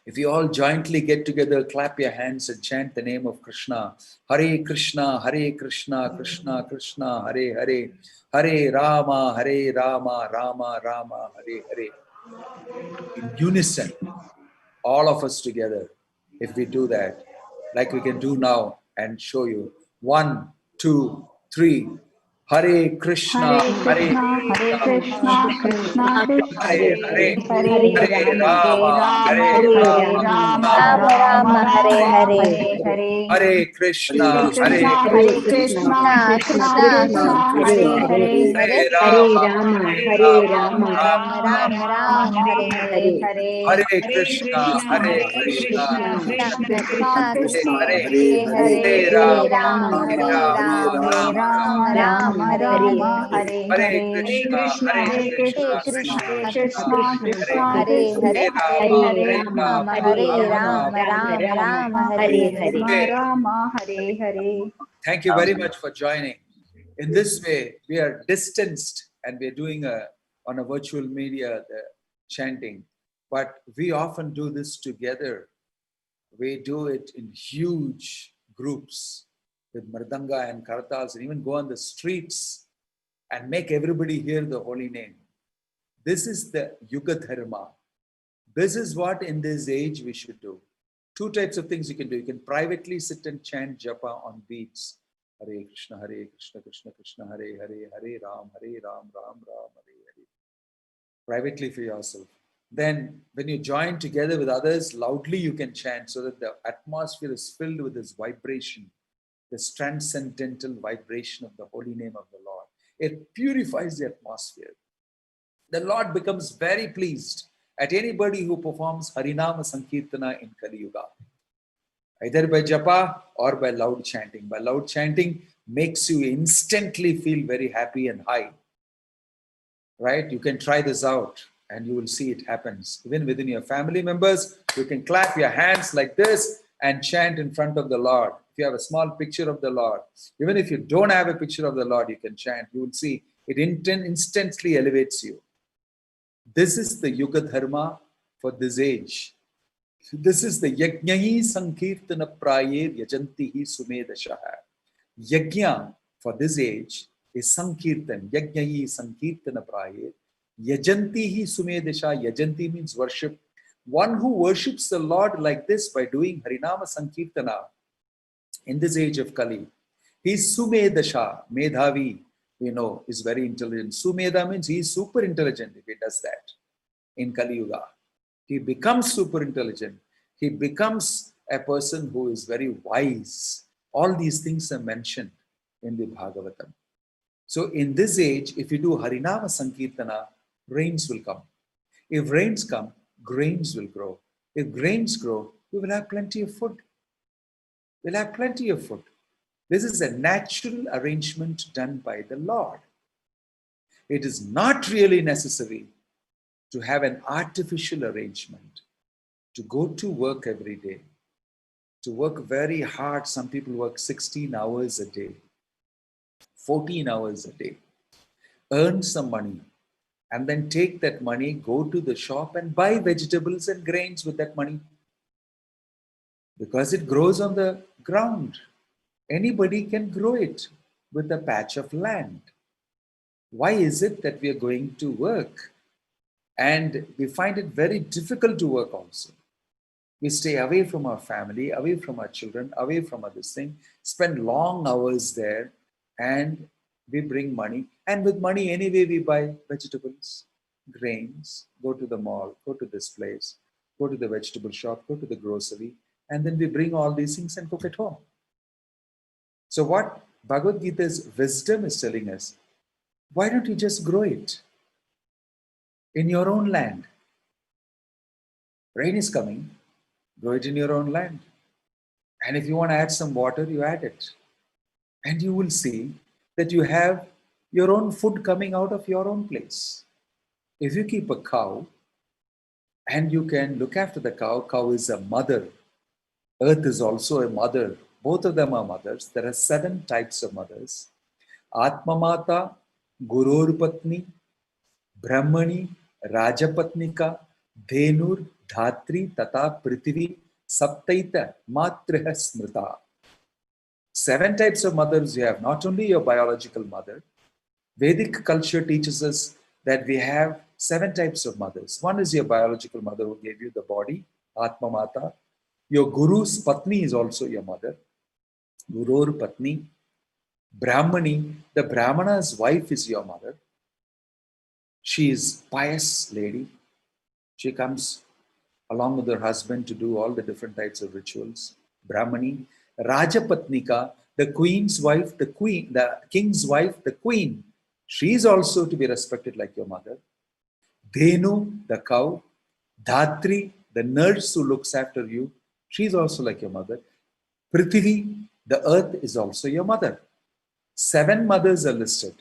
If you all jointly get together, clap your hands and chant the name of Krishna. Hare Krishna, Krishna Krishna, Hare Hare, Hare Rama, Rama Rama, Hare Hare. In unison, all of us together, if we do that, like we can do now and show you. 1, 2, 3. Hare Krishna, Hare Krishna, Krishna Krishna, Hare Hare, Hare Rama, Rama, Hare Hare, Hare Krishna, Hare Krishna, Krishna, Hare Rama, Rama, Hare Hare, Hare Krishna, Hare Krishna, Hare Rama, Rama, Hare Krishna, Hare Krishna, Krishna, Hare Rama, Rama, Hare Hare. Thank you very much for joining. In this way, we are distanced and we are doing on a virtual media the chanting, but we often do this together. We do it in huge groups with mardanga and kartals, and even go on the streets and make everybody hear the holy name. This is the Yuga Dharma. This is what in this age we should do. 2 types of things you can do. You can privately sit and chant japa on beats. Hare Krishna, Krishna Krishna, Hare Hare, Hare Ram, Ram Ram, Hare Hare. Privately for yourself. Then when you join together with others, loudly you can chant so that the atmosphere is filled with this vibration, this transcendental vibration of the holy name of the Lord. It purifies the atmosphere. The Lord becomes very pleased at anybody who performs Harinama Sankirtana in Kali Yuga. Either by japa or by loud chanting. By loud chanting makes you instantly feel very happy and high. Right? You can try this out and you will see it happens. Even within your family members, you can clap your hands like this and chant in front of the Lord. If you have a small picture of the Lord, even if you don't have a picture of the Lord, you can chant. You will see it instantly elevates you. This is the Yuga Dharma for this age. This is the Yajnayi Sankirtana Prayer Yajantihi Sumedashaha. Yajna for this age is Sankirtan. Yajnayi Sankirtana Prayer Yajantihi Sumedasha. Yajanti means worship. One who worships the Lord like this by doing Harinama Sankirtana in this age of Kali, he is Sumedasha, Medhavi. we know is very intelligent. Sumedha means he is super intelligent if he does that in Kali Yuga. He becomes super intelligent. He becomes a person who is very wise. All these things are mentioned in the Bhagavatam. So in this age, if you do Harinama Sankirtana, rains will come. If rains come, grains will grow. If grains grow, we will have plenty of food. We'll have plenty of food. This is a natural arrangement done by the Lord. It is not really necessary to have an artificial arrangement, to go to work every day, to work very hard. Some people work 16 hours a day, 14 hours a day, earn some money, and then take that money, go to the shop and buy vegetables and grains with that money. Because it grows on the ground. Anybody can grow it with a patch of land. Why is it that we are going to work? And we find it very difficult to work also. We stay away from our family, away from our children, away from other things, spend long hours there, and we bring money. And with money, anyway, we buy vegetables, grains, go to the mall, go to this place, go to the vegetable shop, go to the grocery, and then we bring all these things and cook at home. So what Bhagavad Gita's wisdom is telling us, why don't you just grow it in your own land? Rain is coming, grow it in your own land. And if you want to add some water, you add it. And you will see that you have your own food coming out of your own place. If you keep a cow and you can look after the cow, cow is a mother. Earth is also a mother. Both of them are mothers. There are 7 types of mothers. Atmamata, Gurur Patni, Brahmani, Rajapatnika, Dhenur, Dhatri, Tata, Prithvi, Saptaita, Matriha Smrita. 7 types of mothers you have, not only your biological mother. Vedic culture teaches us that we have 7 types of mothers. One is your biological mother who gave you the body, Atma Mata. Your Guru's Patni is also your mother, Gurur Patni. Brahmani, the Brahmana's wife is your mother. She is pious lady. She comes along with her husband to do all the different types of rituals. Brahmani. Rajapatnika, the queen's wife, the king's wife, the queen. She is also to be respected like your mother. Dhenu, the cow. Dhatri, the nurse who looks after you. She is also like your mother. Prithvi, the earth, is also your mother. 7 mothers are listed.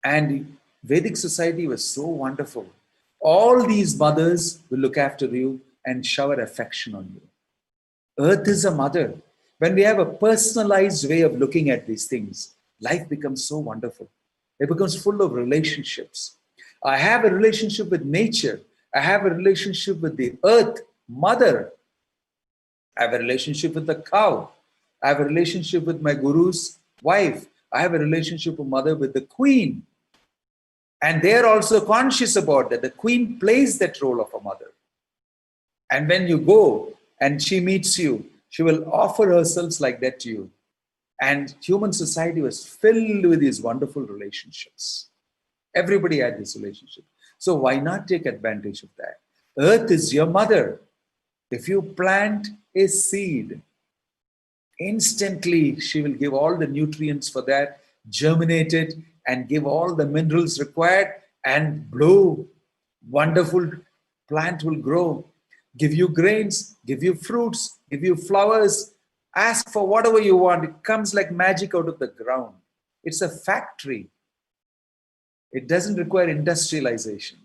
And Vedic society was so wonderful. All these mothers will look after you and shower affection on you. Earth is a mother. When we have a personalized way of looking at these things, life becomes so wonderful. It becomes full of relationships. I have a relationship with nature. I have a relationship with the earth, mother. I have a relationship with the cow. I have a relationship with my guru's wife. I have a relationship with mother with the queen. And they are also conscious about that. The queen plays that role of a mother. And when you go and she meets you, she will offer herself like that to you. And human society was filled with these wonderful relationships. Everybody had this relationship. So why not take advantage of that? Earth is your mother. If you plant a seed, instantly she will give all the nutrients for that, germinate it, and give all the minerals required, and blow. Wonderful plant will grow. Give you grains, give you fruits, give you flowers. Ask for whatever you want. It comes like magic out of the ground. It's a factory. It doesn't require industrialization.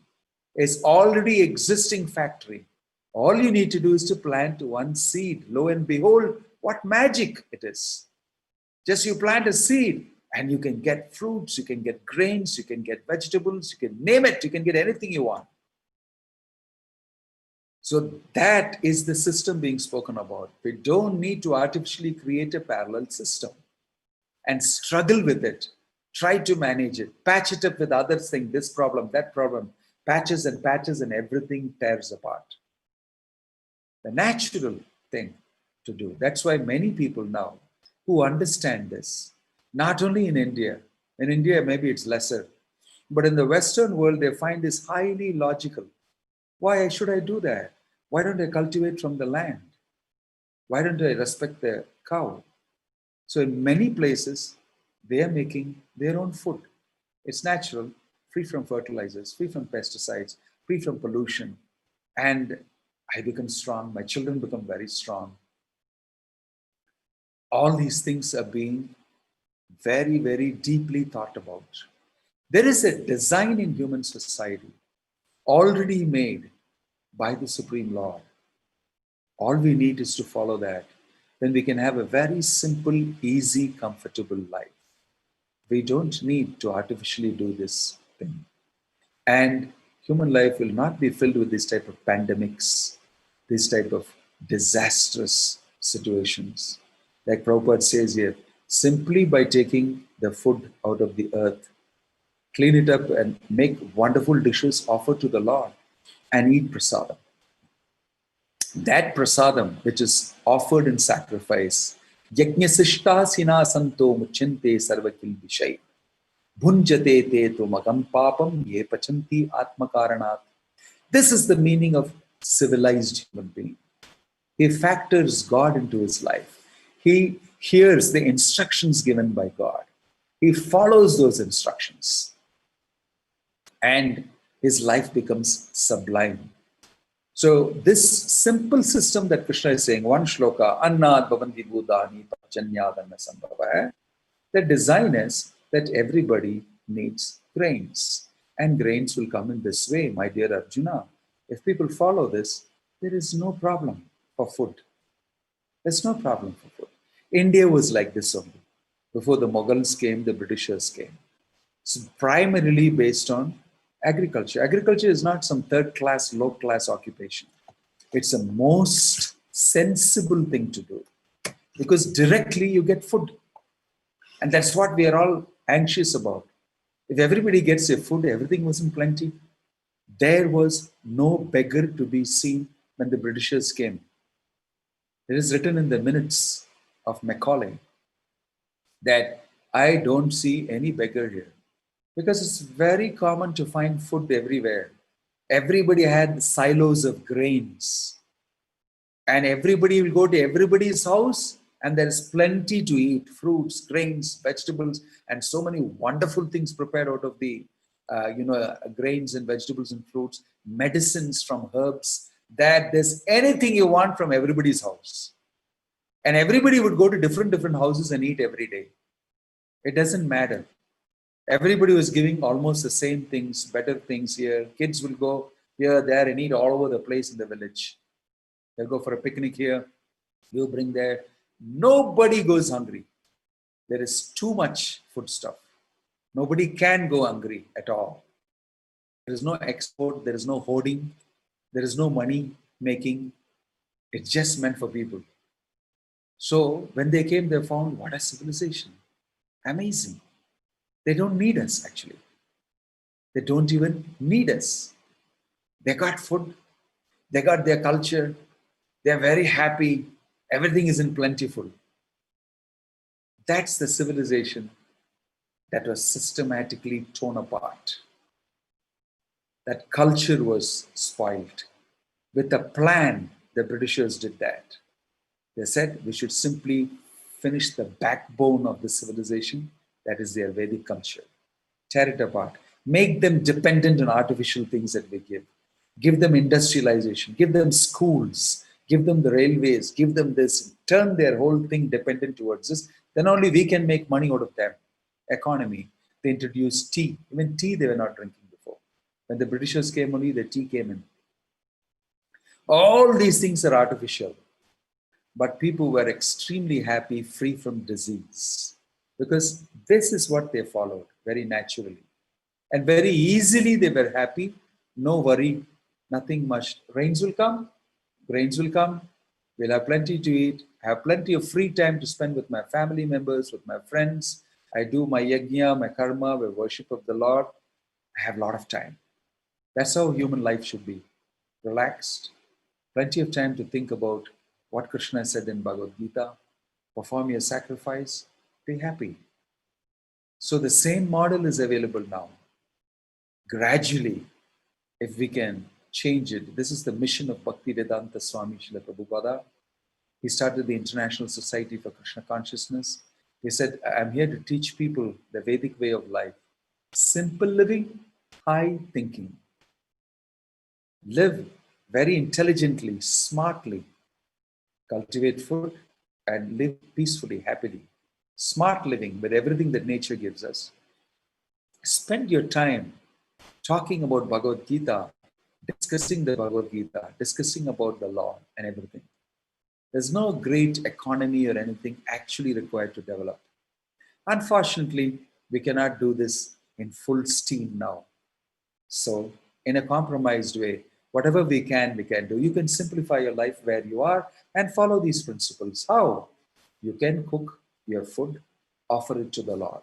It's already existing factory. All you need to do is to plant one seed. Lo and behold, what magic it is. Just you plant a seed and you can get fruits, you can get grains, you can get vegetables, you can name it, you can get anything you want. So that is the system being spoken about. We don't need to artificially create a parallel system and struggle with it. Try to manage it. Patch it up with other things, this problem, that problem. Patches and everything tears apart. The natural thing to do. That's why many people now who understand this, not only in India, In India, maybe it's lesser. But in the Western world, they find this highly logical. Why should I do that? Why don't I cultivate from the land? Why don't I respect the cow? So in many places, they are making their own food. It's natural, free from fertilizers, free from pesticides, free from pollution. And I become strong. My children become very strong. All these things are being very, very deeply thought about. There is a design in human society already made by the Supreme Lord. All we need is to follow that. Then we can have a very simple, easy, comfortable life. We don't need to artificially do this thing. And human life will not be filled with this type of pandemics, this type of disastrous situations. Like Prabhupada says here, simply by taking the food out of the earth, clean it up and make wonderful dishes, offer to the Lord and eat prasadam. That prasadam, which is offered in sacrifice, yajñasishta sinasanto muchinte sarvakil vishay, bhunjate te tu magam papam ye pachanti atmakaranat. This is the meaning of civilized human being. He factors God into his life. He hears the instructions given by God. He follows those instructions. And his life becomes sublime. So this simple system that Krishna is saying, one shloka, annad bhavanti bhutani pachanyadana sambhava, the design is that everybody needs grains. And grains will come in this way, my dear Arjuna. If people follow this, there is no problem for food. There's no problem for food. India was like this only. Before the Mughals came, the Britishers came. So primarily based on agriculture. Agriculture is not some third-class, low-class occupation. It's the most sensible thing to do because directly you get food. And that's what we are all anxious about. If everybody gets their food, everything was in plenty. There was no beggar to be seen when the Britishers came. It is written in the minutes of Macaulay that I don't see any beggar here. Because it's very common to find food everywhere. Everybody had silos of grains. And everybody will go to everybody's house and there's plenty to eat. Fruits, grains, vegetables, and so many wonderful things prepared out of the grains and vegetables and fruits, medicines from herbs, that there's anything you want from everybody's house. And everybody would go to different houses and eat every day. It doesn't matter. Everybody was giving almost the same things, better things here. Kids will go here, there, and eat all over the place in the village. They'll go for a picnic here. You bring there. Nobody goes hungry. There is too much food stuff. Nobody can go hungry at all. There is no export. There is no hoarding. There is no money making. It's just meant for people. So when they came, they found, what a civilization. Amazing. They don't need us, actually. They don't even need us. They got food. They got their culture. They're very happy. Everything is in plentiful. That's the civilization that was systematically torn apart. That culture was spoiled. With a plan, the Britishers did that. They said we should simply finish the backbone of the civilization, that is their Vedic culture. Tear it apart. Make them dependent on artificial things that we give. Give them industrialization. Give them schools. Give them the railways. Give them this. Turn their whole thing dependent towards this. Then only we can make money out of them. Economy. They introduced tea. Even tea they were not drinking before. When the Britishers came only, the tea came in. All these things are artificial. But people were extremely happy, free from disease. Because this is what they followed very naturally. And very easily they were happy, no worry, nothing much. Rains will come, grains will come, we'll have plenty to eat, have plenty of free time to spend with my family members, with my friends. I do my yajna, my karma, my worship of the Lord. I have a lot of time. That's how human life should be. Relaxed, plenty of time to think about what Krishna said in Bhagavad Gita. Perform your sacrifice, be happy. So the same model is available now. Gradually, if we can change it, this is the mission of Bhaktivedanta Swami Srila Prabhupada. He started the International Society for Krishna Consciousness. He said, I'm here to teach people the Vedic way of life. Simple living, high thinking. Live very intelligently, smartly. Cultivate food and live peacefully, happily. Smart living with everything that nature gives us. Spend your time talking about Bhagavad Gita, discussing the Bhagavad Gita, discussing about the law and everything. There's no great economy or anything actually required to develop. Unfortunately, we cannot do this in full steam now. So, in a compromised way, whatever we can do. You can simplify your life where you are and follow these principles. How? You can cook your food, offer it to the Lord.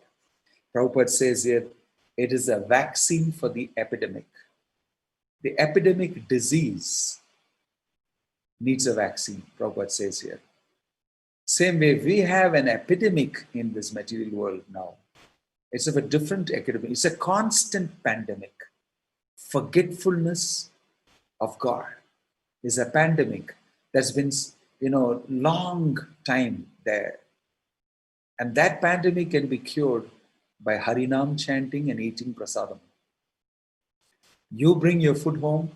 Prabhupada says here, it is a vaccine for the epidemic. The epidemic disease needs a vaccine, Prabhupada says here. Same way, we have an epidemic in this material world now. It's of a different epidemic. It's a constant pandemic. Forgetfulness of God is a pandemic that's been, long time there. And that pandemic can be cured by Harinam chanting and eating prasadam. You bring your food home,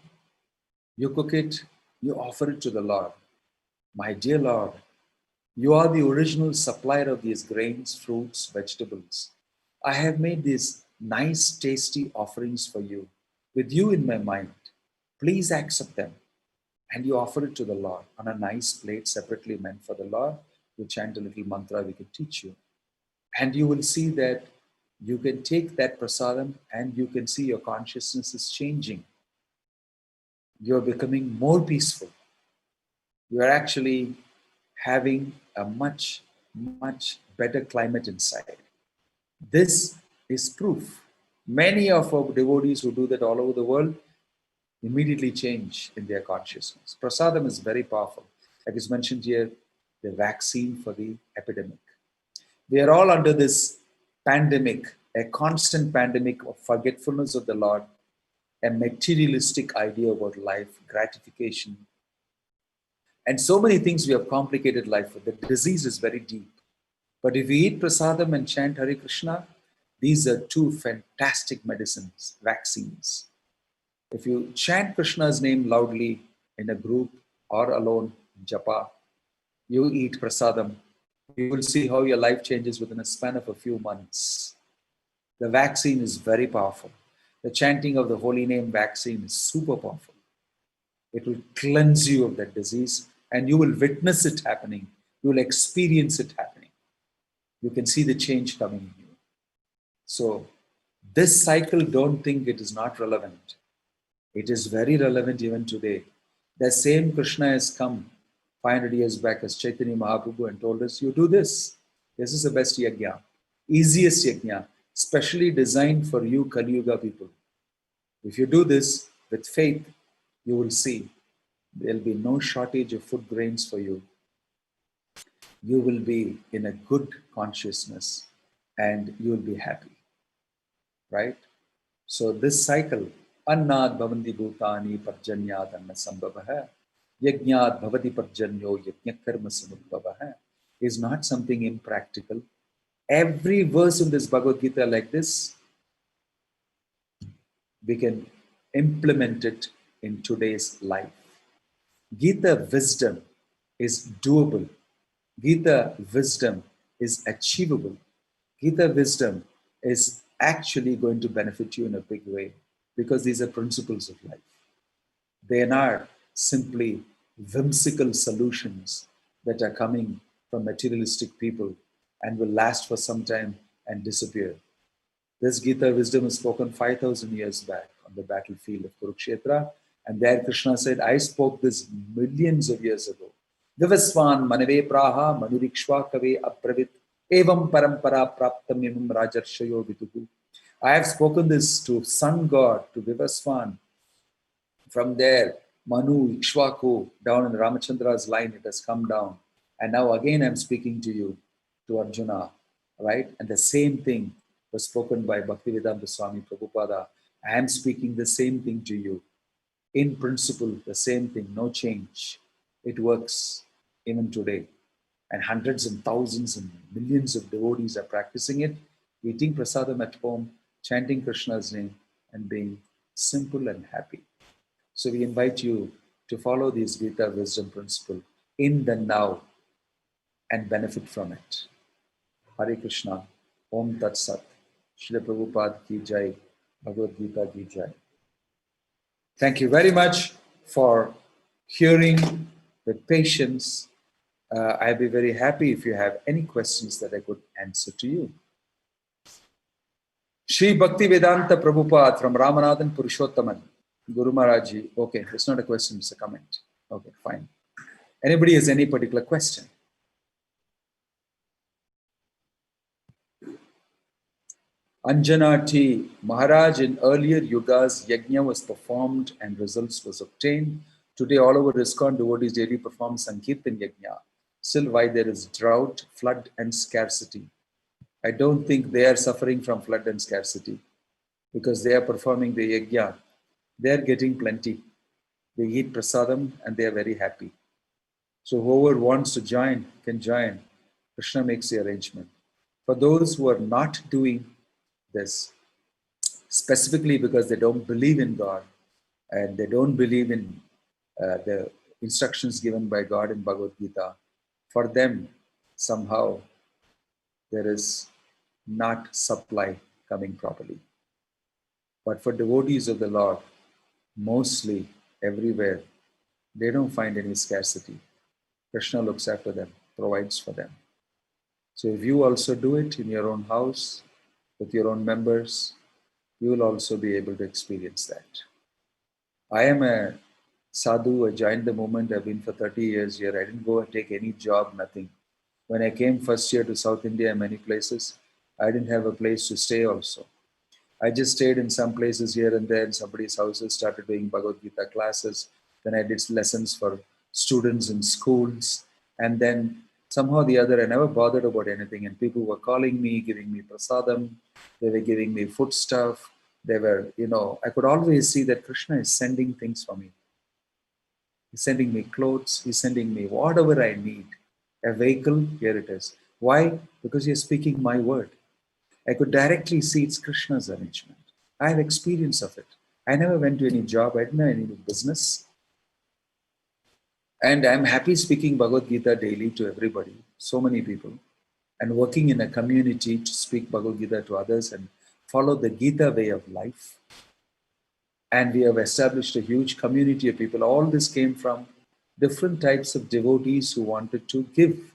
you cook it, you offer it to the Lord. My dear Lord, you are the original supplier of these grains, fruits, vegetables. I have made these nice, tasty offerings for you, with you in my mind. Please accept them. And you offer it to the Lord on a nice plate separately meant for the Lord. You chant a little mantra we can teach you. And you will see that you can take that prasadam and you can see your consciousness is changing. You're becoming more peaceful. You are actually having a much, much better climate inside. This is proof. Many of our devotees who do that all over the world immediately change in their consciousness. Prasadam is very powerful. Like is mentioned here, the vaccine for the epidemic. We are all under this pandemic, a constant pandemic of forgetfulness of the Lord, a materialistic idea about life, gratification, and so many things we have complicated life with. The disease is very deep. But if we eat prasadam and chant Hare Krishna, these are two fantastic medicines, vaccines. If you chant Krishna's name loudly in a group or alone, japa, you eat prasadam, you will see how your life changes within a span of a few months. The vaccine is very powerful. The chanting of the holy name vaccine is super powerful. It will cleanse you of that disease and you will witness it happening. You will experience it happening. You can see the change coming in you. So this cycle, don't think it is not relevant. It is very relevant even today. The same Krishna has come 500 years back as Chaitanya Mahaprabhu and told us, you do this. This is the best yajna, easiest yajna, specially designed for you Kali Yuga people. If you do this with faith, you will see there will be no shortage of food grains for you. You will be in a good consciousness and you will be happy, right? So this cycle, Annad bhavanti bhutani parjanyad anna sambhavaha, yajnad bhavati parjanyo yajnakarma samudbhavaha, is not something impractical. Every verse in this Bhagavad Gita like this, we can implement it in today's life. Gita wisdom is doable. Gita wisdom is achievable. Gita wisdom is actually going to benefit you in a big way because these are principles of life. They are not simply whimsical solutions that are coming from materialistic people and will last for some time and disappear. This Gita wisdom is spoken 5,000 years back on the battlefield of Kurukshetra. And there Krishna said, I spoke this millions of years ago. Vivasvan manave praha manurikshva kave apravit evam parampara praptam imam rajarshayo vituhu. I have spoken this to sun god, to Vivasvan. From there, Manu, Ikshvaku, down in Ramachandra's line, it has come down. And now again I'm speaking to you, to Arjuna, right? And the same thing was spoken by Bhaktivedanta Swami Prabhupada. I am speaking the same thing to you. In principle, the same thing, no change. It works even today. And hundreds and thousands and millions of devotees are practicing it, eating prasadam at home, chanting Krishna's name, and being simple and happy. So we invite you to follow this Gita wisdom principle in the now and benefit from it. Hare Krishna, Om Tat Sat, Srila Prabhupada ki jai, Bhagavad Gita ki jai. Thank you very much for hearing with patience. I'd be very happy if you have any questions that I could answer to you. Shri Bhaktivedanta Prabhupada from Ramanathan Purushottaman, Guru Maharaj Ji. Okay, it's not a question, it's a comment. Okay, fine. Anybody has any particular question? Anjana T. Maharaj, in earlier yugas, yajna was performed and results was obtained. Today, all over ISKCON, devotees daily perform Sankirtan yajna. Still, why there is drought, flood, and scarcity? I don't think they are suffering from flood and scarcity because they are performing the yajna. They are getting plenty. They eat prasadam and they are very happy. So whoever wants to join can join. Krishna makes the arrangement. For those who are not doing this, specifically because they don't believe in God and they don't believe in the instructions given by God in Bhagavad Gita, for them somehow there is not supply coming properly. But for devotees of the Lord, mostly everywhere, they don't find any scarcity. Krishna looks after them, provides for them. So if you also do it in your own house, with your own members, you will also be able to experience that. I am a sadhu, I joined the movement, I've been for 30 years here. I didn't go and take any job, nothing. When I came first year to South India, many places, I didn't have a place to stay also. I just stayed in some places here and there in somebody's houses, started doing Bhagavad Gita classes. Then I did lessons for students in schools. And then somehow or the other, I never bothered about anything. And people were calling me, giving me prasadam. They were giving me food stuff. They were, I could always see that Krishna is sending things for me. He's sending me clothes. He's sending me whatever I need. A vehicle, here it is. Why? Because he is speaking my word. I could directly see it's Krishna's arrangement. I have experience of it. I never went to any job. I didn't have any business. And I'm happy speaking Bhagavad Gita daily to everybody, so many people, and working in a community to speak Bhagavad Gita to others and follow the Gita way of life. And we have established a huge community of people. All this came from different types of devotees who wanted to give,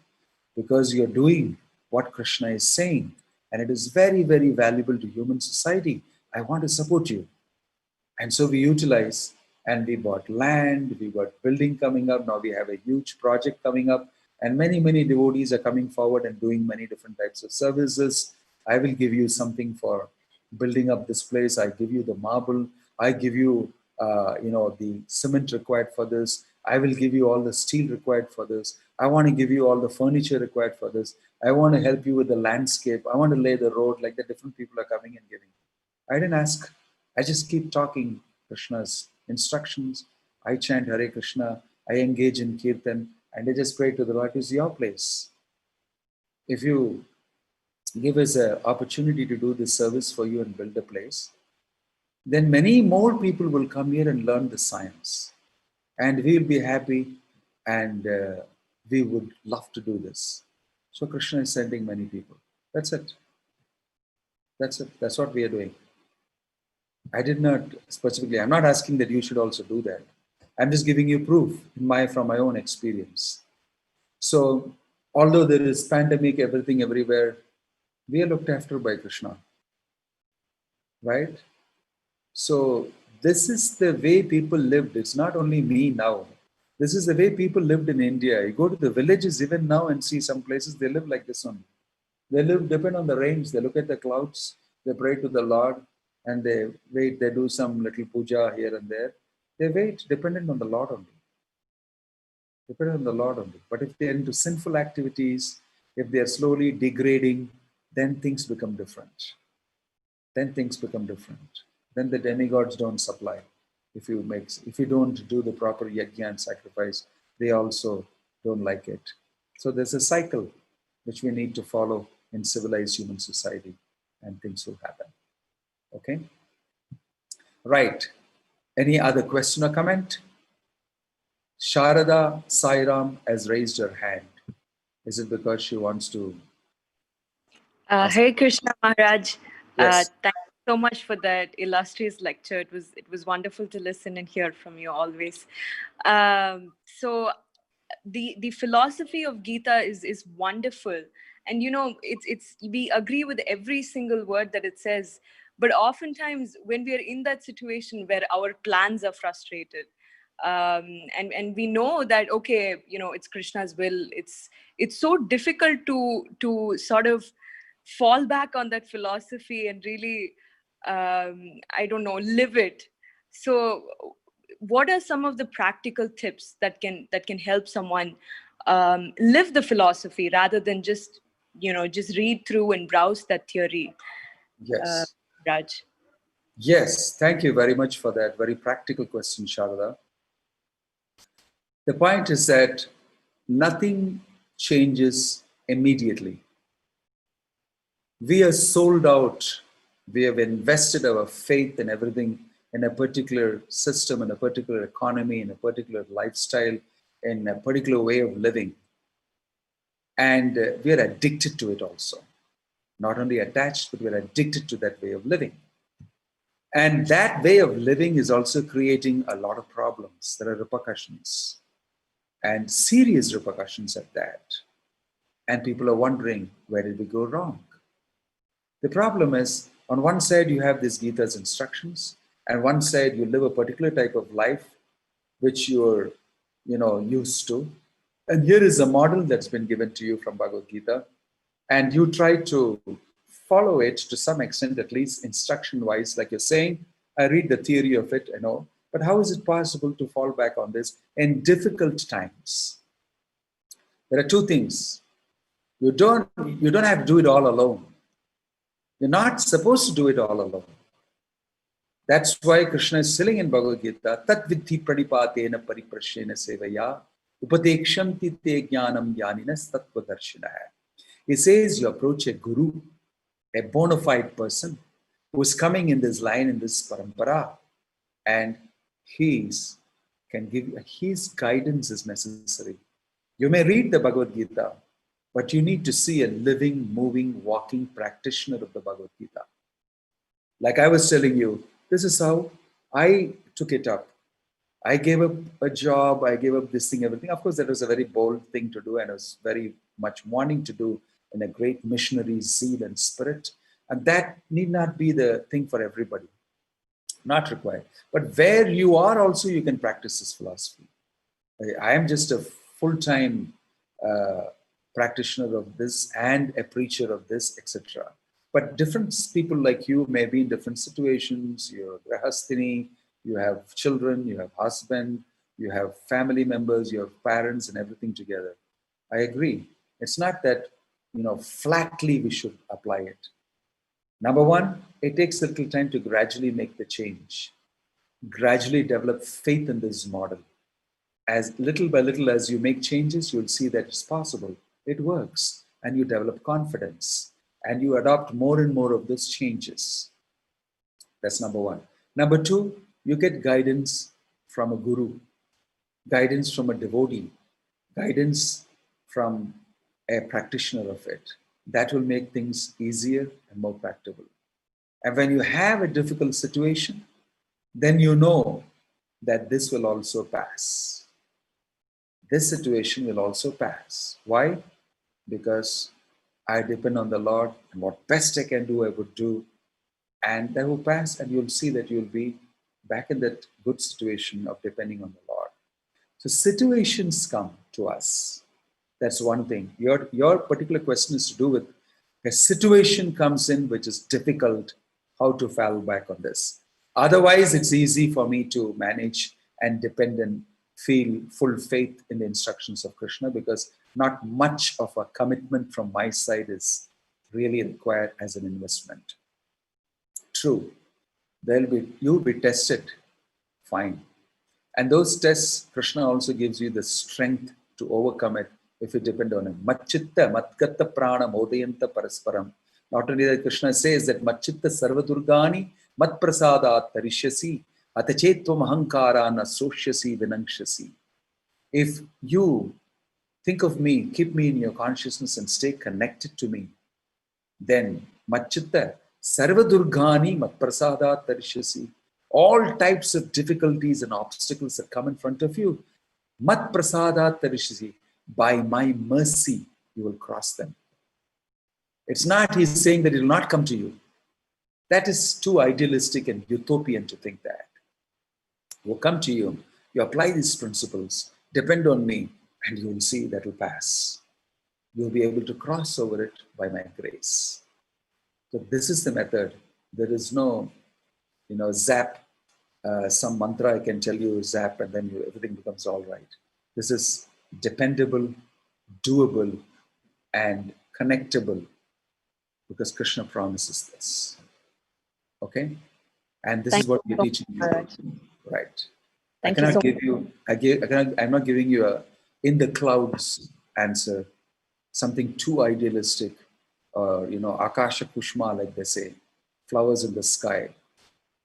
because you're doing what Krishna is saying. And it is very, very valuable to human society. I want to support you. And so we utilize, and we bought land, we got building coming up. Now we have a huge project coming up. And many, many devotees are coming forward and doing many different types of services. I will give you something for building up this place. I give you the marble. I give you, the cement required for this. I will give you all the steel required for this. I want to give you all the furniture required for this. I want to help you with the landscape. I want to lay the road, like the different people are coming and giving. I didn't ask. I just keep talking Krishna's instructions. I chant Hare Krishna. I engage in Kirtan. And I just pray to the Lord, it's your place. If you give us an opportunity to do this service for you and build a place, then many more people will come here and learn the science. And we will be happy, and we would love to do this. So Krishna is sending many people. That's it. That's it. That's what we are doing. I did not specifically, I'm not asking that you should also do that. I'm just giving you proof from my own experience. So although there is pandemic, everything everywhere, we are looked after by Krishna. Right? So this is the way people lived. It's not only me now. This is the way people lived in India. You go to the villages even now and see some places, they live like this only. They depend on the rains. They look at the clouds. They pray to the Lord and they wait. They do some little puja here and there. They wait, dependent on the Lord only. Dependent on the Lord only. But if they're into sinful activities, if they're slowly degrading, then things become different. then things become different. Then the demigods don't supply. If you don't do the proper yajna and sacrifice, they also don't like it. So there's a cycle which we need to follow in civilized human society, and things will happen. Okay? Right. Any other question or comment? Sharada Sairam has raised her hand. Is it because she wants to? Hare Krishna Maharaj, Yes. thank you so much for that illustrious lecture. It was wonderful to listen and hear from you always. So the philosophy of Gita is wonderful, and you know it's we agree with every single word that it says. But oftentimes when we are in that situation where our plans are frustrated, and we know that okay, you know, it's Krishna's will, it's so difficult to sort of fall back on that philosophy and really I don't know, live it. So what are some of the practical tips that can help someone live the philosophy rather than just, you know, just read through and browse that theory? Yes. Raj. Yes, thank you very much for that very practical question, Sharada. The point is that nothing changes immediately. We are sold out. We have invested our faith and everything in a particular system, in a particular economy, in a particular lifestyle, in a particular way of living. And we are addicted to it also. Not only attached, but we are addicted to that way of living. And that way of living is also creating a lot of problems. There are repercussions, and serious repercussions at that. And people are wondering, where did we go wrong? The problem is, on one side, you have this Gita's instructions, and one side, you live a particular type of life which you're, used to. And here is a model that's been given to you from Bhagavad Gita, and you try to follow it to some extent, at least instruction-wise, like you're saying, I read the theory of it, but how is it possible to fall back on this in difficult times? There are two things. You don't have to do it all alone. You're not supposed to do it all alone. That's why Krishna is saying in Bhagavad Gita, Tat vidhi pranipatena pariprashyena sevaya upadekshanti te jnanam jnaninas tattva darshinaha. He says you approach a guru, a bona fide person who is coming in this line, in this parampara, and his guidance is necessary. You may read the Bhagavad Gita, but you need to see a living, moving, walking practitioner of the Bhagavad Gita. Like I was telling you, this is how I took it up. I gave up a job, I gave up this thing, everything. Of course, that was a very bold thing to do, and I was very much wanting to do in a great missionary zeal and spirit. And that need not be the thing for everybody. Not required. But where you are also, you can practice this philosophy. I am just a full-time practitioner of this and a preacher of this, etc. But different people like you may be in different situations. You're grahastini, you have children, you have husband, you have family members, you have parents and everything together. I agree. It's not that, flatly we should apply it. Number one, it takes a little time to gradually make the change, gradually develop faith in this model. As little by little, as you make changes, you'll see that it's possible. It works, and you develop confidence, and you adopt more and more of these changes. That's number one. Number two, you get guidance from a guru, guidance from a devotee, guidance from a practitioner of it. That will make things easier and more practical. And when you have a difficult situation, then you know that this will also pass. This situation will also pass. Why? Because I depend on the Lord, and what best I can do, I would do. And that will pass, and you'll see that you'll be back in that good situation of depending on the Lord. So situations come to us. That's one thing. Your particular question is to do with a situation comes in which is difficult, how to fall back on this. Otherwise, it's easy for me to manage and depend and feel full faith in the instructions of Krishna, because not much of a commitment from my side is really required as an investment. true. You'll be tested. Fine. And those tests, Krishna also gives you the strength to overcome it if you depend on him. Matchitta matgatta prana modayanta parasparam. Not only that, Krishna says that Matchitta sarvadurgani matprasadat tarishyasi atachetvam ahankara na soshyasi vinangshasi. If you think of me, keep me in your consciousness and stay connected to me, then Matchitta sarvadurgani matprasadat tarishyasi. All types of difficulties and obstacles that come in front of you, mat prasadat tarishasi, by my mercy, you will cross them. It's not he's saying that it will not come to you. That is too idealistic and utopian to think that. It will come to you. You apply these principles, depend on me, and you will see that will pass. You'll be able to cross over it by my grace. So this is the method. There is no, zap. Some mantra I can tell you, zap, and then everything becomes all right. This is dependable, doable, and connectable, because Krishna promises this. Okay? And this is what we're teaching you. Right. Thank you so much. I'm not giving you a in the clouds answer, something too idealistic, or, Akasha Kushma, like they say, flowers in the sky.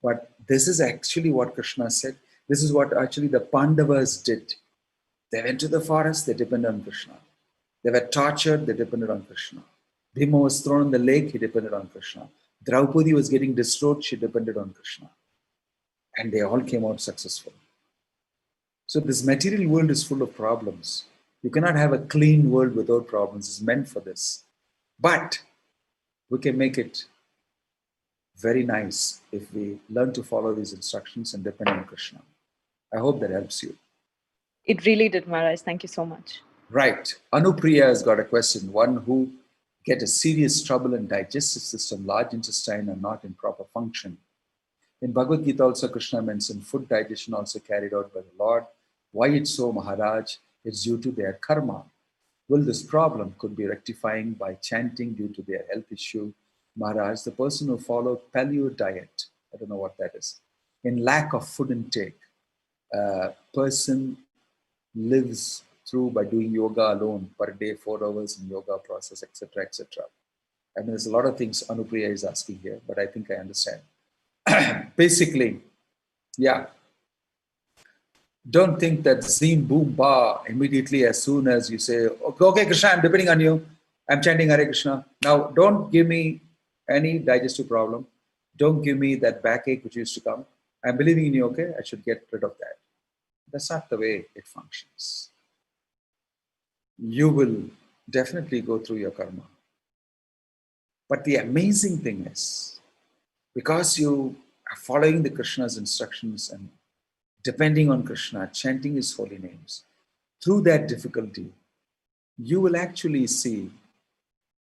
But this is actually what Krishna said. This is what actually the Pandavas did. They went to the forest, they depended on Krishna. They were tortured, they depended on Krishna. Bhima was thrown in the lake, he depended on Krishna. Draupadi was getting destroyed, she depended on Krishna. And they all came out successful. So this material world is full of problems. You cannot have a clean world without problems. It's meant for this. But we can make it very nice if we learn to follow these instructions and depend on Krishna. I hope that helps you. It really did, Maharaj. Thank you so much. Right. Anupriya has got a question. One who get a serious trouble in digestive system, large intestine, and not in proper function. In Bhagavad Gita also, Krishna mentioned food digestion also carried out by the Lord. Why it's so, Maharaj? It's due to their karma. Well, this problem could be rectifying by chanting due to their health issue. Maharaj, the person who followed paleo diet, I don't know what that is, in lack of food intake, person lives through by doing yoga alone per day, 4 hours in yoga process, etc., etc. I mean, there's a lot of things Anupriya is asking here, but I think I understand. Basically, yeah. Don't think that zim, boom, ba, immediately as soon as you say, okay, Krishna, I'm depending on you. I'm chanting Hare Krishna. Now, don't give me any digestive problem. Don't give me that backache which used to come. I'm believing in you, okay? I should get rid of that. That's not the way it functions. You will definitely go through your karma. But the amazing thing is, because you are following the Krishna's instructions and depending on Krishna, chanting his holy names, through that difficulty, you will actually see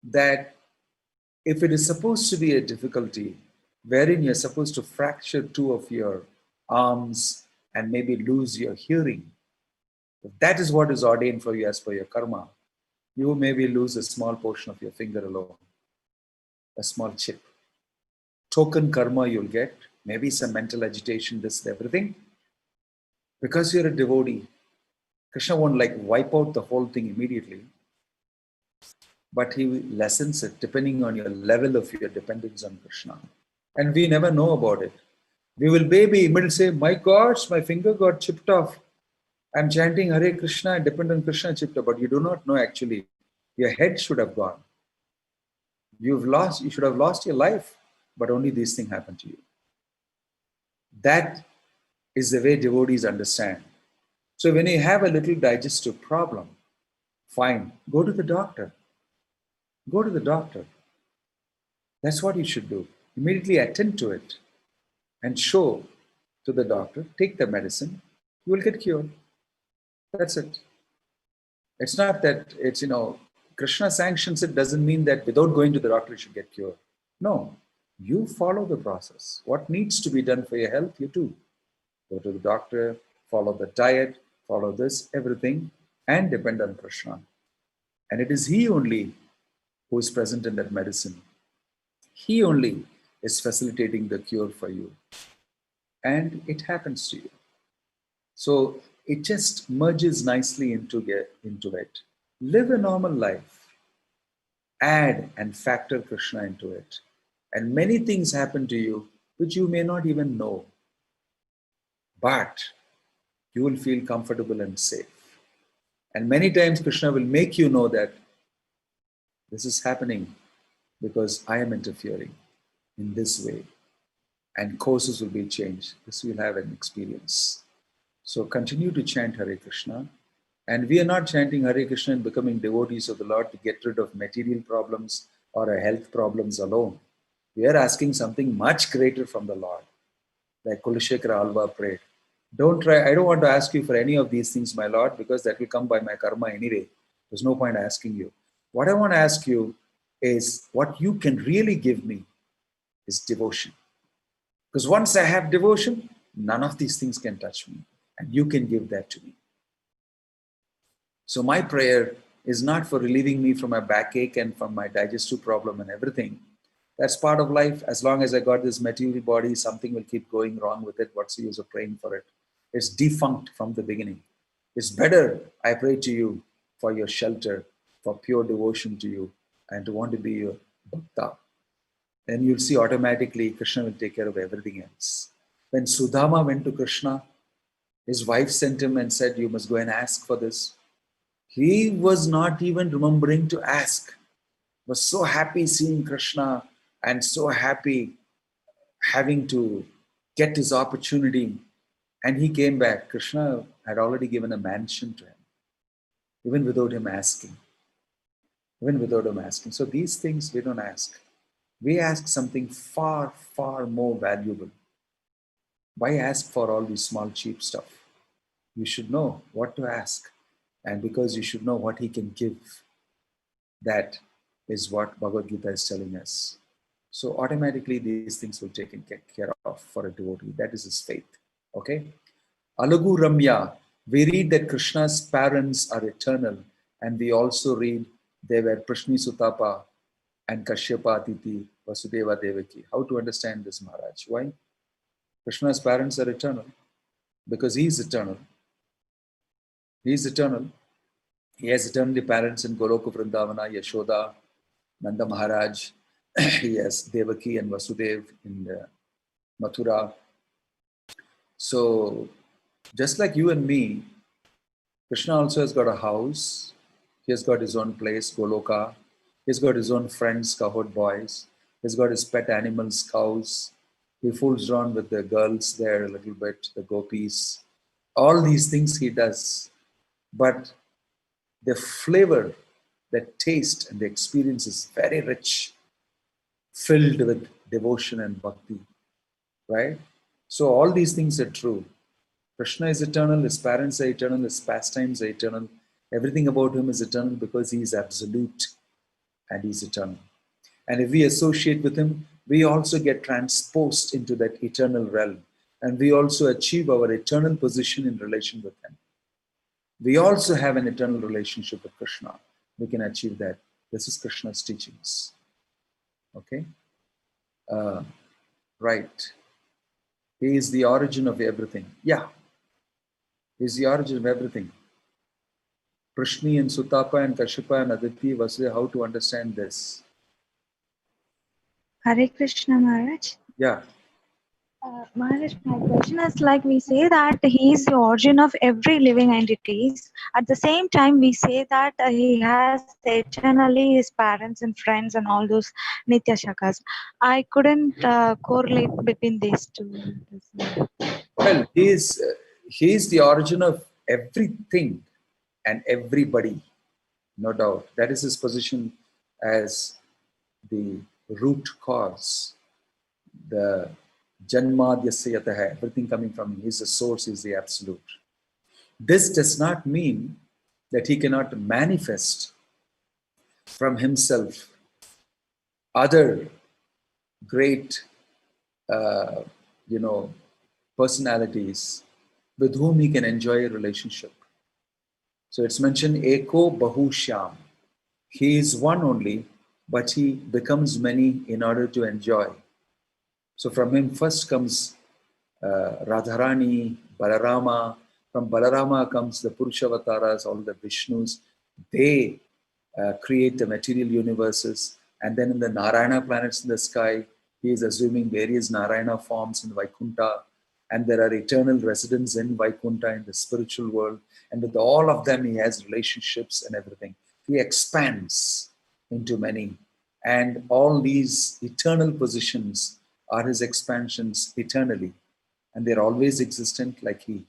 that if it is supposed to be a difficulty wherein you're supposed to fracture 2 of your arms and maybe lose your hearing, if that is what is ordained for you as per your karma, you will maybe lose a small portion of your finger alone, a small chip. Token karma you'll get, maybe some mental agitation, this, everything. Because you're a devotee, Krishna won't wipe out the whole thing immediately, but he lessens it depending on your level of your dependence on Krishna. And we never know about it. We will maybe say, my gosh, my finger got chipped off. I'm chanting Hare Krishna, I depend on Krishna, chipped off. But you do not know actually, your head should have gone. You should have lost your life, but only these things happen to you. That is the way devotees understand. So when you have a little digestive problem, fine, go to the doctor. Go to the doctor. That's what you should do. Immediately attend to it and show to the doctor, take the medicine, you will get cured. That's it. It's not that it's, Krishna sanctions it doesn't mean that without going to the doctor you should get cured. No, you follow the process. What needs to be done for your health, you do. Go to the doctor, follow the diet, follow this, everything, and depend on Krishna. And it is he only who is present in that medicine. He only is facilitating the cure for you. And it happens to you. So it just merges nicely into it. Live a normal life. Add and factor Krishna into it. And many things happen to you which you may not even know. But you will feel comfortable and safe. And many times Krishna will make you know that this is happening because I am interfering in this way. And courses will be changed. This will have an experience. So continue to chant Hare Krishna. And we are not chanting Hare Krishna and becoming devotees of the Lord to get rid of material problems or health problems alone. We are asking something much greater from the Lord. Like Kulashekara Alva prayed. I don't want to ask you for any of these things, my Lord, because that will come by my karma anyway. There's no point asking you. What I want to ask you is what you can really give me is devotion. Because once I have devotion, none of these things can touch me. And you can give that to me. So my prayer is not for relieving me from my backache and from my digestive problem and everything. That's part of life. As long as I got this material body, something will keep going wrong with it. What's the use of praying for it? It's defunct from the beginning. It's better I pray to you for your shelter, for pure devotion to you, and to want to be your bhakta. Then you'll see automatically Krishna will take care of everything else. When Sudama went to Krishna, his wife sent him and said, you must go and ask for this. He was not even remembering to ask. He was so happy seeing Krishna and so happy having to get his opportunity. And he came back. Krishna had already given a mansion to him, even without him asking. Even without him asking. So these things we don't ask. We ask something far, far more valuable. Why ask for all this small, cheap stuff? You should know what to ask. And because you should know what he can give, that is what Bhagavad Gita is telling us. So automatically these things will be taken care of for a devotee. That is his faith. Okay? Alagu Ramya, we read that Krishna's parents are eternal. And we also read they were Prishni Sutapa and Kashyapa Atiti Vasudeva Devaki. How to understand this, Maharaj? Why? Krishna's parents are eternal because he is eternal. He is eternal. He has eternally parents in Goloka Vrindavana, Yashoda, Nanda Maharaj. He has Devaki and Vasudev in Mathura. So, just like you and me, Krishna also has got a house. He has got his own place, Goloka. He's got his own friends, cowherd boys. He's got his pet animals, cows. He fools around with the girls there a little bit, the gopis. All these things he does. But the flavor, the taste and the experience is very rich, filled with devotion and bhakti, right? So all these things are true. Krishna is eternal, his parents are eternal, his pastimes are eternal. Everything about him is eternal because he is absolute and he is eternal. And if we associate with him, we also get transposed into that eternal realm. And we also achieve our eternal position in relation with him. We also have an eternal relationship with Krishna. We can achieve that. This is Krishna's teachings. Okay? Right. He is the origin of everything. Yeah. He is the origin of everything. Prishni and Sutapa and Kashyapa and Aditi, Vasudeva, how to understand this? Hare Krishna, Maharaj. Yeah. Maharaj, my question is like we say that he is the origin of every living entities. At the same time, we say that he has eternally his parents and friends and all those Nitya Shakas. I couldn't correlate between these two. Well, he is the origin of everything and everybody, no doubt. That is his position as the root cause, the Janmadhyasya Yataha, everything coming from him. He's the source, he's the absolute. This does not mean that he cannot manifest from himself other great, personalities with whom he can enjoy a relationship. So it's mentioned Eko Bahushyam. He is one only, but he becomes many in order to enjoy. So from him first comes Radharani, Balarama. From Balarama comes the Purushavataras, all the Vishnus. They create the material universes. And then in the Narayana planets in the sky, he is assuming various Narayana forms in Vaikuntha. And there are eternal residents in Vaikuntha in the spiritual world. And with all of them, he has relationships and everything. He expands into many. And all these eternal positions are his expansions eternally. And they're always existent like he.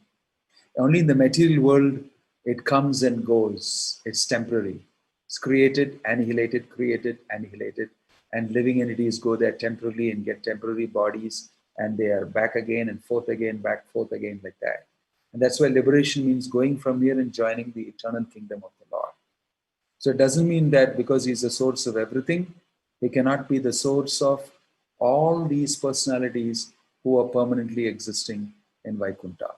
Only in the material world, it comes and goes. It's temporary. It's created, annihilated, and living entities go there temporarily and get temporary bodies, and they are back again and forth again, back, forth again, like that. And that's why liberation means going from here and joining the eternal kingdom of the Lord. So it doesn't mean that because he's the source of everything, he cannot be the source of all these personalities who are permanently existing in Vaikuntha.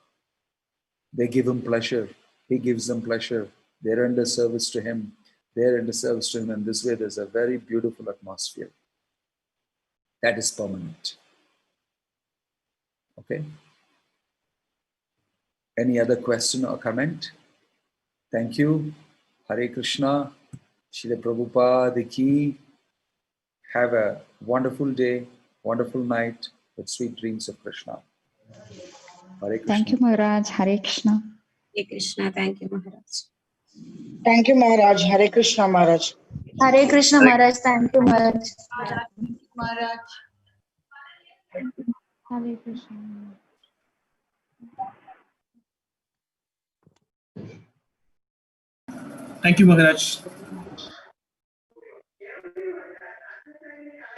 They give him pleasure. He gives them pleasure. They're under service to him. They're under service to him. And this way, there's a very beautiful atmosphere that is permanent. Okay? Any other question or comment? Thank you. Hare Krishna. Srila Prabhupada ki. Have a wonderful day, wonderful night with sweet dreams of Krishna. Hare Krishna. Thank you, Maharaj. Hare Krishna. Hare Krishna. Thank you, Maharaj. Thank you, Maharaj. Hare Krishna, Maharaj. Hare Krishna, Maharaj. Thank you, Maharaj. Maharaj. Hare Krishna. Thank you, Maharaj.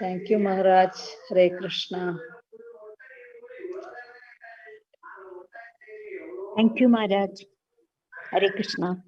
Thank you, Maharaj. Hare Krishna. Thank you, Maharaj. Hare Krishna.